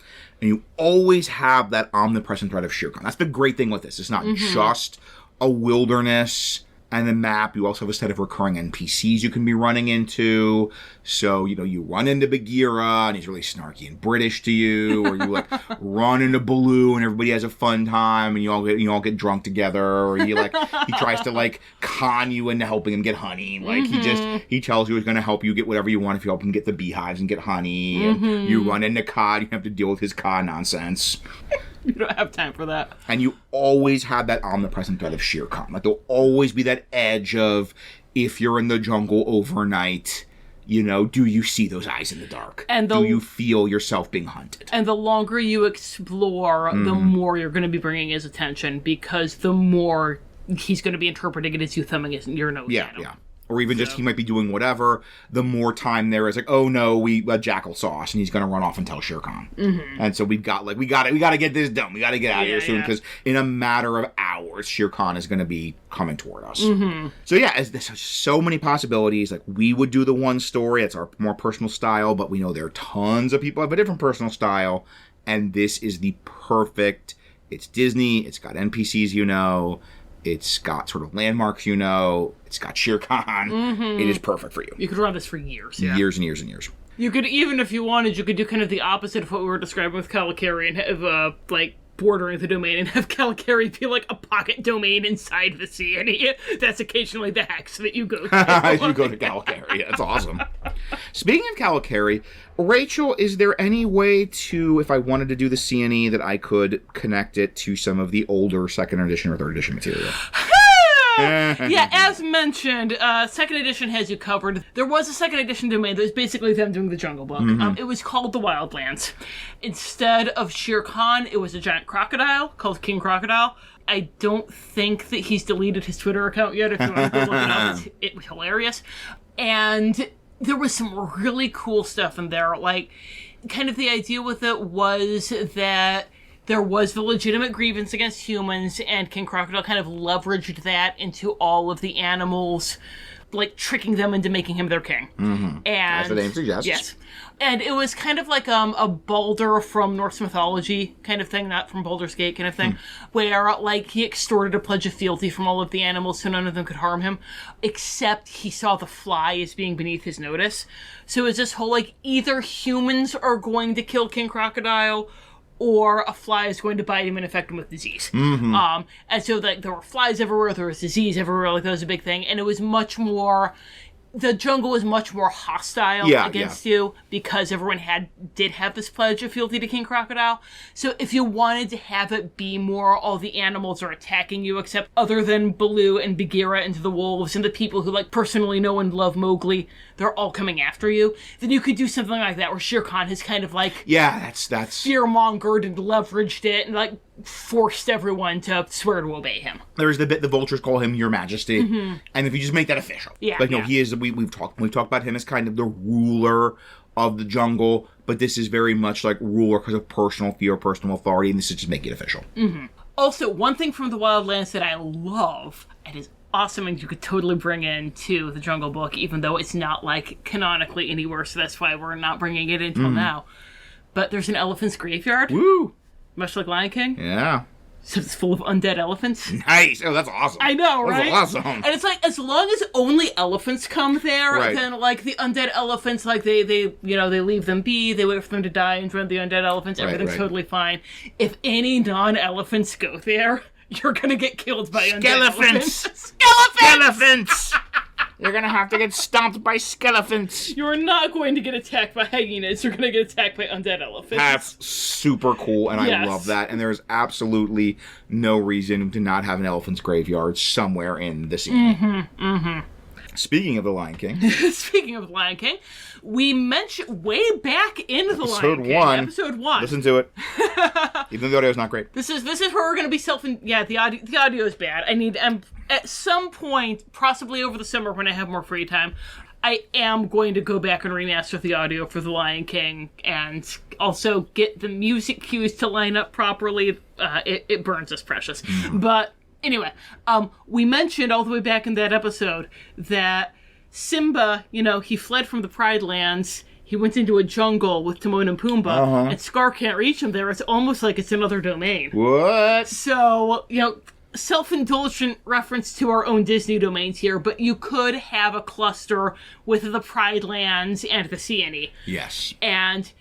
Speaker 2: And you always have that omnipresent threat of Shere Khan. That's the great thing with this. It's not just a wilderness And the map, you also have a set of recurring NPCs you can be running into. So, you run into Bagheera, and he's really snarky and British to you. Or you, run into Baloo, and everybody has a fun time, and you all get drunk together. Or he tries to, con you into helping him get honey. He tells you he's going to help you get whatever you want if you help him get the beehives and get honey. And you run into Cod, you have to deal with his Cod nonsense.
Speaker 1: You don't have time for that.
Speaker 2: And you always have that omnipresent threat of Shere Khan. There'll always be that edge of, if you're in the jungle overnight, do you see those eyes in the dark? And do you feel yourself being hunted?
Speaker 1: And the longer you explore, the more you're going to be bringing his attention, because the more he's going to be interpreting it as you thumbing your nose at him. Yeah.
Speaker 2: Or even just he might be doing whatever. The more time there is oh no, Jackal saw us, and he's going to run off and tell Shere Khan. Mm-hmm. And so we got to get this done. We got to get out of here soon, because in a matter of hours, Shere Khan is going to be coming toward us. Mm-hmm. So yeah, there's so many possibilities. We would do the one story. It's our more personal style, but we know there are tons of people who have a different personal style, and this is the perfect. It's Disney. It's got NPCs, It's got sort of landmarks, It's got Shere Khan. Mm-hmm. It is perfect for you.
Speaker 1: You could run this for years. Yeah.
Speaker 2: Years and years and years.
Speaker 1: You could, even if you wanted, you could do kind of the opposite of what we were describing with Kalikari and have, bordering the domain, and have Kalikari be a pocket domain inside the sea. And that's occasionally the hex that you go to.
Speaker 2: You go to Kalikari. That's awesome. Speaking of Kalikari, Rachel, is there any way to, if I wanted to do the CNE, that I could connect it to some of the older 2nd edition or 3rd edition material?
Speaker 1: Yeah, as mentioned, 2nd edition has you covered. There was a 2nd edition domain that was basically them doing the Jungle Book. Mm-hmm. It was called the Wildlands. Instead of Shere Khan, it was a giant crocodile called King Crocodile. I don't think that he's deleted his Twitter account yet. If you want to go look it up, it was hilarious. And there was some really cool stuff in there. Kind of the idea with it was that there was the legitimate grievance against humans, and King Crocodile kind of leveraged that into all of the animals, tricking them into making him their king. Mm-hmm. And
Speaker 2: as the name suggests.
Speaker 1: Yes. And it was kind of like a Baldur from Norse mythology kind of thing, not from Baldur's Gate kind of thing, where he extorted a pledge of fealty from all of the animals so none of them could harm him, except he saw the fly as being beneath his notice. So it was this whole either humans are going to kill King Crocodile, or a fly is going to bite him and infect him with disease. Mm-hmm. And so there were flies everywhere, there was disease everywhere, that was a big thing. And it was much more, the jungle was much more hostile against you, because everyone did have this pledge of fealty to King Crocodile. So if you wanted to have it be more all the animals are attacking you, except other than Baloo and Bagheera and the wolves and the people who personally know and love Mowgli, they're all coming after you, then you could do something like that where Shere Khan has kind of
Speaker 2: that's
Speaker 1: fear-mongered and leveraged it and forced everyone to swear to obey him.
Speaker 2: There's the bit the vultures call him Your Majesty, and if you just make that official, he is. We've talked about him as kind of the ruler of the jungle, but this is very much ruler because of personal fear, personal authority, and this is just make it official.
Speaker 1: Mm-hmm. Also, one thing from the Wildlands that I love and is awesome and you could totally bring into the Jungle Book, even though it's not canonically anywhere, so that's why we're not bringing it until now. But there's an elephant's graveyard.
Speaker 2: Woo!
Speaker 1: Much like Lion King.
Speaker 2: Yeah.
Speaker 1: So it's full of undead elephants.
Speaker 2: Nice. Oh, that's awesome.
Speaker 1: I know, right?
Speaker 2: That's awesome.
Speaker 1: And it's as long as only elephants come there, then the undead elephants, they leave them be, they wait for them to die and join the undead elephants, everything's totally fine. If any non-elephants go there, you're gonna get killed by undead elephants.
Speaker 2: Skeletons! You're gonna have to get stomped by skeletons.
Speaker 1: You're not going to get attacked by hyenas. You're gonna get attacked by undead elephants.
Speaker 2: That's super cool, and I love that. And there's absolutely no reason to not have an elephant's graveyard somewhere in the scene. Mm-hmm, mm-hmm. Speaking of the Lion King.
Speaker 1: We mentioned way back into the Lion King. Episode 1.
Speaker 2: Listen to it. Even though the audio's not great.
Speaker 1: This is where we're going to be the audio is bad. At some point, possibly over the summer when I have more free time, I am going to go back and remaster the audio for the Lion King and also get the music cues to line up properly. It burns us precious. But anyway, we mentioned all the way back in that episode that Simba, he fled from the Pride Lands. He went into a jungle with Timon and Pumbaa, and Scar can't reach him there. It's almost like it's another domain.
Speaker 2: What?
Speaker 1: So, self-indulgent reference to our own Disney domains here, but you could have a cluster with the Pride Lands and the Seeonee.
Speaker 2: Yes.
Speaker 1: And,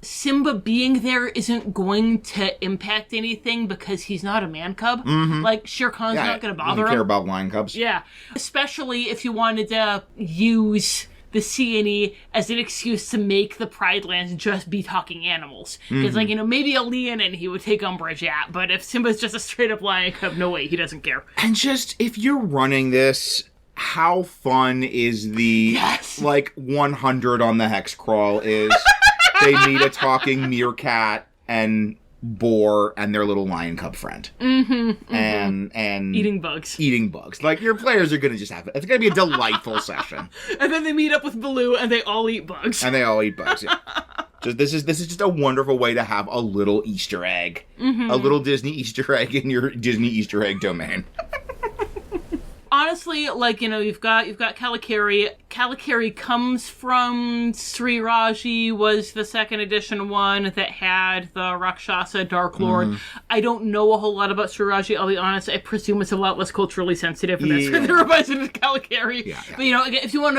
Speaker 1: Simba being there isn't going to impact anything because he's not a man cub.
Speaker 2: Mm-hmm.
Speaker 1: Like, Shere Khan's not going to bother him.
Speaker 2: Doesn't care about lion cubs.
Speaker 1: Yeah. Especially if you wanted to use the Seeonee as an excuse to make the Pride Lands just be talking animals. Because, maybe a Leonin he would take umbrage at, but if Simba's just a straight-up lion cub, no way, he doesn't care.
Speaker 2: And just, if you're running this, how fun is the, 100 on the hex crawl is they meet a talking meerkat and boar and their little lion cub friend. Mm-hmm. And
Speaker 1: eating bugs.
Speaker 2: Like, your players are going to just have it. It's going to be a delightful session.
Speaker 1: And then they meet up with Baloo and they all eat bugs.
Speaker 2: Yeah. So this is just a wonderful way to have a little Easter egg. Mm-hmm. A little Disney Easter egg in your Disney Easter egg domain.
Speaker 1: Honestly, you've got Kalikari. Kalikari comes from Sri Raji, was the second edition one that had the Rakshasa Dark Lord. Mm-hmm. I don't know a whole lot about Sri Raji, I'll be honest. I presume it's a lot less culturally sensitive, and that's why they're revising to Kalikari. Yeah. But again, if you want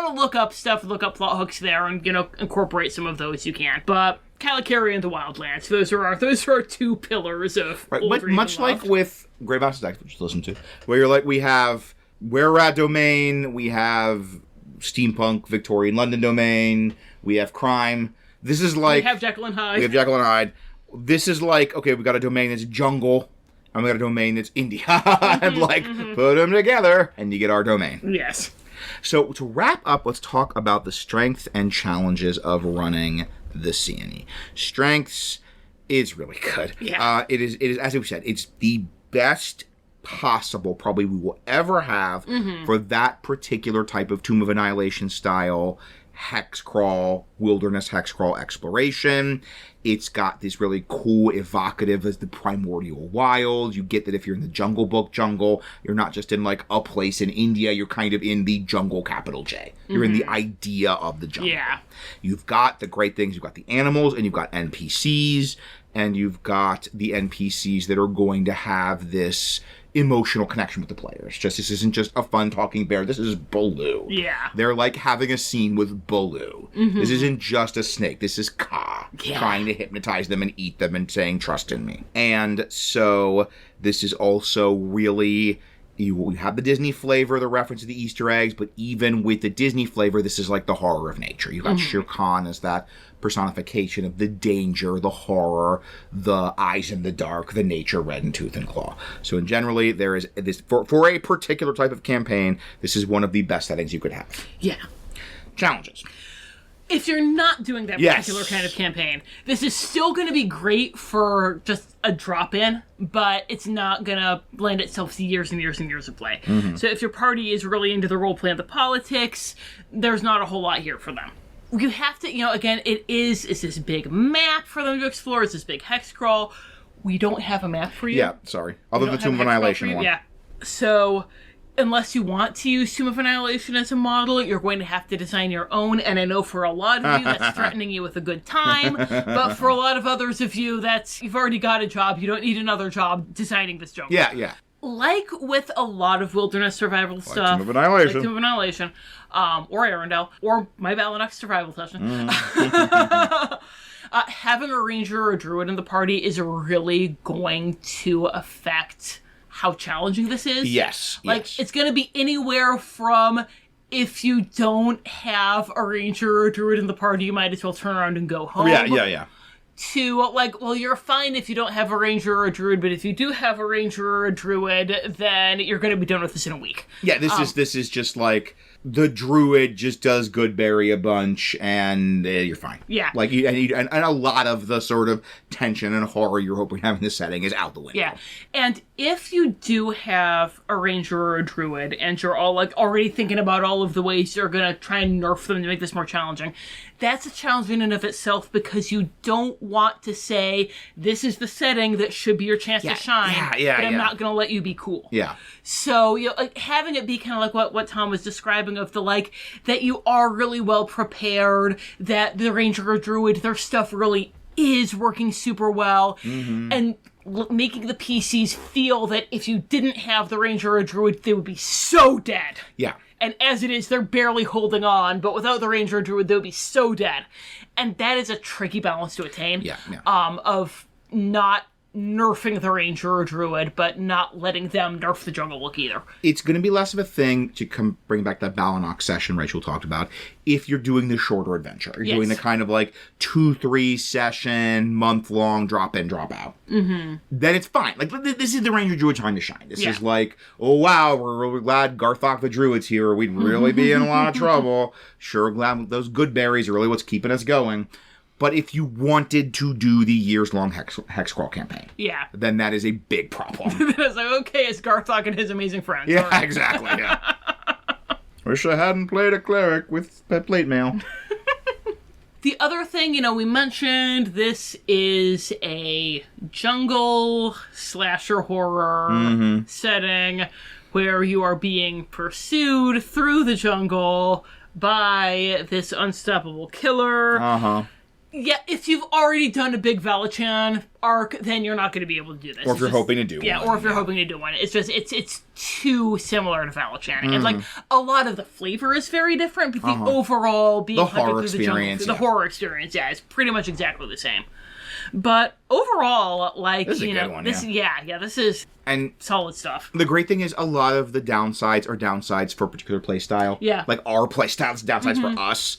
Speaker 1: to look up stuff, look up plot hooks there, and incorporate some of those, you can. But Kalikari and the Wildlands, those are our two pillars of
Speaker 2: but much like with Grey Vassal Decks, which you listen to, where you're like, we have Were-Rat domain, we have steampunk Victorian London domain, we have crime. This is like,
Speaker 1: we have Jekyll and Hyde.
Speaker 2: This is like, okay, we got a domain that's jungle, and we got a domain that's India. And put them together, and you get our domain.
Speaker 1: Yes.
Speaker 2: So to wrap up, let's talk about the strength and challenges of running the Seeonee. Strengths is really good.
Speaker 1: Yeah.
Speaker 2: It is, as we said, it's the best possible probably we will ever have for that particular type of Tomb of Annihilation style hex crawl, wilderness hex crawl exploration. It's got this really cool, evocative as the primordial wild. You get that if you're in the Jungle Book jungle, you're not just in like a place in India, you're kind of in the jungle capital J. You're in the idea of the jungle.
Speaker 1: Yeah.
Speaker 2: You've got the great things, you've got the animals, and you've got NPCs, and you've got the NPCs that are going to have this emotional connection with the players. This isn't just a fun talking bear. This is Baloo.
Speaker 1: Yeah.
Speaker 2: They're like having a scene with Baloo. This isn't just a snake. This is Ka trying to hypnotize them and eat them and saying, trust in me. And so this is also really, you have the Disney flavor, the reference to the Easter eggs, but even with the Disney flavor, this is like the horror of nature. You've got Shere Khan as that personification of the danger, the horror, the eyes in the dark, the nature red in tooth and claw. So in generally, there is this for a particular type of campaign, this is one of the best settings you could have.
Speaker 1: Yeah.
Speaker 2: Challenges.
Speaker 1: If you're not doing that particular kind of campaign, this is still going to be great for just a drop-in, but it's not going to lend itself to years and years and years of play. So if your party is really into the role play and the politics, there's not a whole lot here for them. You have to, again, it's this big map for them to explore. It's this big hex crawl. We don't have a map for you.
Speaker 2: Yeah, sorry. Other than the Tomb of Annihilation one.
Speaker 1: Yeah. So unless you want to use Tomb of Annihilation as a model, you're going to have to design your own. And I know for a lot of you, that's threatening you with a good time. But for a lot of others of you, you've already got a job. You don't need another job designing this jungle.
Speaker 2: Yeah.
Speaker 1: Like with a lot of wilderness survival stuff.
Speaker 2: Tomb of Annihilation.
Speaker 1: Like Tomb of Annihilation. Or Arendelle. Or my Valanox survival session. Having a ranger or a druid in the party is really going to affect how challenging this is.
Speaker 2: Yes.
Speaker 1: It's going to be anywhere from, if you don't have a ranger or a druid in the party, you might as well turn around and go home.
Speaker 2: Yeah.
Speaker 1: To, you're fine if you don't have a ranger or a druid, but if you do have a ranger or a druid, then you're going to be done with this in a week.
Speaker 2: Yeah, this is just like, the druid just does good berry a bunch, and you're fine.
Speaker 1: Yeah.
Speaker 2: And a lot of the sort of tension and horror you're hoping to have in this setting is out the window.
Speaker 1: Yeah. And if you do have a ranger or a druid, and you're all, already thinking about all of the ways you're going to try and nerf them to make this more challenging, that's a challenge in and of itself, because you don't want to say, this is the setting that should be your chance to shine, but I'm not going to let you be cool.
Speaker 2: Yeah.
Speaker 1: So, having it be kind of like what Tom was describing of the, that you are really well prepared, that the ranger or druid, their stuff really is working super well, and making the PCs feel that if you didn't have the ranger or druid, they would be so dead.
Speaker 2: Yeah.
Speaker 1: And as it is, they're barely holding on, but without the ranger or druid, they would be so dead. And that is a tricky balance to attain.
Speaker 2: Yeah.
Speaker 1: Of not nerfing the ranger or druid, but not letting them nerf the jungle book either.
Speaker 2: It's going to be less of a thing to bring back that Balanox session Rachel talked about if you're doing the shorter adventure. You're doing the kind of like 2-3 session, month-long drop-in, drop-out. Mm-hmm. Then it's fine. Like, this is the Ranger Druid time to shine. This is like, oh wow, we're really glad Garthok the Druid's here. We'd really be in a lot of trouble. Sure glad those good berries are really what's keeping us going. But if you wanted to do the years-long Hexcrawl campaign, then that is a big problem.
Speaker 1: It's like, okay, it's Garthok and his amazing friends.
Speaker 2: Yeah, right. Exactly, yeah. Wish I hadn't played a cleric with plate mail.
Speaker 1: The other thing, we mentioned this is a jungle slasher horror setting where you are being pursued through the jungle by this unstoppable killer. Yeah, if you've already done a big Valachan arc, then you're not going to be able to do this.
Speaker 2: Or if you're hoping to do one.
Speaker 1: Yeah, or if you're hoping to do one. It's just, it's too similar to Valachan. And, like, a lot of the flavor is very different, but the overall being
Speaker 2: the
Speaker 1: hunted
Speaker 2: horror
Speaker 1: through the jungle,
Speaker 2: experience,
Speaker 1: the horror experience, is pretty much exactly the same. But overall, like,
Speaker 2: this is a good one,
Speaker 1: this is
Speaker 2: and
Speaker 1: solid stuff.
Speaker 2: The great thing is a lot of the downsides are downsides for a particular play style.
Speaker 1: Yeah.
Speaker 2: Like our play style's downsides for us.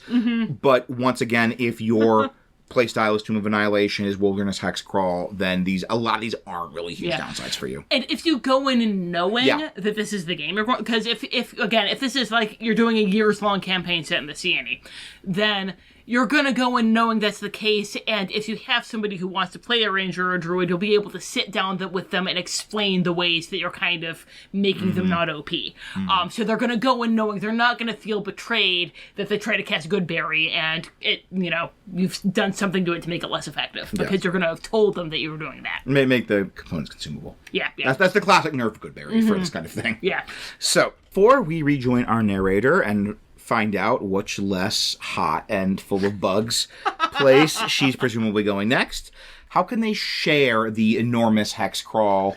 Speaker 2: But once again, if your playstyle is Tomb of Annihilation, is Wilderness Hexcrawl, then a lot of these aren't really huge downsides for you.
Speaker 1: And if you go in knowing that this is the game you're going, because if this is like you're doing a years-long campaign set in the CNE, then you're going to go in knowing that's the case, and if you have somebody who wants to play a ranger or a druid, you'll be able to sit down with them and explain the ways that you're kind of making them not OP. So they're going to go in knowing they're not going to feel betrayed that they try to cast Goodberry and you've done something to it to make it less effective, because you're going to have told them that you were doing that.
Speaker 2: Make the components consumable.
Speaker 1: Yeah.
Speaker 2: That's the classic nerf Goodberry for this kind of thing.
Speaker 1: Yeah.
Speaker 2: So, before we rejoin our narrator and find out which less hot and full of bugs place she's presumably going next, how can they share the enormous Hexcrawl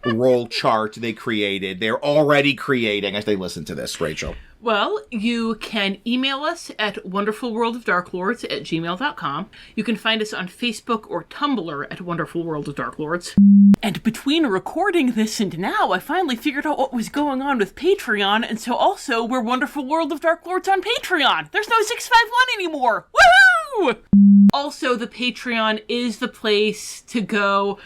Speaker 2: roll chart they created? They're already creating as they listen to this, Rachel.
Speaker 1: Well, you can email us at wonderfulworldofdarklords@gmail.com. You can find us on Facebook or Tumblr at Wonderful World of Darklords. And between recording this and now, I finally figured out what was going on with Patreon, and so also we're Wonderful World of Darklords on Patreon. There's no 651 anymore. Woohoo! Also, the Patreon is the place to go.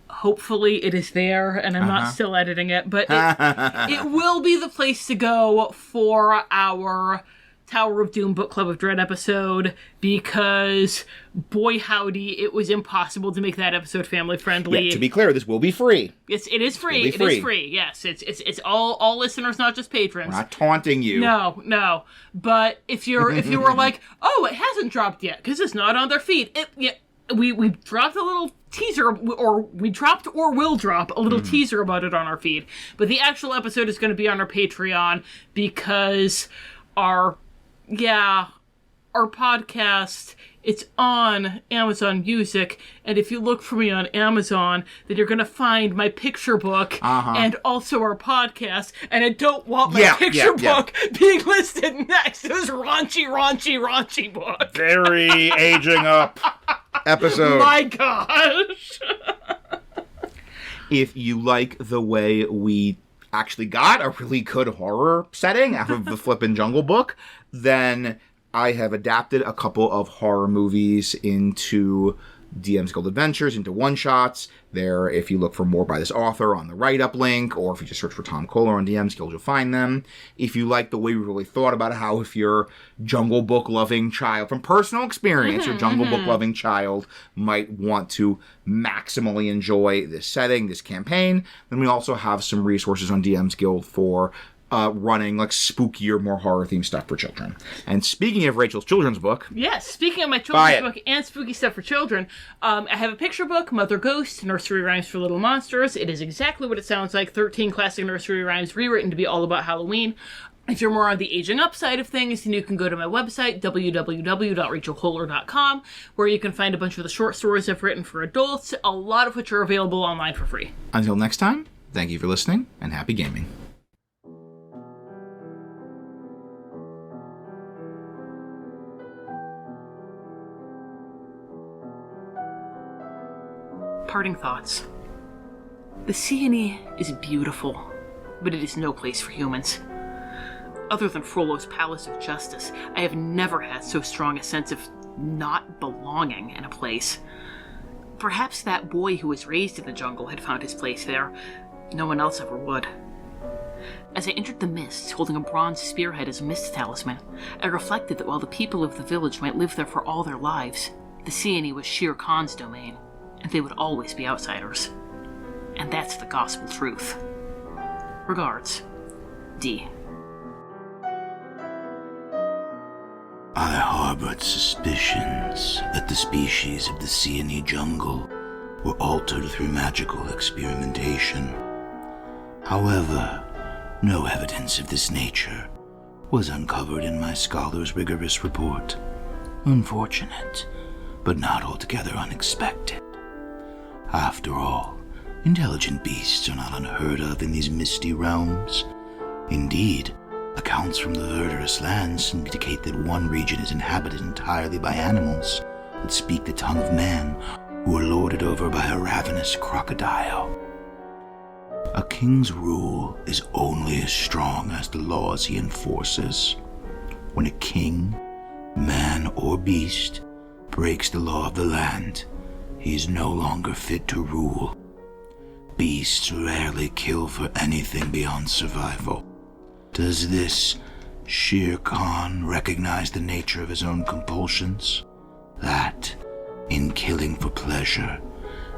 Speaker 1: Hopefully it is there, and I'm not still editing it, but it will be the place to go for our Tower of Doom Book Club of Dread episode, because, boy howdy, it was impossible to make that episode family-friendly.
Speaker 2: Yeah, to be clear, this will be free.
Speaker 1: Yes, it is free. It is free, yes. It's all listeners, not just patrons.
Speaker 2: We're not taunting you.
Speaker 1: No. But if you were like, oh, it hasn't dropped yet, because it's not on their feed, we dropped a little teaser, or we dropped or will drop a little teaser about it on our feed. But the actual episode is going to be on our Patreon, because our podcast, it's on Amazon Music, and if you look for me on Amazon, then you're going to find my picture book and also our podcast, and I don't want my picture book being listed next to this raunchy book.
Speaker 2: Very aging up episode.
Speaker 1: My gosh.
Speaker 2: If you like the way we actually got a really good horror setting out of the flippin' Jungle Book, then I have adapted a couple of horror movies into DM's Guild Adventures, into one-shots. There, if you look for more by this author on the write-up link, or if you just search for Tom Kohler on DM's Guild, you'll find them. If you like the way we really thought about how if your Jungle Book-loving child, from personal experience, your Jungle Book-loving child might want to maximally enjoy this setting, this campaign, then we also have some resources on DM's Guild for running like spookier, more horror-themed stuff for children. And speaking of Rachel's children's book...
Speaker 1: Yes, speaking of my children's book and spooky stuff for children, I have a picture book, Mother Ghost, Nursery Rhymes for Little Monsters. It is exactly what it sounds like, 13 classic nursery rhymes rewritten to be all about Halloween. If you're more on the aging up side of things, then you can go to my website, www.rachelkohler.com, where you can find a bunch of the short stories I've written for adults, a lot of which are available online for free.
Speaker 2: Until next time, thank you for listening, and happy gaming.
Speaker 1: Parting thoughts. The Seeonee is beautiful, but it is no place for humans. Other than Frollo's Palace of Justice, I have never had so strong a sense of not belonging in a place. Perhaps that boy who was raised in the jungle had found his place there. No one else ever would. As I entered the mists, holding a bronze spearhead as a mist talisman, I reflected that while the people of the village might live there for all their lives, the Seeonee was Shere Khan's domain, and they would always be outsiders. And that's the gospel truth. Regards, D.
Speaker 3: I harbored suspicions that the species of the Seeonee jungle were altered through magical experimentation. However, no evidence of this nature was uncovered in my scholar's rigorous report. Unfortunate, but not altogether unexpected. After all, intelligent beasts are not unheard of in these misty realms. Indeed, accounts from the verdurous lands indicate that one region is inhabited entirely by animals that speak the tongue of man, who are lorded over by a ravenous crocodile. A king's rule is only as strong as the laws he enforces. When a king, man or beast, breaks the law of the land, he is no longer fit to rule. Beasts rarely kill for anything beyond survival. Does this Shere Khan recognize the nature of his own compulsions? That, in killing for pleasure,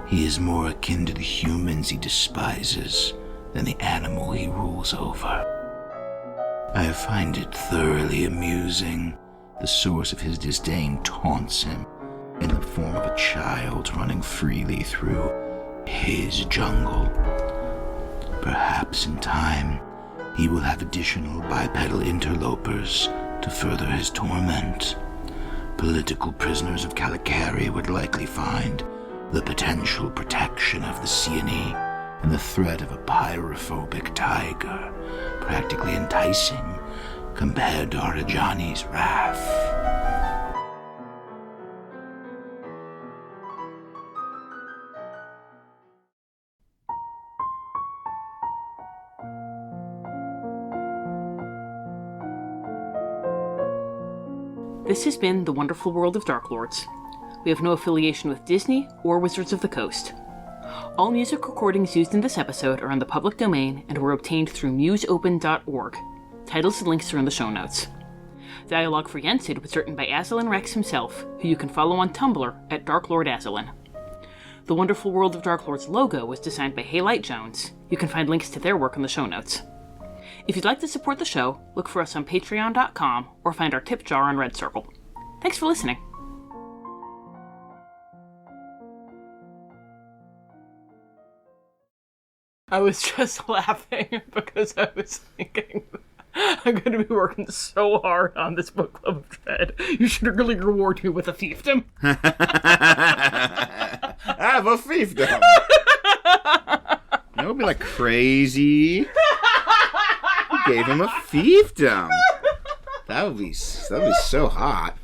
Speaker 3: he is more akin to the humans he despises than the animal he rules over. I find it thoroughly amusing. The source of his disdain taunts him in the form of a child running freely through his jungle. Perhaps in time, he will have additional bipedal interlopers to further his torment. Political prisoners of Kalikari would likely find the potential protection of the Seeonee and the threat of a pyrophobic tiger practically enticing compared to Arajani's wrath.
Speaker 1: This has been The Wonderful World of Darklords. We have no affiliation with Disney or Wizards of the Coast. All music recordings used in this episode are in the public domain and were obtained through museopen.org. Titles and links are in the show notes. Dialogue for Yensid was written by Aslan Rex himself, who you can follow on Tumblr at Darklord Aslan. The Wonderful World of Darklords logo was designed by Haylight Jones. You can find links to their work in the show notes. If you'd like to support the show, look for us on patreon.com or find our tip jar on Red Circle. Thanks for listening. I was just laughing because I was thinking, I'm going to be working so hard on this book club of Dread. You should really reward me with a fiefdom.
Speaker 2: I have a fiefdom. That would be like crazy. Gave him a fiefdom. That would be so hot.